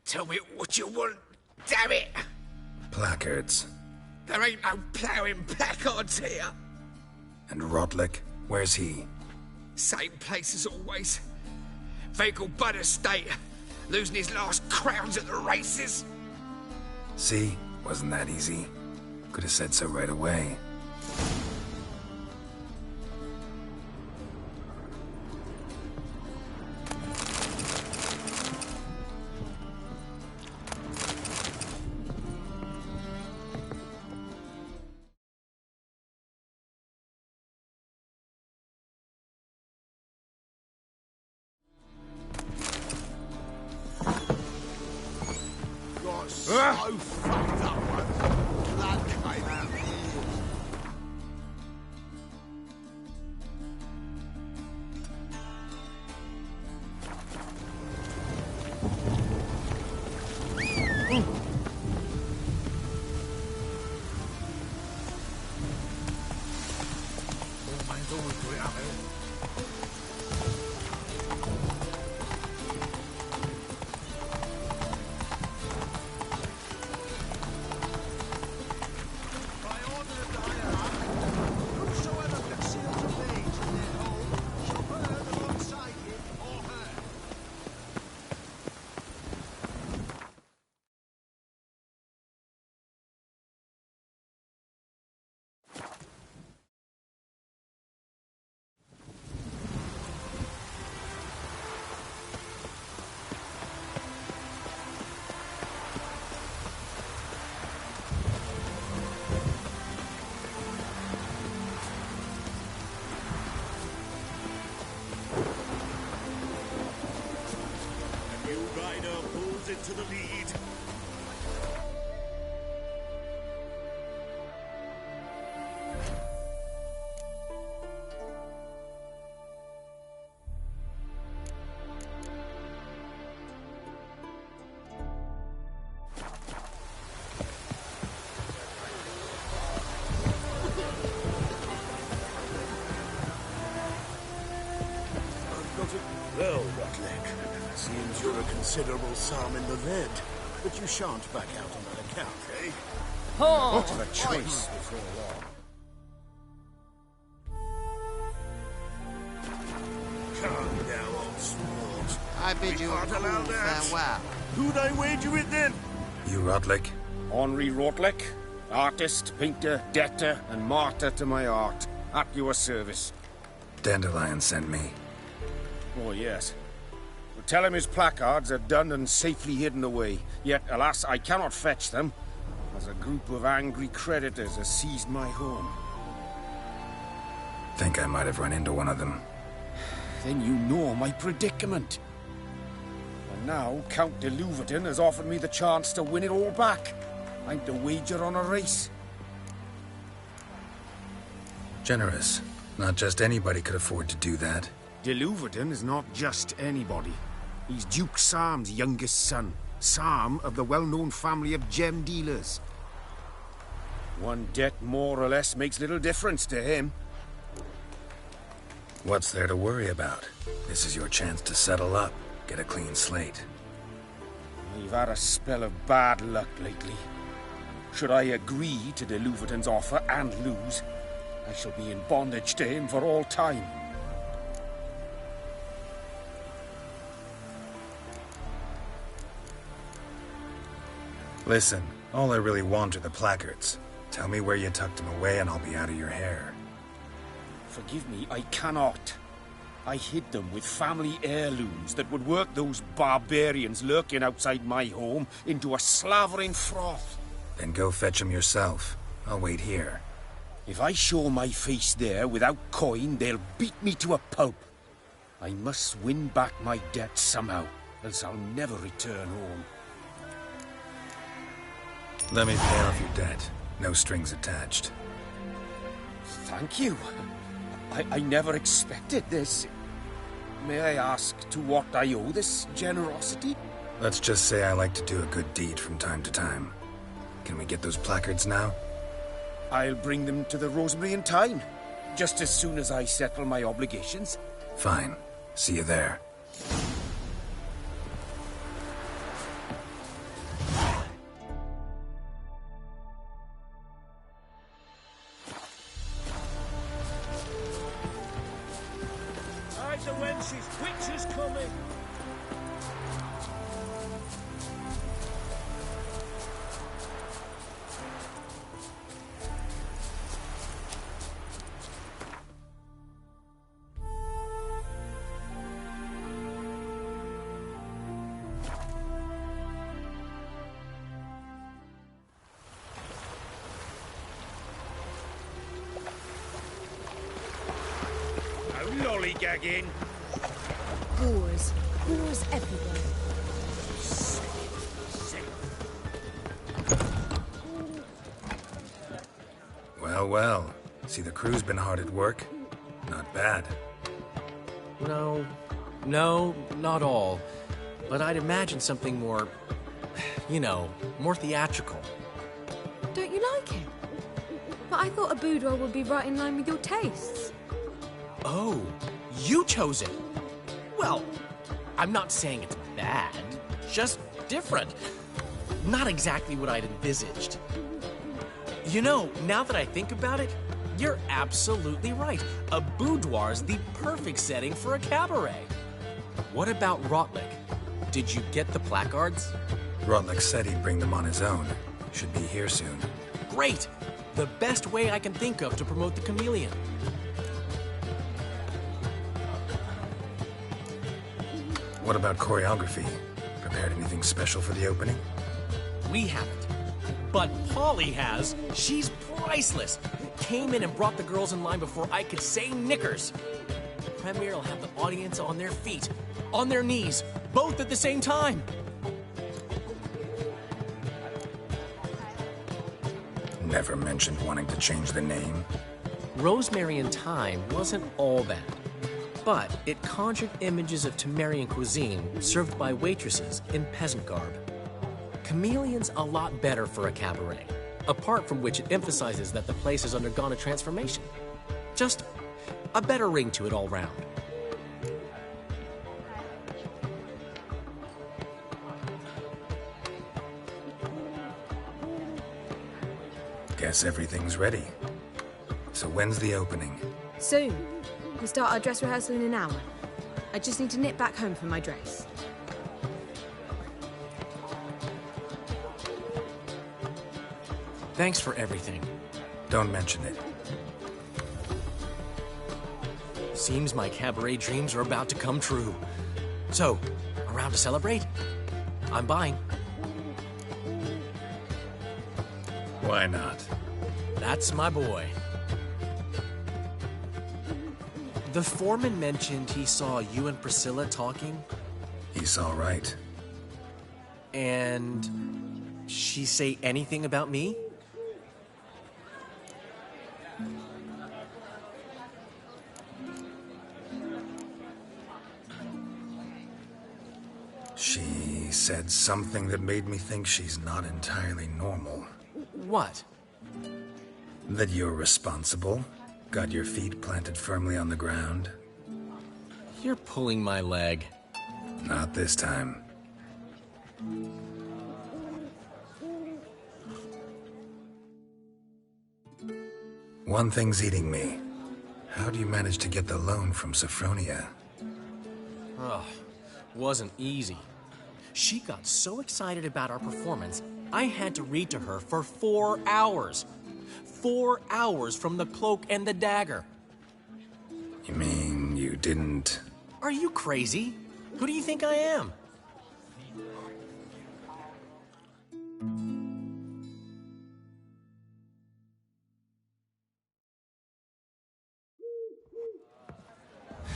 Tell me what you want, damn it! Placards. There ain't no ploughing placards here. And Rotlick? Where's he? Same place as always. Vehicle Bud Estate. Losing his last crowns at the races. See? Wasn't that easy? Could have said so right away. Got so fucked up once. Blood came out of me. to the lead. Well, Rotlick, seems you're a considerable sum in the lead, but you shan't back out on that account, eh? Oh, What a choice before long. Come now, old sport. I bid you a can't allow cool that. farewell. Who'd I wager with then? You Rotlick? Henri Rotlick, artist, painter, debtor, and martyr to my art. At your service. Dandelion sent me. Oh, yes. Well, tell him his placards are done and safely hidden away. Yet, alas, I cannot fetch them, as a group of angry creditors has seized my home. Think I might have run into one of them. Then you know my predicament. And now, Count de Louverton has offered me the chance to win it all back. I'm to wager on a race. Generous. Not just anybody could afford to do that. De Louverton is not just anybody. He's Duke Sam's youngest son. Sam of the well-known family of gem dealers. One debt more or less makes little difference to him. What's there to worry about? This is your chance to settle up, get a clean slate. I've had a spell of bad luck lately. Should I agree to de Louverton's offer and lose, I shall be in bondage to him for all time. Listen, all I really want are the placards. Tell me where you tucked them away and I'll be out of your hair. Forgive me, I cannot. I hid them with family heirlooms that would work those barbarians lurking outside my home into a slavering froth. Then go fetch them yourself. I'll wait here. If I show my face there without coin, they'll beat me to a pulp. I must win back my debt somehow, else I'll never return home. Let me pay off your debt. No strings attached. Thank you. I never expected this. May I ask to what I owe this generosity? Let's just say I like to do a good deed from time to time. Can we get those placards now? I'll bring them to the Rosemary in time, just as soon as I settle my obligations. Fine. See you there. Eyes are wenches, witches coming. Lollygagging. Boars. Boars everywhere. Well, well. See, the crew's been hard at work. Not bad. No, not all. But I'd imagine something more, more theatrical. Don't you like it? But I thought a boudoir would be right in line with your tastes. Oh, you chose it. Well, I'm not saying it's bad, just different. Not exactly what I'd envisaged. Now that I think about it, you're absolutely right. A boudoir's the perfect setting for a cabaret. What about Rotlick? Did you get the placards? Rotlick said he'd bring them on his own. Should be here soon. Great! The best way I can think of to promote the chameleon. What about choreography? Prepared anything special for the opening? We haven't. But Polly has. She's priceless. Came in and brought the girls in line before I could say knickers. The premiere will have the audience on their feet, on their knees, both at the same time. Never mentioned wanting to change the name. Rosemary and Thyme wasn't all bad, but it conjured images of Temerian cuisine served by waitresses in peasant garb. Chameleon's a lot better for a cabaret, apart from which it emphasizes that the place has undergone a transformation. Just a better ring to it all round. Guess everything's ready. So when's the opening? Soon. We start our dress rehearsal in an hour. I just need to nip back home for my dress. Thanks for everything. Don't mention it. Seems my cabaret dreams are about to come true. So, around to celebrate? I'm buying. Why not? That's my boy. The foreman mentioned he saw you and Priscilla talking. He saw right. And she say anything about me? She said something that made me think she's not entirely normal. What? That you're responsible, got your feet planted firmly on the ground. You're pulling my leg. Not this time. One thing's eating me. How do you manage to get the loan from Sophronia? Ugh, wasn't easy. She got so excited about our performance, I had to read to her for 4 hours. 4 hours from the Cloak and the Dagger. You mean you didn't... Are you crazy? Who do you think I am?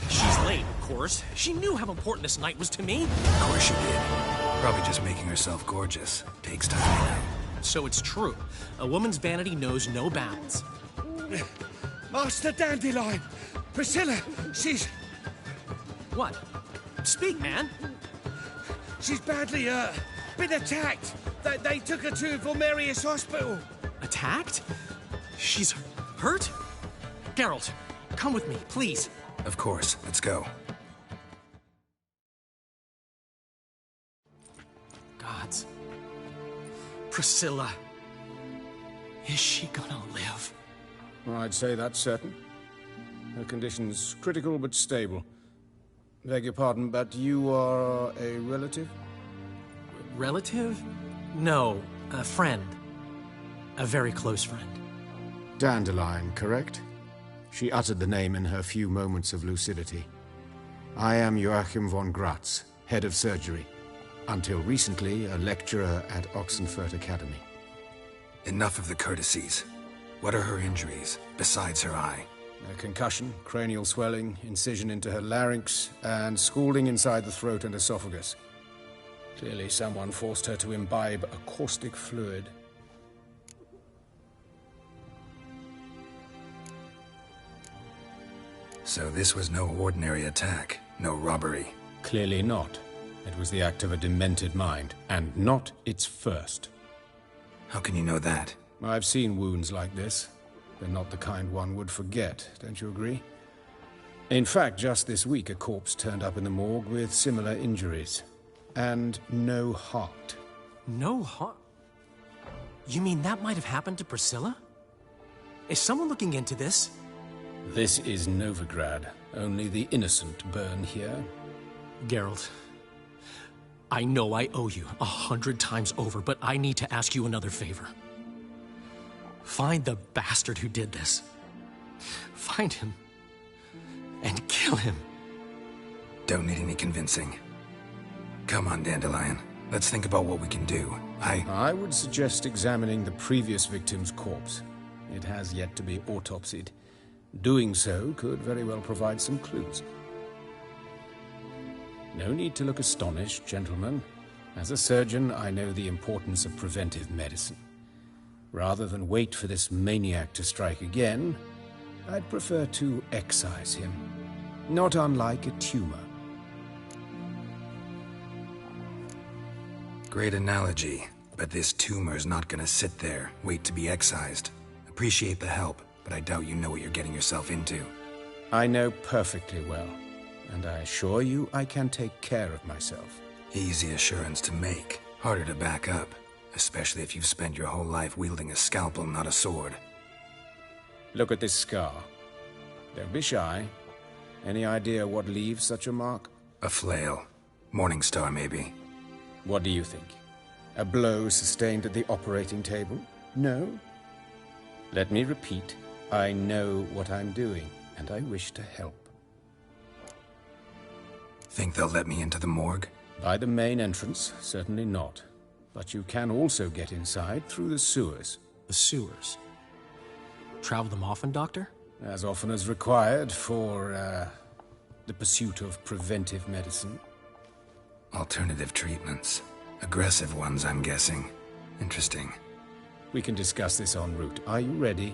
She's late, of course. She knew how important this night was to me. Of course she did. Probably just making herself gorgeous. Takes time. So it's true. A woman's vanity knows no bounds. Master Dandelion! Priscilla, she's... What? Speak, man. She's badly, been attacked. They took her to Vormerius Hospital. Attacked? She's hurt? Geralt, come with me, please. Of course. Let's go. Gods. Priscilla. Is she gonna live? I'd say that's certain. Her condition's critical but stable. Beg your pardon, but you are a relative? Relative? No, a friend. A very close friend. Dandelion, correct? She uttered the name in her few moments of lucidity. I am Joachim von Gratz, head of surgery. Until recently, a lecturer at Oxenfurt Academy. Enough of the courtesies. What are her injuries, besides her eye? A concussion, cranial swelling, incision into her larynx, and scalding inside the throat and esophagus. Clearly someone forced her to imbibe a caustic fluid. So this was no ordinary attack, no robbery. Clearly not. It was the act of a demented mind, and not its first. How can you know that? I've seen wounds like this. They're not the kind one would forget, don't you agree? In fact, just this week, a corpse turned up in the morgue with similar injuries. And no heart. No heart? You mean that might have happened to Priscilla? Is someone looking into this? This is Novigrad. Only the innocent burn here. Geralt, I know I owe you 100 times over, but I need to ask you another favor. Find the bastard who did this. Find him. And kill him. Don't need any convincing. Come on, Dandelion. Let's think about what we can do. I would suggest examining the previous victim's corpse. It has yet to be autopsied. Doing so could very well provide some clues. No need to look astonished, gentlemen. As a surgeon, I know the importance of preventive medicine. Rather than wait for this maniac to strike again, I'd prefer to excise him. Not unlike a tumor. Great analogy, but this tumor's not gonna sit there, wait to be excised. Appreciate the help, but I doubt you know what you're getting yourself into. I know perfectly well, and I assure you I can take care of myself. Easy assurance to make, harder to back up, especially if you've spent your whole life wielding a scalpel, not a sword. Look at this scar. Don't be shy. Any idea what leaves such a mark? A flail. Morningstar, maybe. What do you think? A blow sustained at the operating table? No? Let me repeat. I know what I'm doing, and I wish to help. Think they'll let me into the morgue? By the main entrance, certainly not. But you can also get inside through the sewers. The sewers? Travel them often, Doctor? As often as required for, the pursuit of preventive medicine. Alternative treatments. Aggressive ones, I'm guessing. Interesting. We can discuss this en route. Are you ready?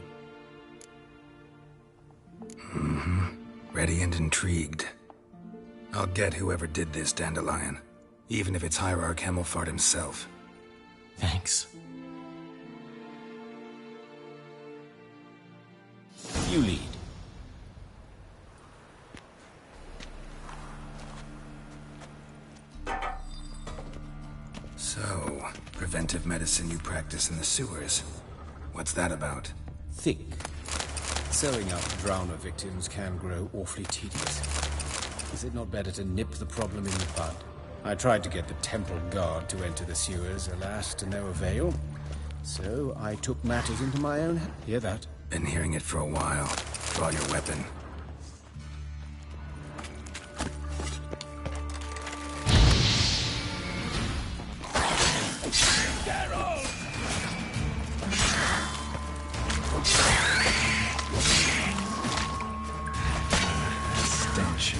Mm-hmm. Ready and intrigued. I'll get whoever did this, Dandelion. Even if it's Hierarch Hemmelfart himself. Thanks. You lead. So, preventive medicine you practice in the sewers. What's that about? Think. Sewing up drowner victims can grow awfully tedious. Is it not better to nip the problem in the bud? I tried to get the temple guard to enter the sewers, alas, to no avail. So I took matters into my own hands. Hear that? Been hearing it for a while. Draw your weapon. Stench.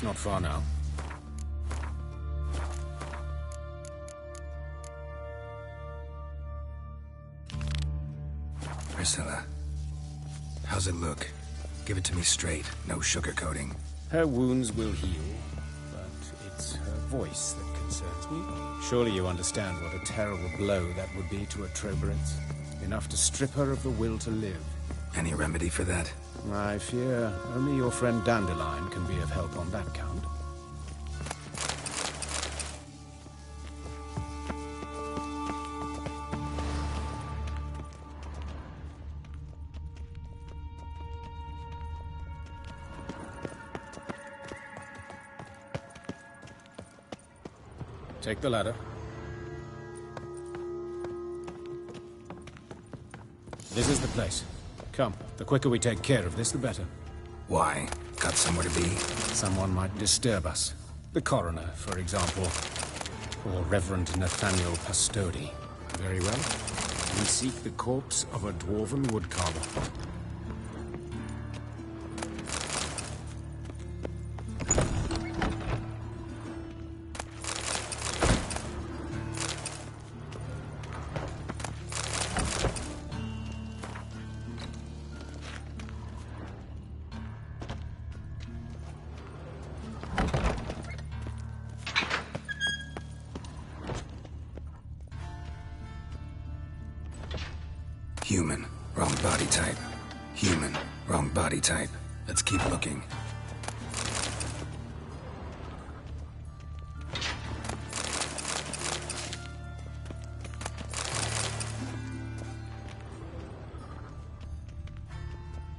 Not far now. Priscilla, how's it look? Give it to me straight, no sugarcoating. Her wounds will heal, but it's her voice that concerns me. Surely you understand what a terrible blow that would be to a Trobrenz. Enough to strip her of the will to live. Any remedy for that? I fear only your friend Dandelion can be of help on that count. Take the ladder. This is the place. Come, the quicker we take care of this, the better. Why? Got somewhere to be? Someone might disturb us. The coroner, for example. Or Reverend Nathaniel Pastodi. Very well. We seek the corpse of a dwarven woodcarver. Human. Wrong body type. Human. Wrong body type. Let's keep looking.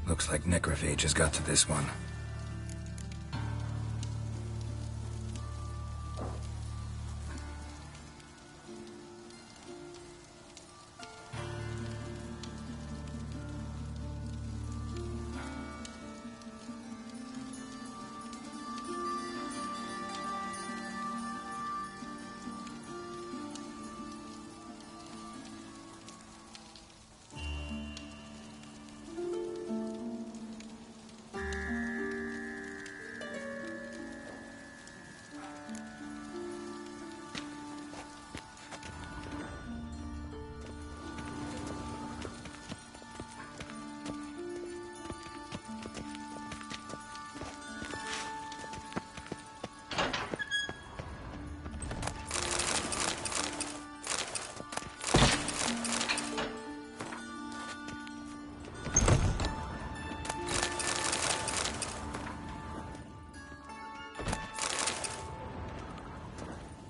Looks like necrophage has got to this one.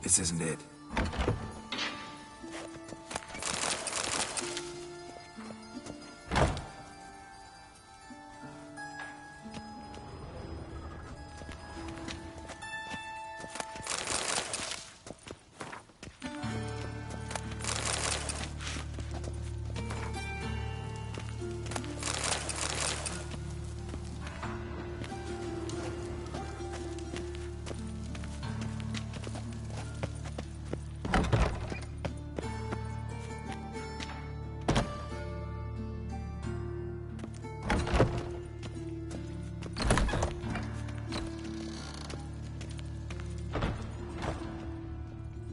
This isn't it.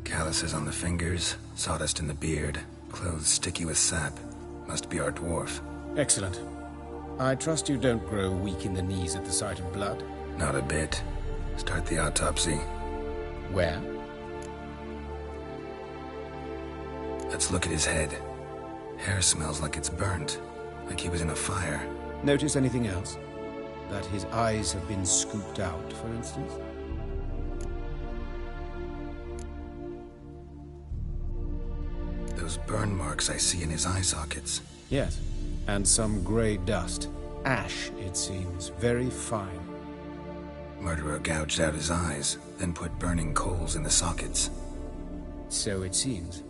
Calluses on the fingers, sawdust in the beard, clothes sticky with sap. Must be our dwarf. Excellent. I trust you don't grow weak in the knees at the sight of blood. Not a bit. Start the autopsy. Where? Let's look at his head. Hair smells like it's burnt, like he was in a fire. Notice anything else? That his eyes have been scooped out, for instance? Those burn marks I see in his eye sockets. Yes, and some grey dust. Ash, it seems. Very fine. Murderer gouged out his eyes, then put burning coals in the sockets. So it seems.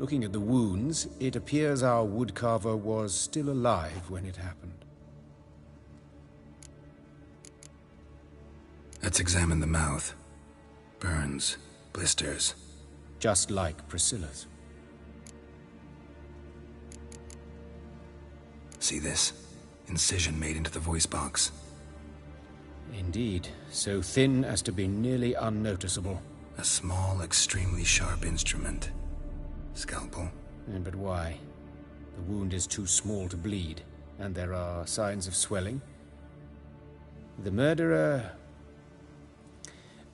Looking at the wounds, it appears our woodcarver was still alive when it happened. Let's examine the mouth. Burns, blisters. Just like Priscilla's. See this? Incision made into the voice box. Indeed, so thin as to be nearly unnoticeable. A small, extremely sharp instrument. Scalpel. But why? The wound is too small to bleed, and there are signs of swelling. The murderer...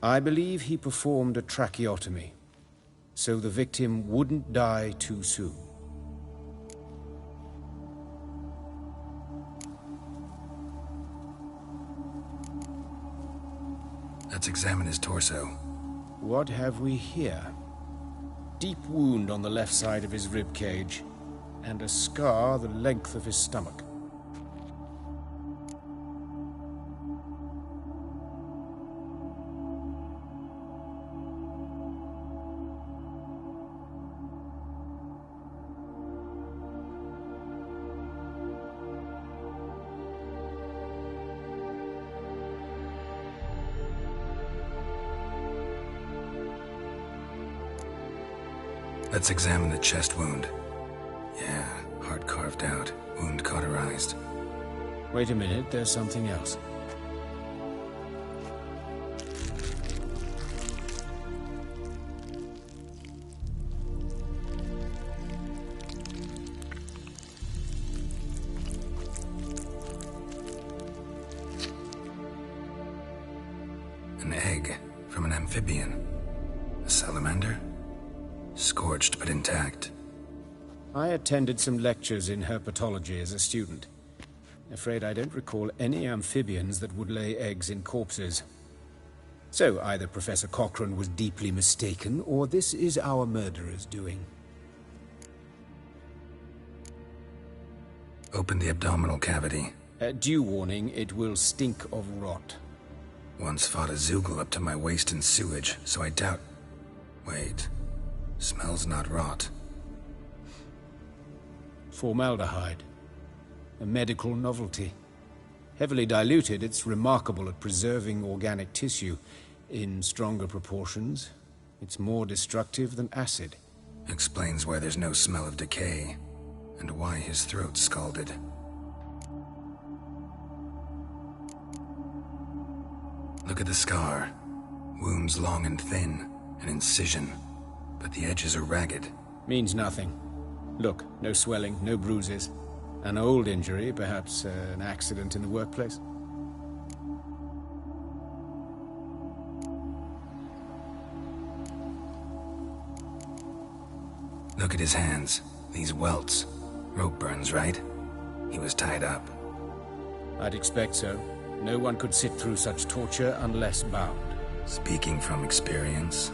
I believe he performed a tracheotomy, so the victim wouldn't die too soon. Let's examine his torso. What have we here? Deep wound on the left side of his rib cage, and a scar the length of his stomach. Let's examine the chest wound. Yeah, heart carved out, wound cauterized. Wait a minute, there's something else. An egg from an amphibian. A salamander? Scorched but intact. I attended some lectures in herpetology as a student. Afraid I don't recall any amphibians that would lay eggs in corpses. So either Professor Cochrane was deeply mistaken, or this is our murderer's doing. Open the abdominal cavity. Due warning, it will stink of rot. Once fought a Zoogle up to my waist in sewage, so I doubt... Wait. Smells not rot. Formaldehyde. A medical novelty. Heavily diluted, it's remarkable at preserving organic tissue. In stronger proportions, it's more destructive than acid. Explains why there's no smell of decay, and why his throat's scalded. Look at the scar. Wounds long and thin, an incision, but the edges are ragged. Means nothing. Look, no swelling, no bruises. An old injury, perhaps an accident in the workplace. Look at his hands. These welts. Rope burns, right? He was tied up. I'd expect so. No one could sit through such torture unless bound. Speaking from experience?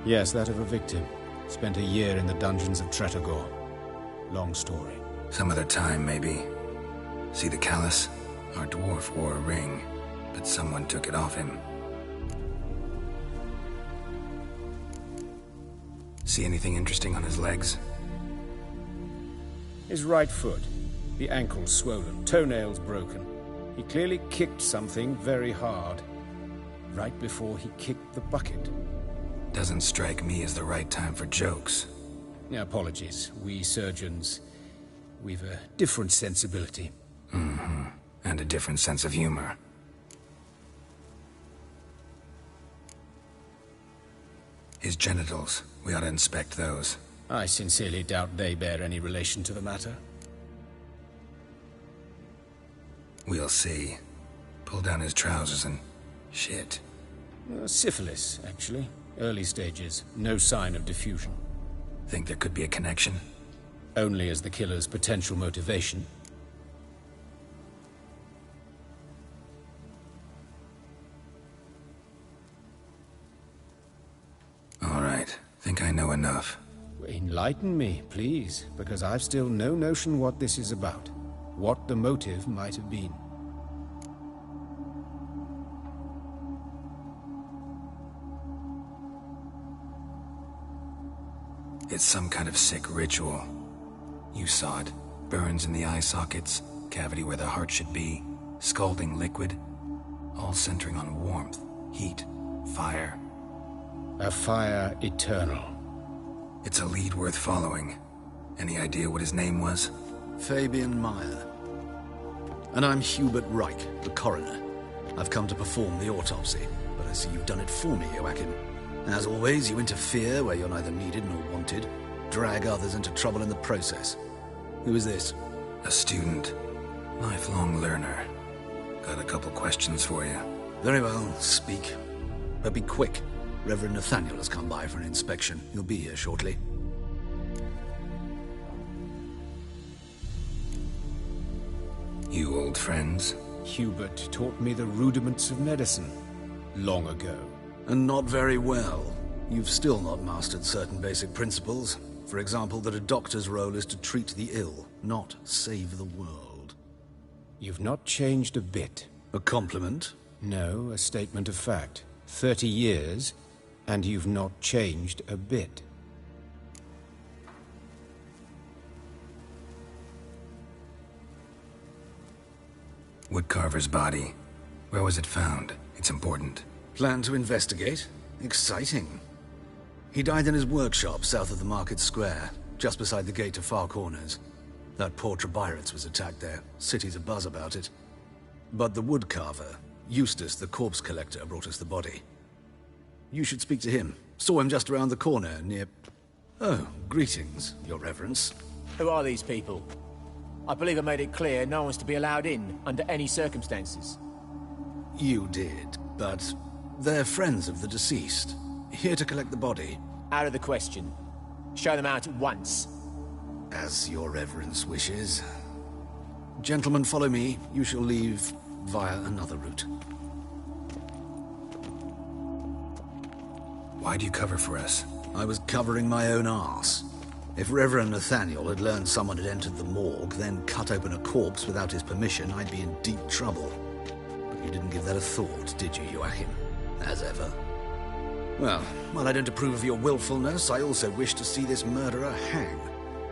Yes, that of a victim. Spent a year in the dungeons of Tretogor. Long story. Some other time, maybe. See the callus? Our dwarf wore a ring, but someone took it off him. See anything interesting on his legs? His right foot. The ankle swollen, toenails broken. He clearly kicked something very hard. Right before he kicked the bucket. Doesn't strike me as the right time for jokes. Apologies. We surgeons, we've a different sensibility. Mm-hmm. And a different sense of humor. His genitals. We ought to inspect those. I sincerely doubt they bear any relation to the matter. We'll see. Pull down his trousers and... shit. Syphilis, actually. Early stages. No sign of diffusion. Think there could be a connection? Only as the killer's potential motivation. All right. Think I know enough. Enlighten me, please, because I've still no notion what this is about. What the motive might have been. It's some kind of sick ritual. You saw it. Burns in the eye sockets, cavity where the heart should be, scalding liquid, all centering on warmth, heat, fire. A fire eternal. It's a lead worth following. Any idea what his name was? Fabian Meyer. And I'm Hubert Reich, the coroner. I've come to perform the autopsy, but I see you've done it for me, Joachim. As always, you interfere where you're neither needed nor wanted, drag others into trouble in the process. Who is this? A student. Lifelong learner. Got a couple questions for you. Very well, speak. But be quick. Reverend Nathaniel has come by for an inspection. He'll be here shortly. You old friends? Hubert taught me the rudiments of medicine. Long ago. And not very well. You've still not mastered certain basic principles. For example, that a doctor's role is to treat the ill, not save the world. You've not changed a bit. A compliment? No, a statement of fact. 30 years, and you've not changed a bit. Woodcarver's body. Where was it found? It's important. Plan to investigate? Exciting. He died in his workshop south of the market square, just beside the gate to Far Corners. That poor Trebirates was attacked there. City's abuzz about it. But the woodcarver, Eustace the corpse collector, brought us the body. You should speak to him. Saw him just around the corner near... Oh, greetings, Your Reverence. Who are these people? I believe I made it clear no one's to be allowed in under any circumstances. You did, but they're friends of the deceased. Here to collect the body. Out of the question. Show them out at once. As your reverence wishes. Gentlemen, follow me. You shall leave via another route. Why'd you cover for us? I was covering my own arse. If Reverend Nathaniel had learned someone had entered the morgue, then cut open a corpse without his permission, I'd be in deep trouble. But you didn't give that a thought, did you, Joachim? As ever. Well, while I don't approve of your willfulness, I also wish to see this murderer hang.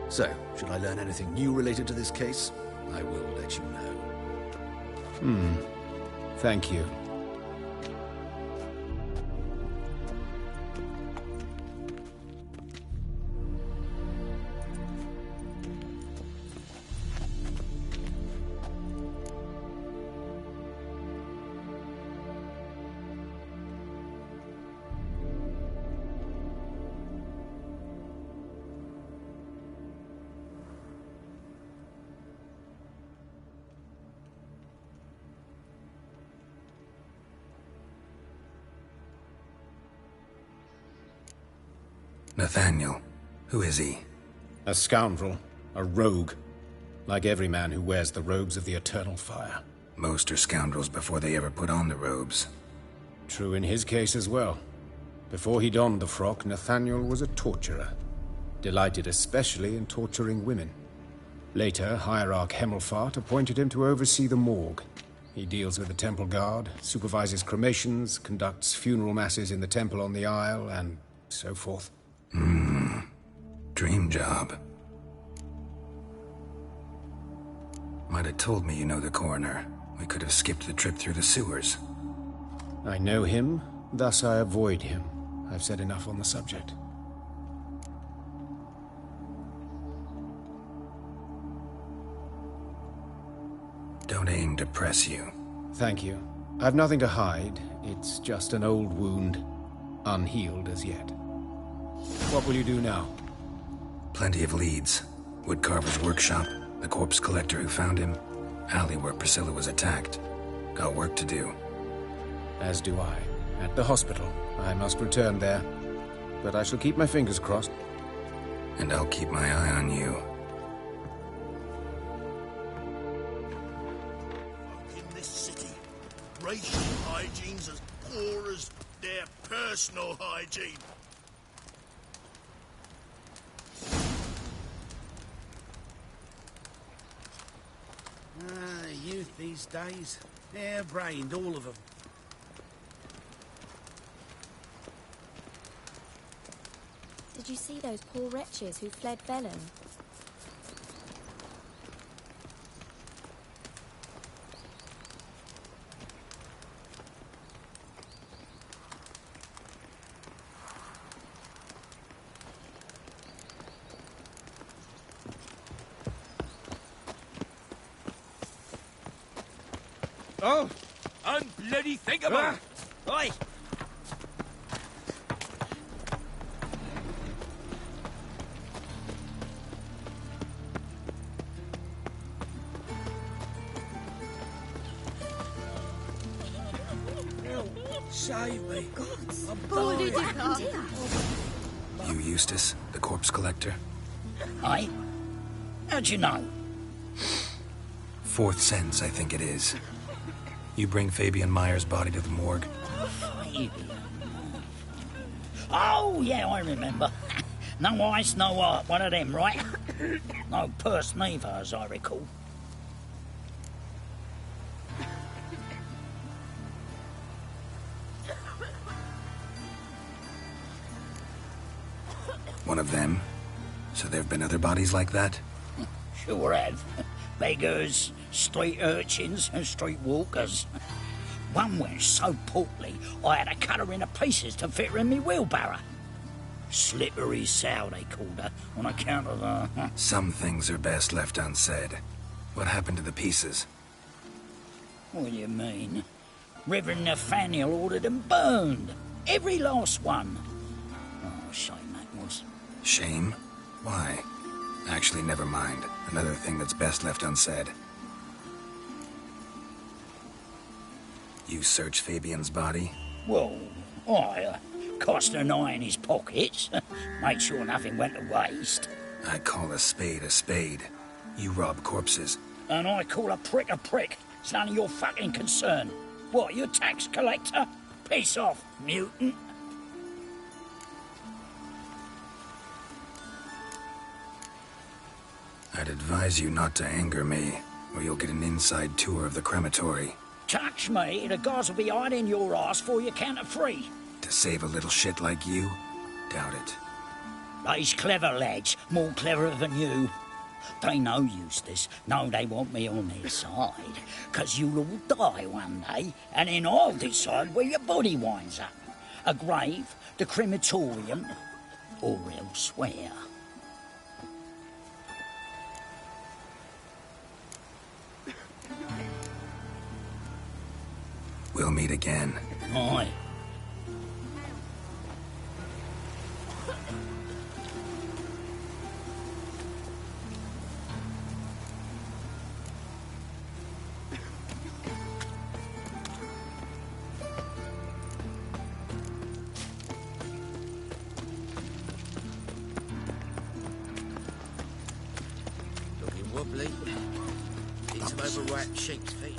So, should I learn anything new related to this case, I will let you know. Thank you. Nathaniel. Who is he? A scoundrel. A rogue. Like every man who wears the robes of the Eternal Fire. Most are scoundrels before they ever put on the robes. True in his case as well. Before he donned the frock, Nathaniel was a torturer. Delighted especially in torturing women. Later, Hierarch Hemmelfart appointed him to oversee the morgue. He deals with the temple guard, supervises cremations, conducts funeral masses in the temple on the Isle, and so forth. Dream job. Might have told me you know the coroner. We could have skipped the trip through the sewers. I know him, thus I avoid him. I've said enough on the subject. Don't aim to press you. Thank you. I've nothing to hide. It's just an old wound, unhealed as yet. What will you do now? Plenty of leads. Woodcarver's workshop, the corpse collector who found him, alley where Priscilla was attacked. Got work to do. As do I. At the hospital. I must return there. But I shall keep my fingers crossed. And I'll keep my eye on you. Folk in this city, racial hygiene's as poor as their personal hygiene. Youth these days. Hair-brained, all of them. Did you see those poor wretches who fled Velen? Oh, unbloody think about it. Oi! Save me. What did you come? You Eustace, the corpse collector? Aye? How'd you know? Fourth sense, I think it is. You bring Fabian Meyer's body to the morgue. Fabian? Oh, yeah, I remember. No ice, no art, one of them, right? No purse neither, as I recall. One of them? So there have been other bodies like that? Sure have. Beggars, street urchins, and street walkers. One went so portly, I had to cut her into pieces to fit her in me wheelbarrow. Slippery sow, they called her, on account of her. Some things are best left unsaid. What happened to the pieces? What do you mean? Reverend Nathaniel ordered them burned. Every last one. Oh, shame that was. Shame? Why? Actually, never mind. Another thing that's best left unsaid. You searched Fabian's body? Well, I cast an eye in his pockets. Made sure nothing went to waste. I call a spade a spade. You rob corpses. And I call a prick a prick. It's none of your fucking concern. What, you a tax collector? Piss off, mutant. I'd advise you not to anger me, or you'll get an inside tour of the crematory. Touch me, the guards will be hiding your ass for you count of 3. To save a little shit like you? Doubt it. They's clever lads, more cleverer than you. They know Eustace, know they want me on their side, 'cause you'll all die one day, and then I'll decide where your body winds up. A grave, the crematorium, or elsewhere. We'll meet again. Aye. Looking wobbly. Need some overripe sheep's feet.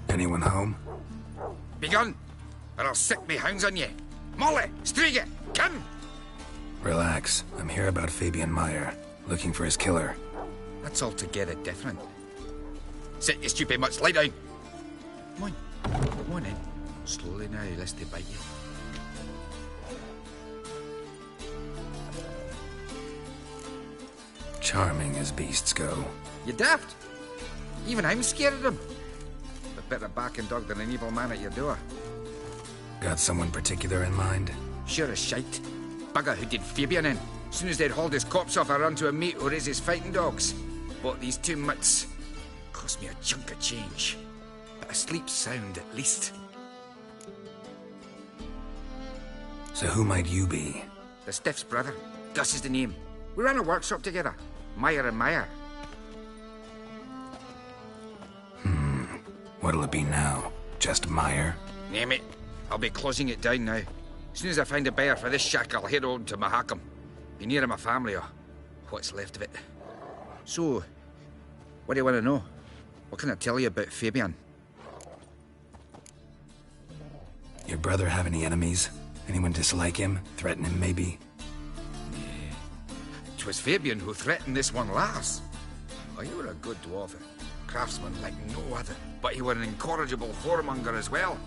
Anyone home? Begun, or I'll sick me hounds on you. Molly, Striga, come! Relax. I'm here about Fabian Meyer, looking for his killer. That's altogether different. Sit, you stupid mutts, lie down. Come on in. Slowly now, lest they bite you. Charming as beasts go. You daft. Even I'm scared of them. A better barking dog than an evil man at your door. Got someone particular in mind? Sure as shite. Bugger who did Fabian in. As soon as they'd hauled his corpse off, I run to a mate who raises fighting dogs. Bought these 2 mutts. Cost me a chunk of change. But I sleep sound at least. So who might you be? The Stiff's brother. Gus is the name. We ran a workshop together. Meyer and Meyer. What'll it be now? Just Meyer? Name it. I'll be closing it down now. As soon as I find a buyer for this shack, I'll head on to Mahakam. Be near my family, or what's left of it. So, what do you want to know? What can I tell you about Fabian? Your brother have any enemies? Anyone dislike him? Threaten him, maybe? 'Twas Fabian who threatened this one last. Oh, you were a good dwarf, craftsman like no other. But he were an incorrigible whoremonger as well.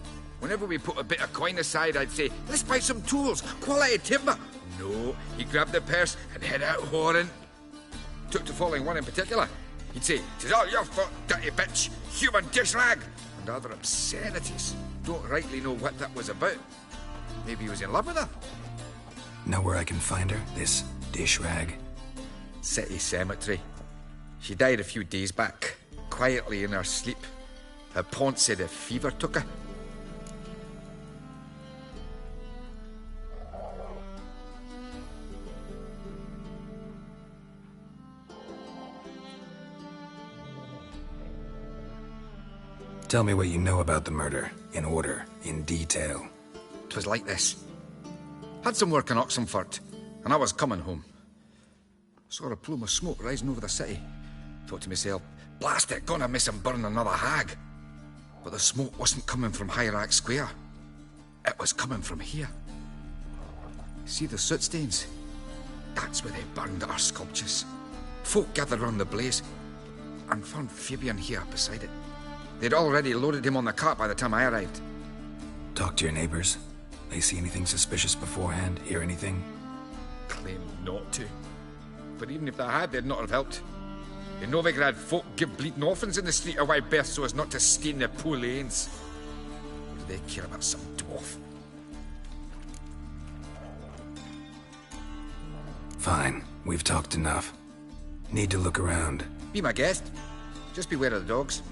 Whenever we put a bit of coin aside, I'd say, let's buy some tools, quality timber. No, he grabbed the purse and head out whoring. Took to following one in particular. He'd say, 'tis all your fault, dirty bitch, human dish rag, and other obscenities. Don't rightly know what that was about. Maybe he was in love with her. Know where I can find her, this dish rag? City cemetery. She died a few days back, quietly in her sleep. Her pont said a fever took her. Tell me what you know about the murder, in order, in detail. 'Twas like this. Had some work in Oxenford, and I was coming home. Saw a plume of smoke rising over the city. Thought to myself, blast it, gonna miss and burn another hag. But the smoke wasn't coming from Hierarch Square. It was coming from here. See the soot stains? That's where they burned our sculptures. Folk gathered round the blaze and found Fabian here beside it. They'd already loaded him on the cart by the time I arrived. Talk to your neighbors. They see anything suspicious beforehand? Hear anything? Claimed not to. But even if they had, they'd not have helped. In Novigrad, folk give bleeding orphans in the street a wide berth so as not to stain their poor lanes. What do they care about some dwarf? Fine. We've talked enough. Need to look around. Be my guest. Just beware of the dogs.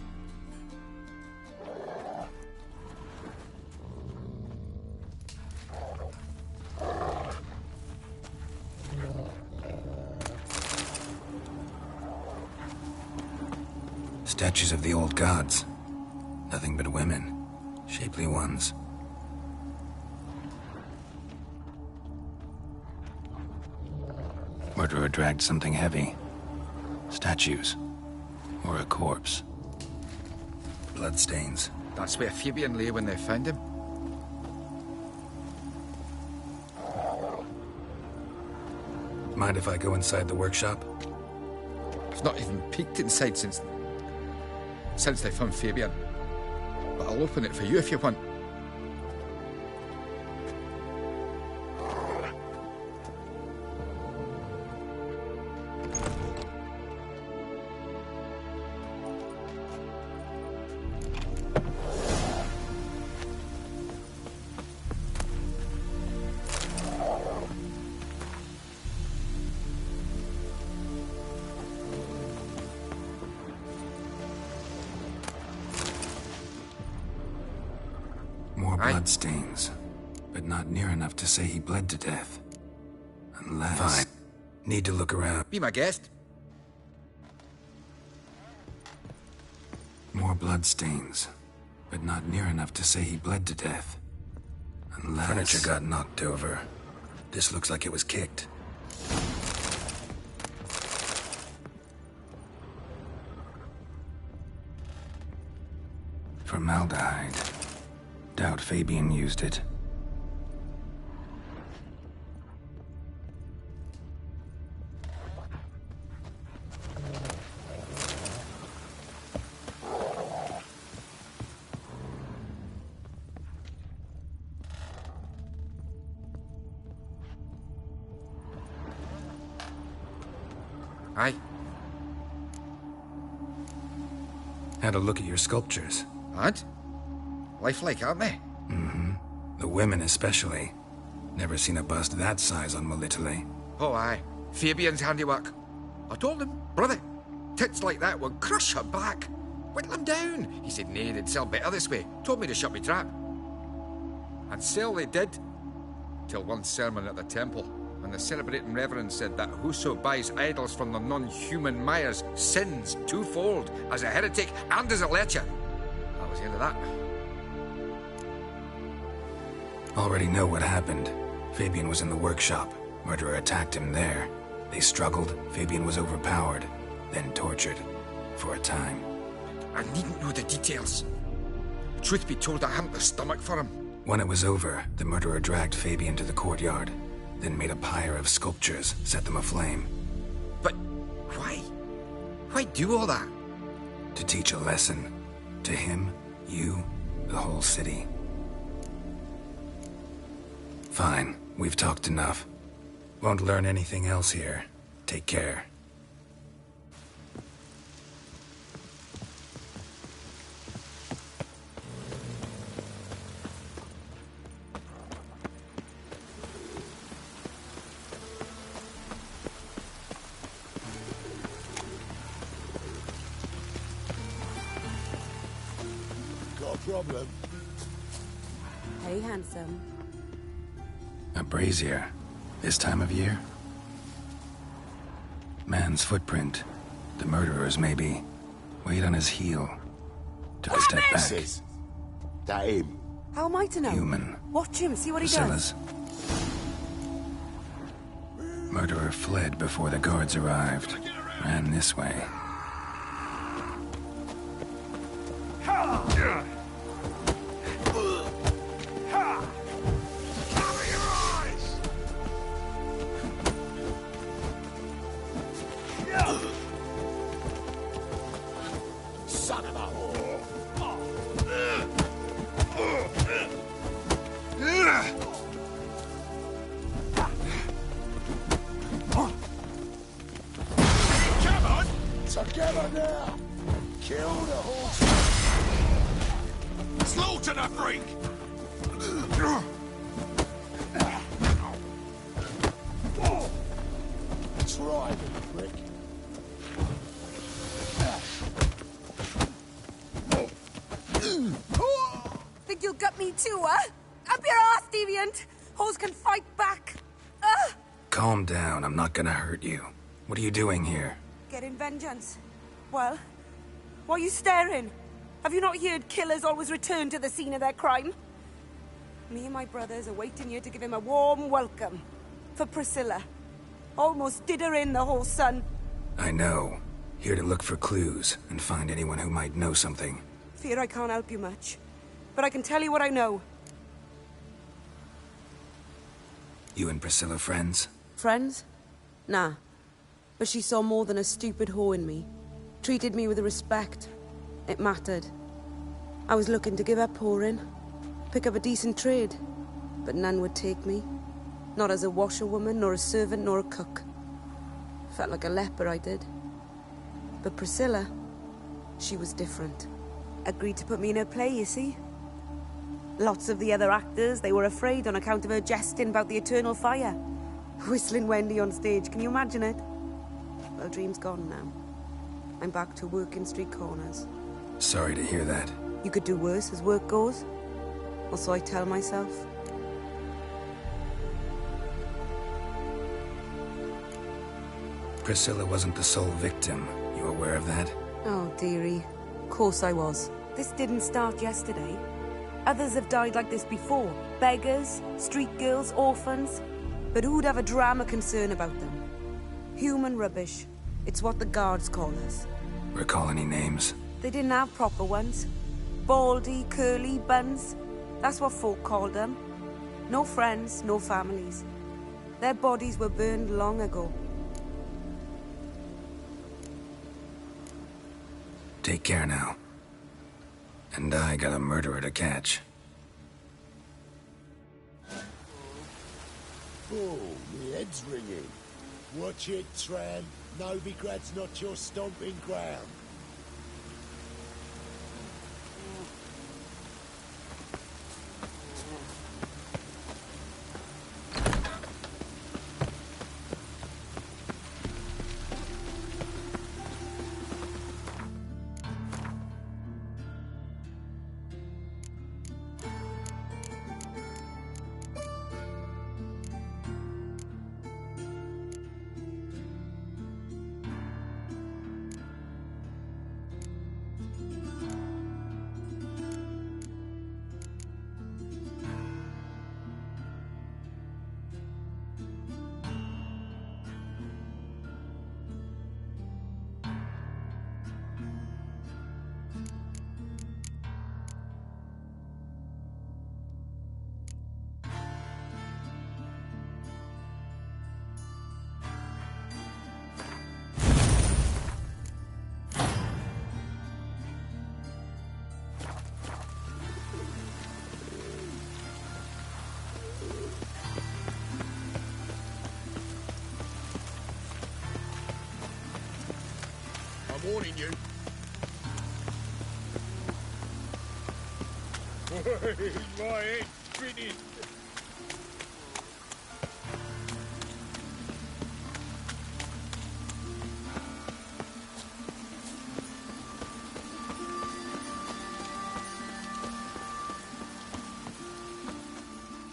Statues of the old gods. Nothing but women. Shapely ones. Murderer dragged something heavy. Statues. Or a corpse. Bloodstains. That's where Fabian lay when they found him. Mind if I go inside the workshop? I've not even peeked inside since they found Fabian. But I'll open it for you if you want. Bloodstains, but not near enough to say he bled to death. Unless... Fine. Need to look around. Be my guest. More bloodstains, but not near enough to say he bled to death. Unless... Furniture got knocked over. This looks like it was kicked. Formaldehyde. Doubt Fabian used it. Aye. Had a look at your sculptures. And? Lifelike, aren't they? Mm-hmm. The women especially. Never seen a bust that size on Molitale. Oh, aye. Fabian's handiwork. I told him, brother, tits like that would crush her back. Whittle him down. He said, nay, they'd sell better this way. Told me to shut me trap. And sell they did. Till one sermon at the temple, when the celebrating reverend said that whoso buys idols from the non-human mires sins twofold, as a heretic and as a lecher. That was the end of that. Already know what happened. Fabian was in the workshop. Murderer attacked him there. They struggled. Fabian was overpowered, then tortured. For a time. I needn't know the details. Truth be told, I haven't the stomach for him. When it was over, the murderer dragged Fabian to the courtyard, then made a pyre of sculptures, set them aflame. But why? Why do all that? To teach a lesson. To him, you, the whole city. Fine, we've talked enough. Won't learn anything else here. Take care. Got a problem? Hey, handsome. A brazier. This time of year? Man's footprint. The murderer's, maybe. Weight on his heel. Took a step back. That him? How am I to know? Human. Watch him, see what he Priscilla's. does. Murderer fled before the guards arrived. Ran this way. Son of a whore. Come on! Together now! Kill the horse! Slaughter the freak! Try me, prick. Think you'll gut me too, huh? Up your ass, deviant! Hoes can fight back! Calm down, I'm not gonna hurt you. What are you doing here? Getting vengeance. Well, Why are you staring? Have you not heard killers always return to the scene of their crime? Me and my brothers are waiting here to give him a warm welcome. For Priscilla. Almost did her in, the whole son. I know. Here to look for clues and find anyone who might know something. Fear I can't help you much. But I can tell you what I know. You and Priscilla friends? Friends? Nah. But she saw more than a stupid whore in me. Treated me with respect. It mattered. I was looking to give up whoring. Pick up a decent trade. But none would take me. Not as a washerwoman, nor a servant, nor a cook. Felt like a leper, I did. But Priscilla, she was different. Agreed to put me in her play, you see? Lots of the other actors, they were afraid on account of her jesting about the eternal fire. Whistling Wendy on stage, can you imagine it? Well, dream's gone now. I'm back to working street corners. Sorry to hear that. You could do worse as work goes. Or so I tell myself. Priscilla wasn't the sole victim. You aware of that? Oh, dearie. Of course I was. This didn't start yesterday. Others have died like this before. Beggars, street girls, orphans. But who'd have a drama concern about them? Human rubbish. It's what the guards call us. Recall any names? They didn't have proper ones. Baldy, curly, buns. That's what folk called them. No friends, no families. Their bodies were burned long ago. Take care now. And I got a murderer to catch. Oh, my head's ringing. Watch it, tramp. Novigrad's not your stomping ground. I'm warning you. My head's spinning.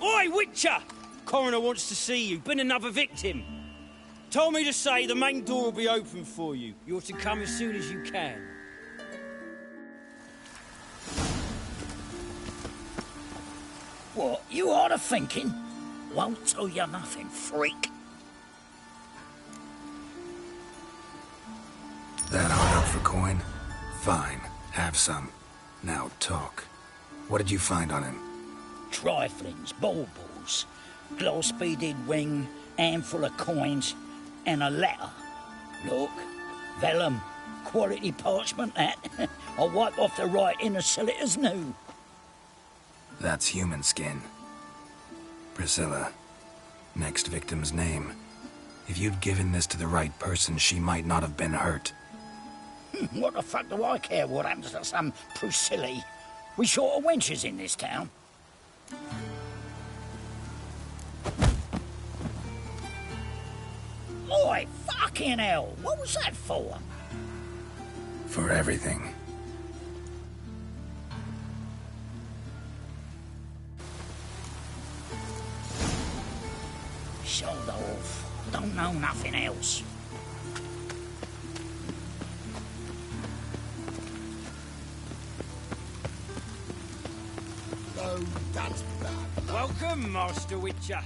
Oi, Witcher! Coroner wants to see you. Been another victim. Told me to say the main door will be open for you. You're to come as soon as you can. What, you are the thinking? Won't tell you nothing, freak. That hard up for coin? Fine, have some. Now talk. What did you find on him? Triflings, baubles, glass-beaded ring, handful of coins, and a letter. Look, vellum, quality parchment that. I'll wipe off the writing and sell it as new. That's human skin. Priscilla. Next victim's name. If you'd given this to the right person, she might not have been hurt. What the fuck do I care what happens to some Priscilla? We short of wenches in this town. Oi, fucking hell! What was that for? For everything. Sold off. Don't know nothing else. That's bad. Welcome, Master Witcher.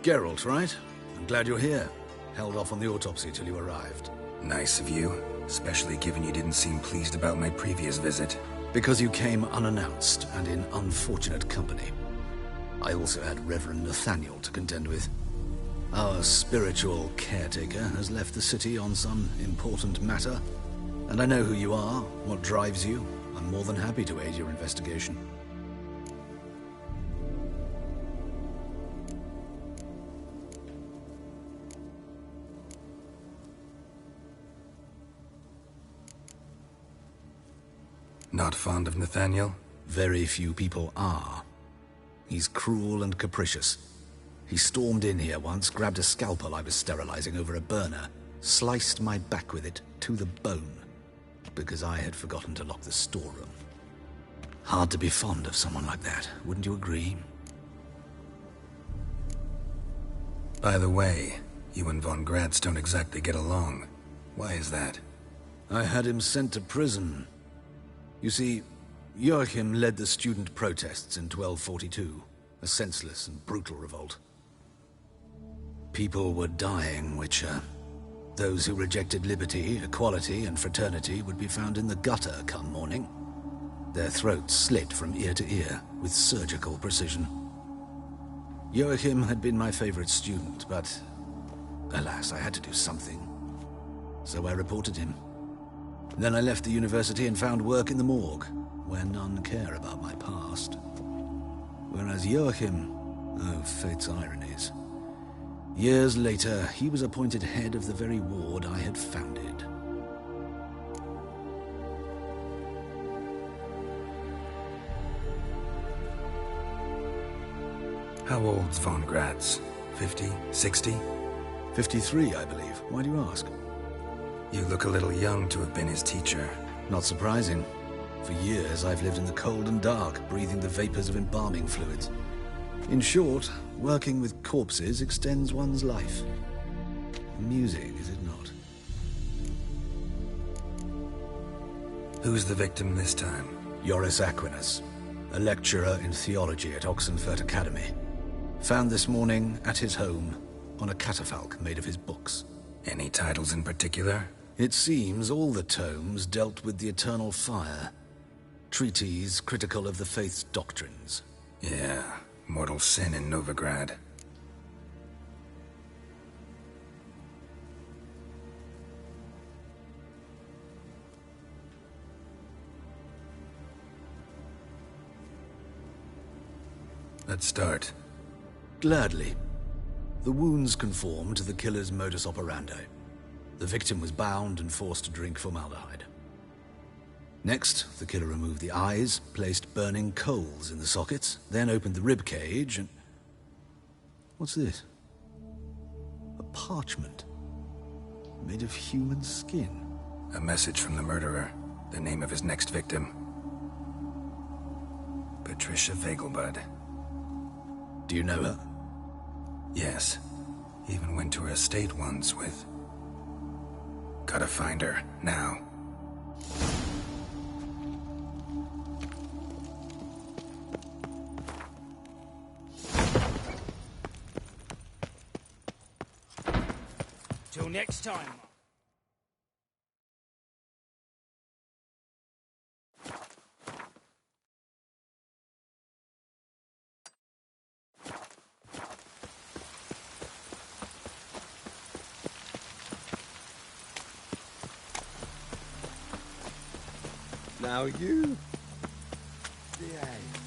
Geralt, right? I'm glad you're here. Held off on the autopsy till you arrived. Nice of you, especially given you didn't seem pleased about my previous visit. Because you came unannounced and in unfortunate company. I also had Reverend Nathaniel to contend with. Our spiritual caretaker has left the city on some important matter, and I know who you are, what drives you. I'm more than happy to aid your investigation. Not fond of Nathaniel? Very few people are. He's cruel and capricious. He stormed in here once, grabbed a scalpel I was sterilizing over a burner, sliced my back with it to the bone, because I had forgotten to lock the storeroom. Hard to be fond of someone like that, wouldn't you agree? By the way, you and Von Gratz don't exactly get along. Why is that? I had him sent to prison. You see, Joachim led the student protests in 1242, a senseless and brutal revolt. People were dying, Witcher. Those who rejected liberty, equality, and fraternity would be found in the gutter come morning. Their throats slit from ear to ear with surgical precision. Joachim had been my favorite student, but alas, I had to do something. So I reported him. Then I left the university and found work in the morgue, where none care about my past. Whereas Joachim, oh, fate's ironies. Years later, he was appointed head of the very ward I had founded. How old's Von Gratz? 50? 60? 53, I believe. Why do you ask? You look a little young to have been his teacher. Not surprising. For years, I've lived in the cold and dark, breathing the vapors of embalming fluids. In short, working with corpses extends one's life. Amusing, is it not? Who's the victim this time? Joris Aquinas, a lecturer in theology at Oxenfurt Academy. Found this morning at his home on a catafalque made of his books. Any titles in particular? It seems all the tomes dealt with the eternal fire. Treatises critical of the faith's doctrines. Yeah, mortal sin in Novigrad. Let's start. Gladly. The wounds conform to the killer's modus operandi. The victim was bound and forced to drink formaldehyde. Next, the killer removed the eyes, placed burning coals in the sockets, then opened the rib cage and... What's this? A parchment. Made of human skin. A message from the murderer. The name of his next victim. Patricia Vegelbud. Do you know her? Yes. Even went to her estate once with... Gotta find her, now. Till next time. Now you behave.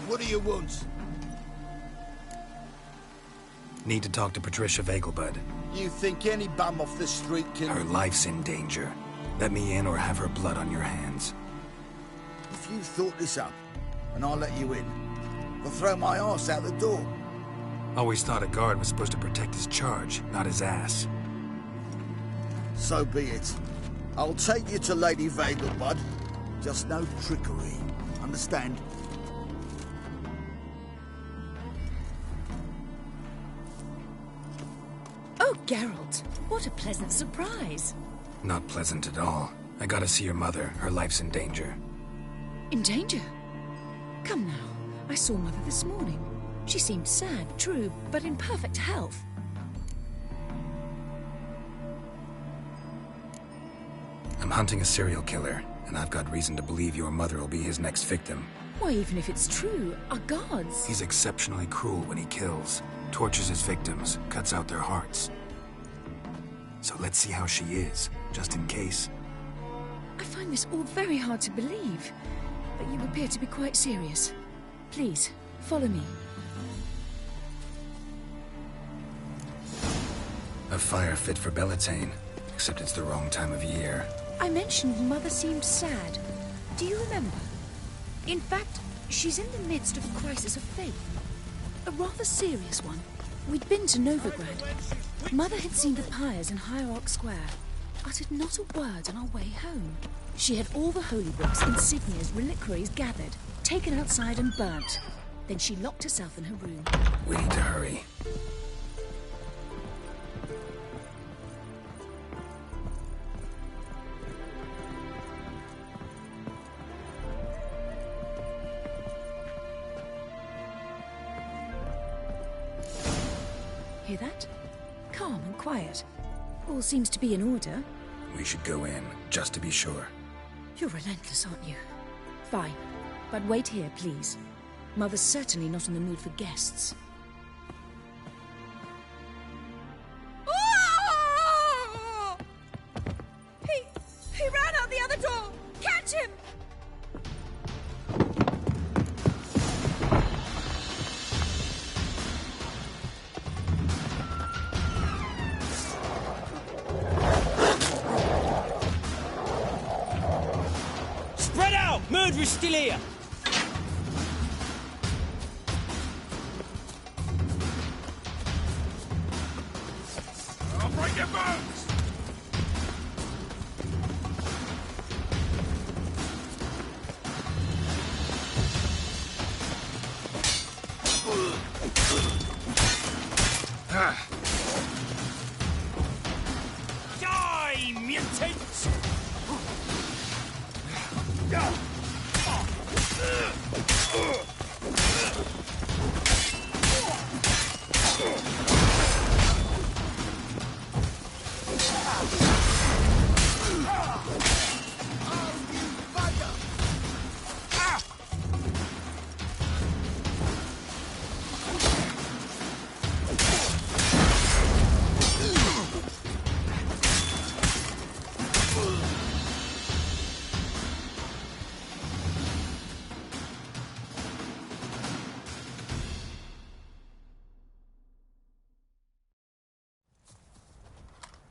What do you want? Need to talk to Patricia Vegelbud. You think any bum off the street can... Her life's in danger. Let me in or have her blood on your hands. If you thought this up, and I'll let you in, I'll throw my arse out the door. Always thought a guard was supposed to protect his charge, not his ass. So be it. I'll take you to Lady Vegelbud. Just no trickery. Understand? Oh, Geralt, what a pleasant surprise. Not pleasant at all. I gotta see your mother. Her life's in danger. In danger? Come now. I saw Mother this morning. She seemed sad, true, but in perfect health. I'm hunting a serial killer, and I've got reason to believe your mother will be his next victim. Why, even if it's true, our gods... He's exceptionally cruel when he kills, tortures his victims, cuts out their hearts. So let's see how she is, just in case. I find this all very hard to believe, but you appear to be quite serious. Please, follow me. A fire fit for Bellatane, except it's the wrong time of year. I mentioned Mother seemed sad. Do you remember? In fact, she's in the midst of a crisis of faith. A rather serious one. We'd been to Novigrad. Mother had seen the pyres in Hierarch Square, uttered not a word on our way home. She had all the holy books, insignias, reliquaries gathered, taken outside and burnt. Then she locked herself in her room. We need to hurry. Hear that? Calm and quiet. All seems to be in order. We should go in, just to be sure. You're relentless, aren't you? Fine. But wait here, please. Mother's certainly not in the mood for guests. Oh! He ran out the other door! Catch him! Spread out! Murderer's still here! I'll break your bones! Die, mutants!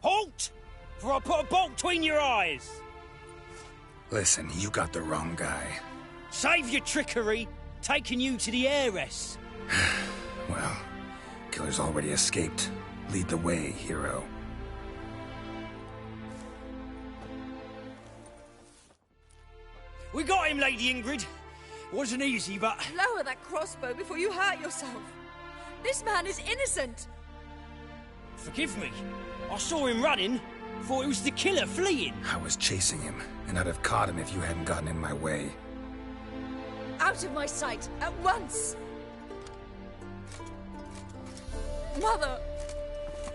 Halt! For I put a bolt between your eyes! Listen, you got the wrong guy. Save your trickery, taking you to the heiress. Well, killer's already escaped. Lead the way, hero. We got him, Lady Ingrid. Wasn't easy, but... Lower that crossbow before you hurt yourself. This man is innocent. Forgive me. I saw him running. Thought it was the killer fleeing. I was chasing him, and I'd have caught him if you hadn't gotten in my way. Out of my sight, at once! Mother!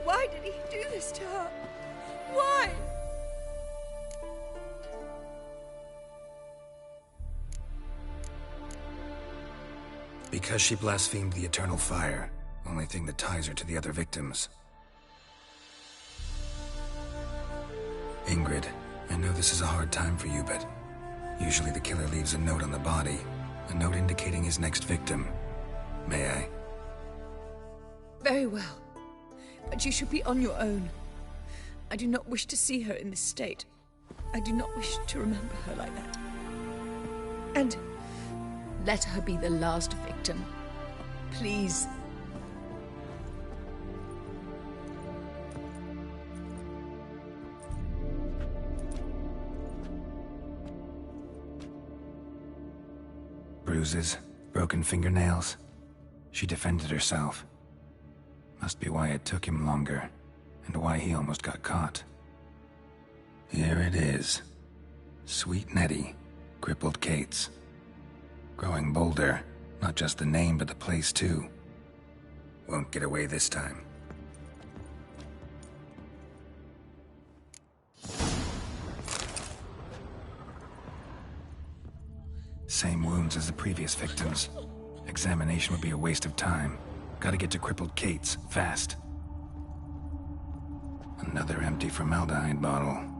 Why did he do this to her? Why? Because she blasphemed the eternal fire. Only thing that ties her to the other victims. Ingrid, I know this is a hard time for you, but usually the killer leaves a note on the body. A note indicating his next victim. May I? Very well. But you should be on your own. I do not wish to see her in this state. I do not wish to remember her like that. And let her be the last victim. Please. Bruises, broken fingernails. She defended herself. Must be why it took him longer, and why he almost got caught. Here it is. Sweet Nettie, crippled Kate's. Growing bolder, not just the name but the place too. Won't get away this time. Same wounds as the previous victims. Examination would be a waste of time. Gotta get to crippled Kate's, fast. Another empty formaldehyde bottle.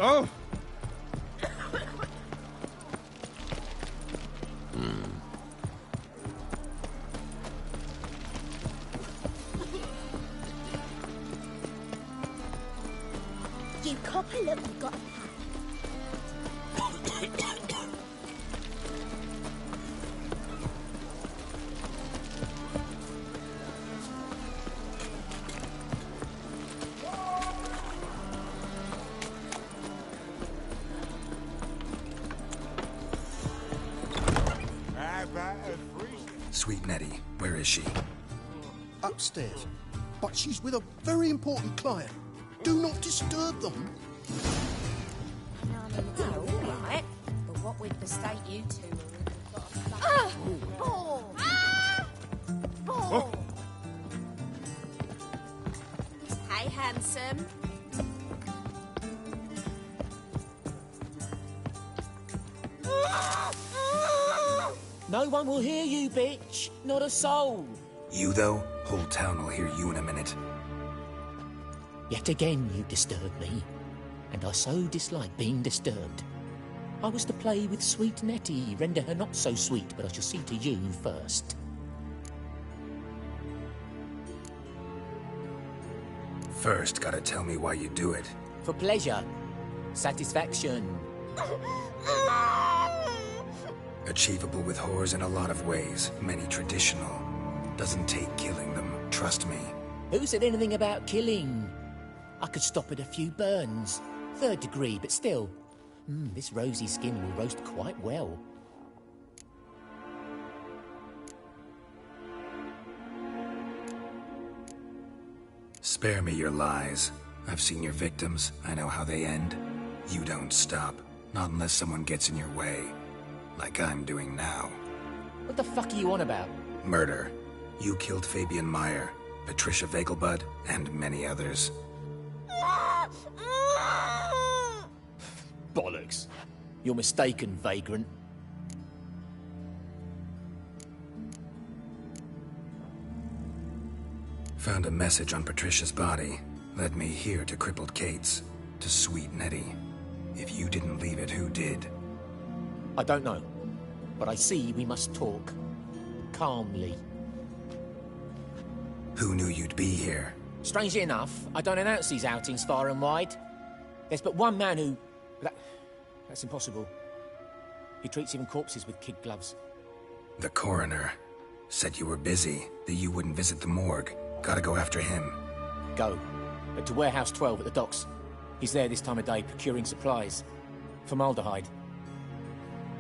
Ow! Oh! You copper, look, we got a Sweet Nettie, where is she? Upstairs. But she's with a very important client. Do not disturb them. No, all right. But what with the state you two are in, we've got a ball. Ball! Hey, handsome. No one will hear you, bitch. Not a soul. You, though? Whole town will hear you in a minute. Yet again you disturb me, and I so dislike being disturbed. I was to play with sweet Nettie, render her not so sweet, but I shall see to you first. First, gotta tell me why you do it. For pleasure. Satisfaction. Achievable with whores in a lot of ways, many traditional. Doesn't take killing them, trust me. Who said anything about killing? I could stop at a few burns. 3rd degree, but still. This rosy skin will roast quite well. Spare me your lies. I've seen your victims. I know how they end. You don't stop. Not unless someone gets in your way. Like I'm doing now. What the fuck are you on about? Murder. You killed Fabian Meyer, Patricia Vegelbud, and many others. Bollocks. You're mistaken, vagrant. Found a message on Patricia's body. Led me here to crippled Kate's. To sweet Nettie. If you didn't leave it, who did? I don't know. But I see we must talk. Calmly. Who knew you'd be here? Strangely enough, I don't announce these outings far and wide. There's but one man who... That's impossible. He treats even corpses with kid gloves. The coroner said you were busy, that you wouldn't visit the morgue. Gotta go after him. Go. But to Warehouse 12 at the docks. He's there this time of day procuring supplies. Formaldehyde.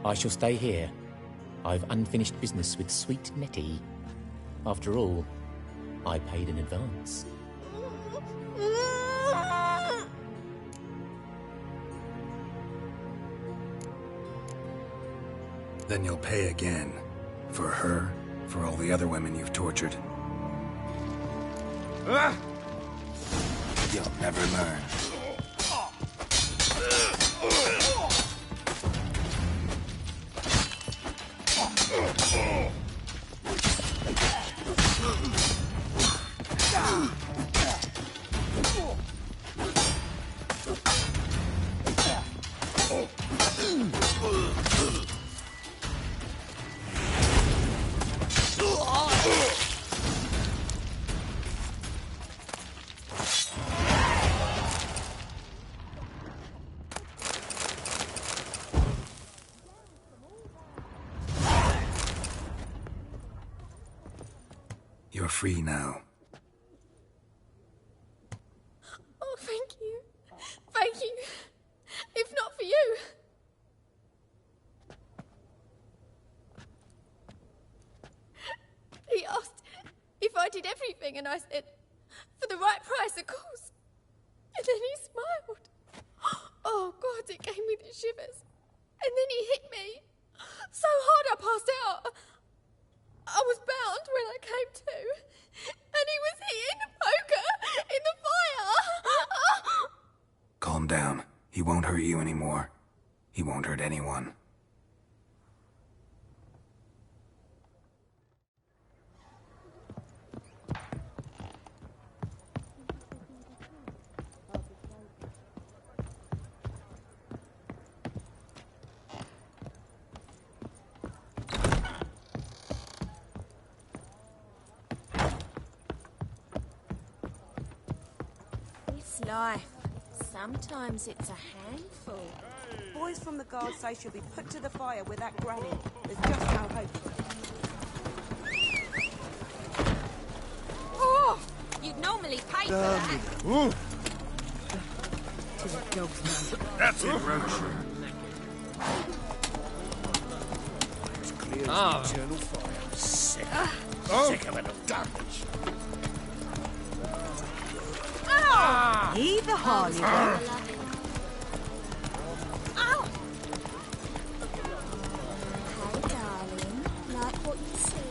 I shall stay here. I've unfinished business with sweet Nettie. After all, I paid in advance. Then you'll pay again. For her, for all the other women you've tortured. You'll never learn. You're free now. Oh, thank you. Thank you. If not for you. He asked if I did everything, and I said, for the right price, of course. And then he smiled. Oh, God, it gave me the shivers. And then he hit me so hard I passed out. I was bound when I came to, and he was hitting the poker in the fire. Calm down. He won't hurt you anymore. He won't hurt anyone. Life. Sometimes it's a handful. Boys from the guard say she'll be put to the fire with that granny. There's just no hope. Oh! You'd normally pay for that. That's it, Roach. It's clear as the eternal fire. Sick. Sick of it, garbage. He the Harley Ow! Hey, darling. Like what you see?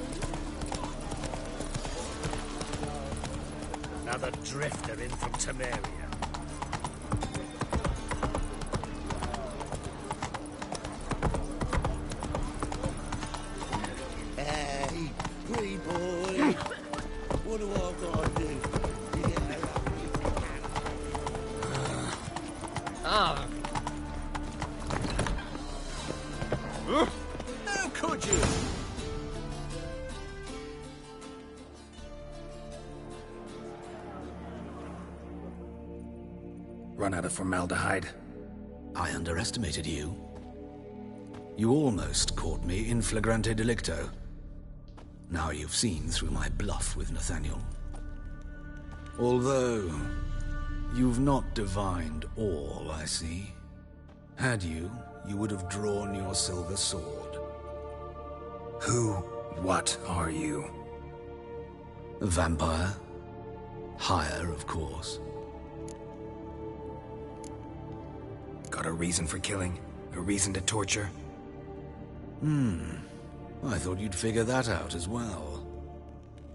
Another drifter in from Temeria. Hey, pretty boy. What do I gotta do? How could you? Run out of formaldehyde. I underestimated you. You almost caught me in flagrante delicto. Now you've seen through my bluff with Nathaniel. Although, you've not divined all, I see. Had you, you would have drawn your silver sword. What are you? A vampire. Higher, of course. Got a reason for killing? A reason to torture? I thought you'd figure that out as well.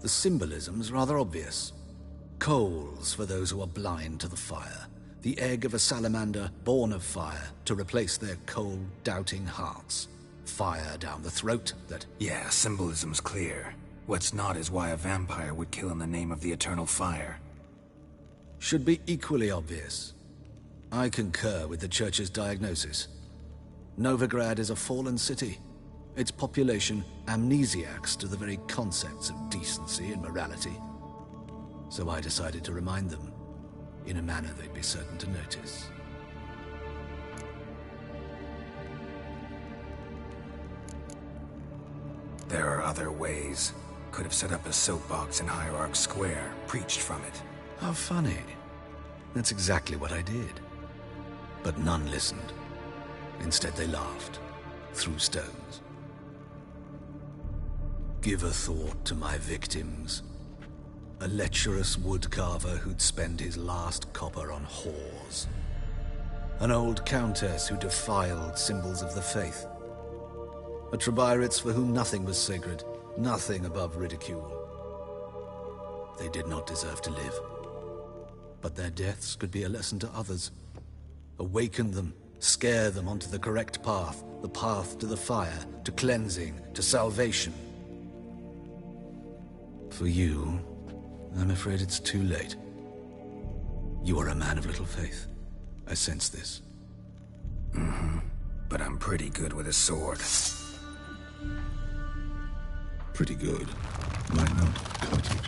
The symbolism's rather obvious. Coals for those who are blind to the fire. The egg of a salamander born of fire to replace their cold, doubting hearts. Fire down the throat that... Yeah, symbolism's clear. What's not is why a vampire would kill in the name of the eternal fire. Should be equally obvious. I concur with the Church's diagnosis. Novigrad is a fallen city. Its population amnesiacs to the very concepts of decency and morality. So I decided to remind them, in a manner they'd be certain to notice. There are other ways. Could have set up a soapbox in Hierarch Square, preached from it. How funny. That's exactly what I did. But none listened. Instead they laughed, threw stones. Give a thought to my victims. A lecherous woodcarver who'd spend his last copper on whores. An old countess who defiled symbols of the faith. A Trebirates for whom nothing was sacred, nothing above ridicule. They did not deserve to live. But their deaths could be a lesson to others. Awaken them, scare them onto the correct path, the path to the fire, to cleansing, to salvation. For you, I'm afraid it's too late. You are a man of little faith. I sense this. But I'm pretty good with a sword. Pretty good. Might not cut it.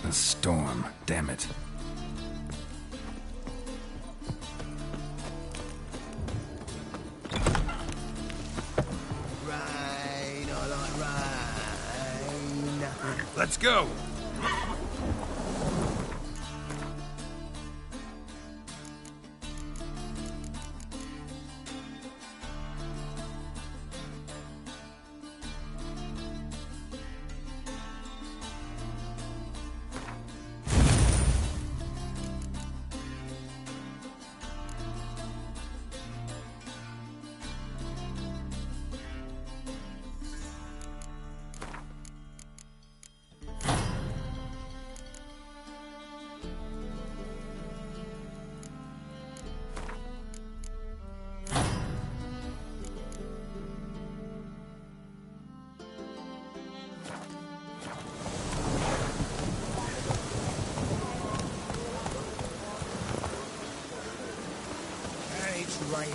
A storm, damn it. Rain, I like rain. Let's go! It's raining.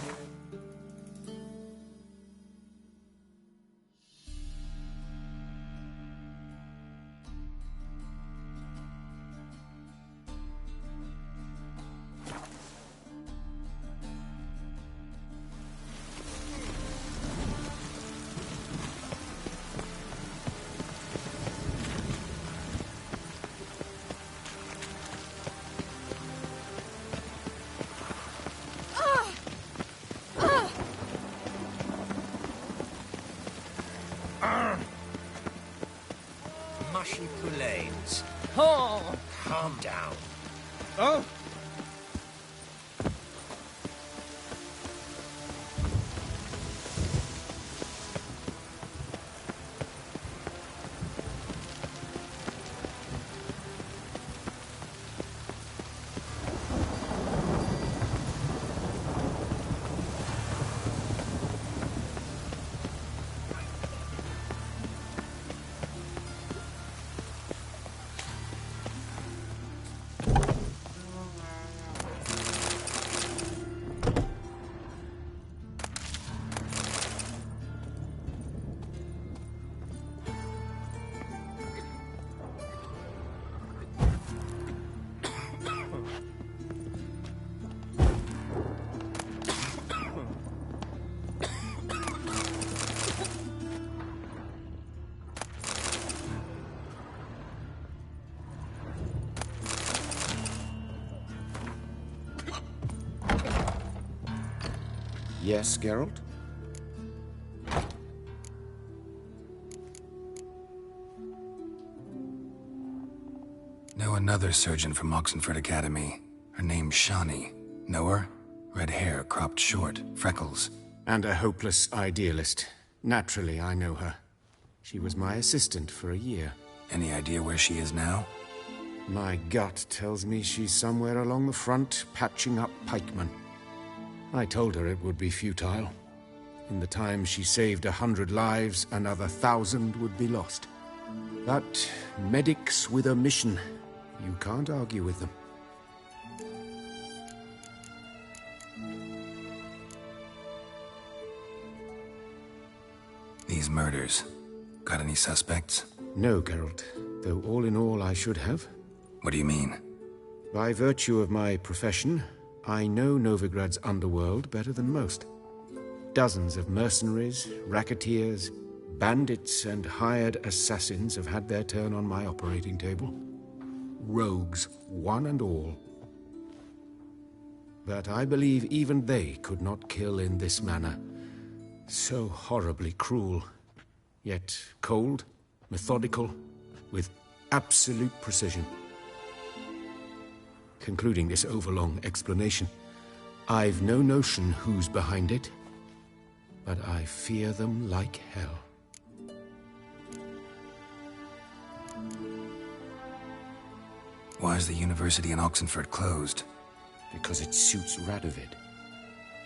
Mushy Poulaines. Oh! Calm down. Oh! Yes, Geralt? Know another surgeon from Oxenford Academy. Her name's Shawnee. Know her? Red hair, cropped short, freckles. And a hopeless idealist. Naturally, I know her. She was my assistant for a year. Any idea where she is now? My gut tells me she's somewhere along the front, patching up pikemen. I told her it would be futile. In the time she saved 100 lives, another 1,000 would be lost. But medics with a mission, you can't argue with them. These murders. Got any suspects? No, Geralt. Though all in all, I should have. What do you mean? By virtue of my profession, I know Novigrad's underworld better than most. Dozens of mercenaries, racketeers, bandits, and hired assassins have had their turn on my operating table. Rogues, one and all. But I believe even they could not kill in this manner. So horribly cruel, yet cold, methodical, with absolute precision. Concluding this overlong explanation, I've no notion who's behind it, but I fear them like hell. Why is the university in Oxenford closed? Because it suits Radovid.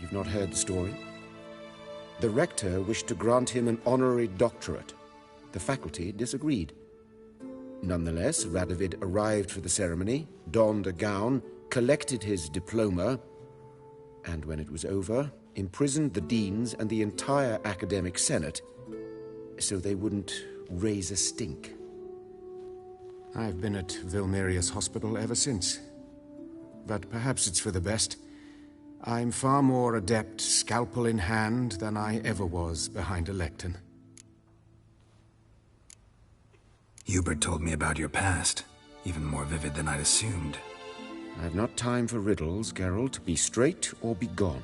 You've not heard the story? The rector wished to grant him an honorary doctorate. The faculty disagreed. Nonetheless, Radovid arrived for the ceremony, donned a gown, collected his diploma, and when it was over, imprisoned the deans and the entire academic senate so they wouldn't raise a stink. I've been at Vilmerius Hospital ever since. But perhaps it's for the best. I'm far more adept scalpel in hand than I ever was behind a lectern. Hubert told me about your past, even more vivid than I'd assumed. I've not time for riddles, Geralt. Be straight or be gone.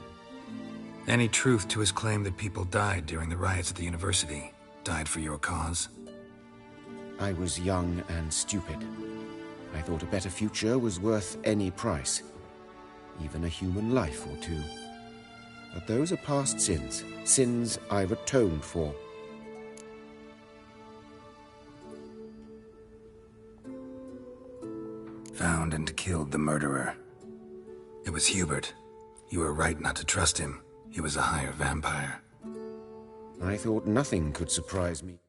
Any truth to his claim that people died during the riots at the university? Died for your cause? I was young and stupid. I thought a better future was worth any price. Even a human life or two. But those are past sins. Sins I've atoned for. Found and killed the murderer. It was Hubert. You were right not to trust him. He was a higher vampire. I thought nothing could surprise me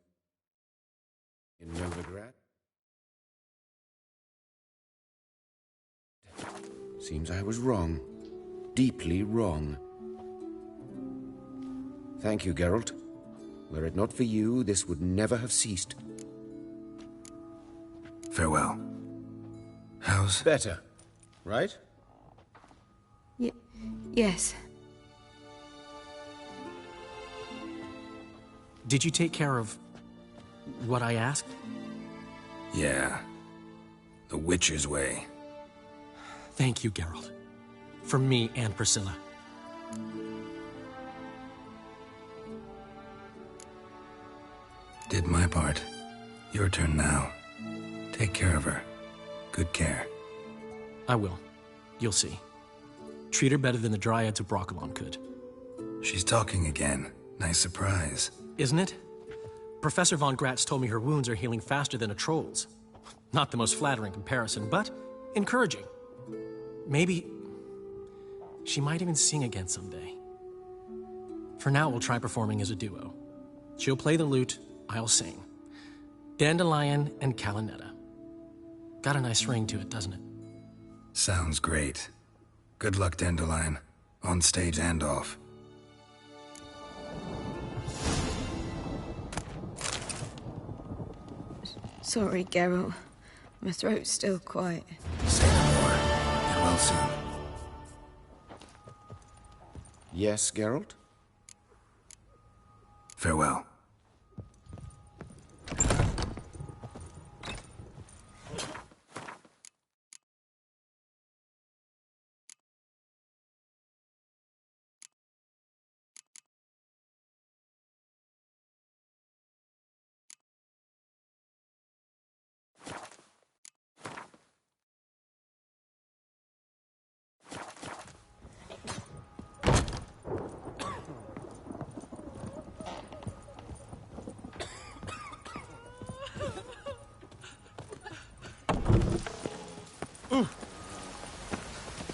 in Novigrad. Seems I was wrong. Deeply wrong. Thank you, Geralt. Were it not for you, this would never have ceased. Farewell. How's... Better, right? Yes. Did you take care of what I asked? Yeah. The Witcher's way. Thank you, Geralt. From me and Priscilla. Did my part. Your turn now. Take care of her. Good care. I will. You'll see. Treat her better than the Dryads of Broccolon could. She's talking again. Nice surprise. Isn't it? Professor von Gratz told me her wounds are healing faster than a troll's. Not the most flattering comparison, but encouraging. Maybe she might even sing again someday. For now, we'll try performing as a duo. She'll play the lute, I'll sing. Dandelion and Calinetta. Got a nice ring to it, doesn't it? Sounds great. Good luck, Dandelion. On stage and off. Sorry, Geralt. My throat's still quite... Say no more. Get well soon. Yes, Geralt? Farewell.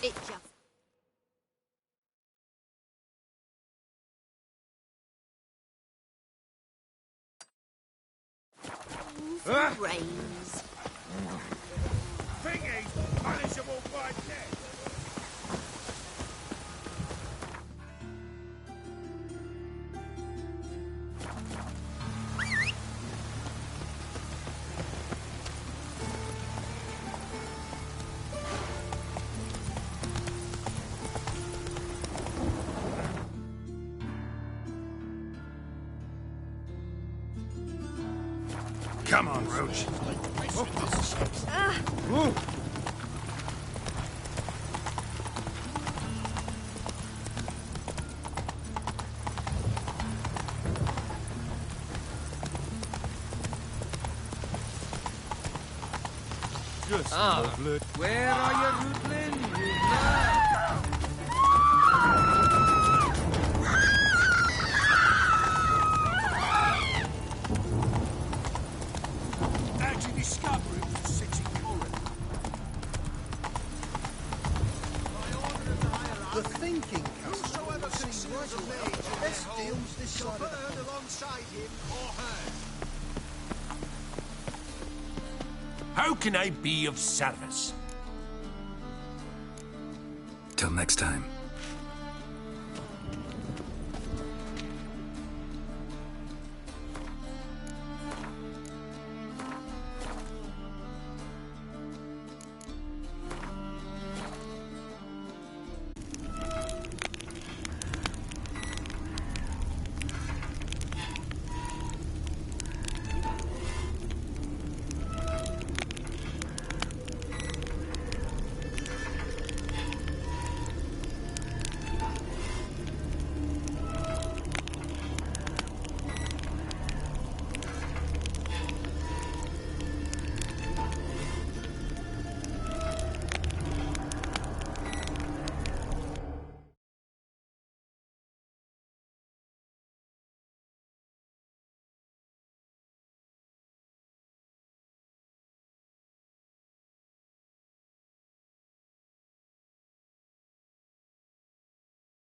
It just... Brains. Thingy's punishable by death. Come on, Roach. Where are you, Rootlin? Actually discover it was sexy foreign. The thinking whosoever succeeds of me, best deals this side of the alongside him or her. How can I be of service? Till next time.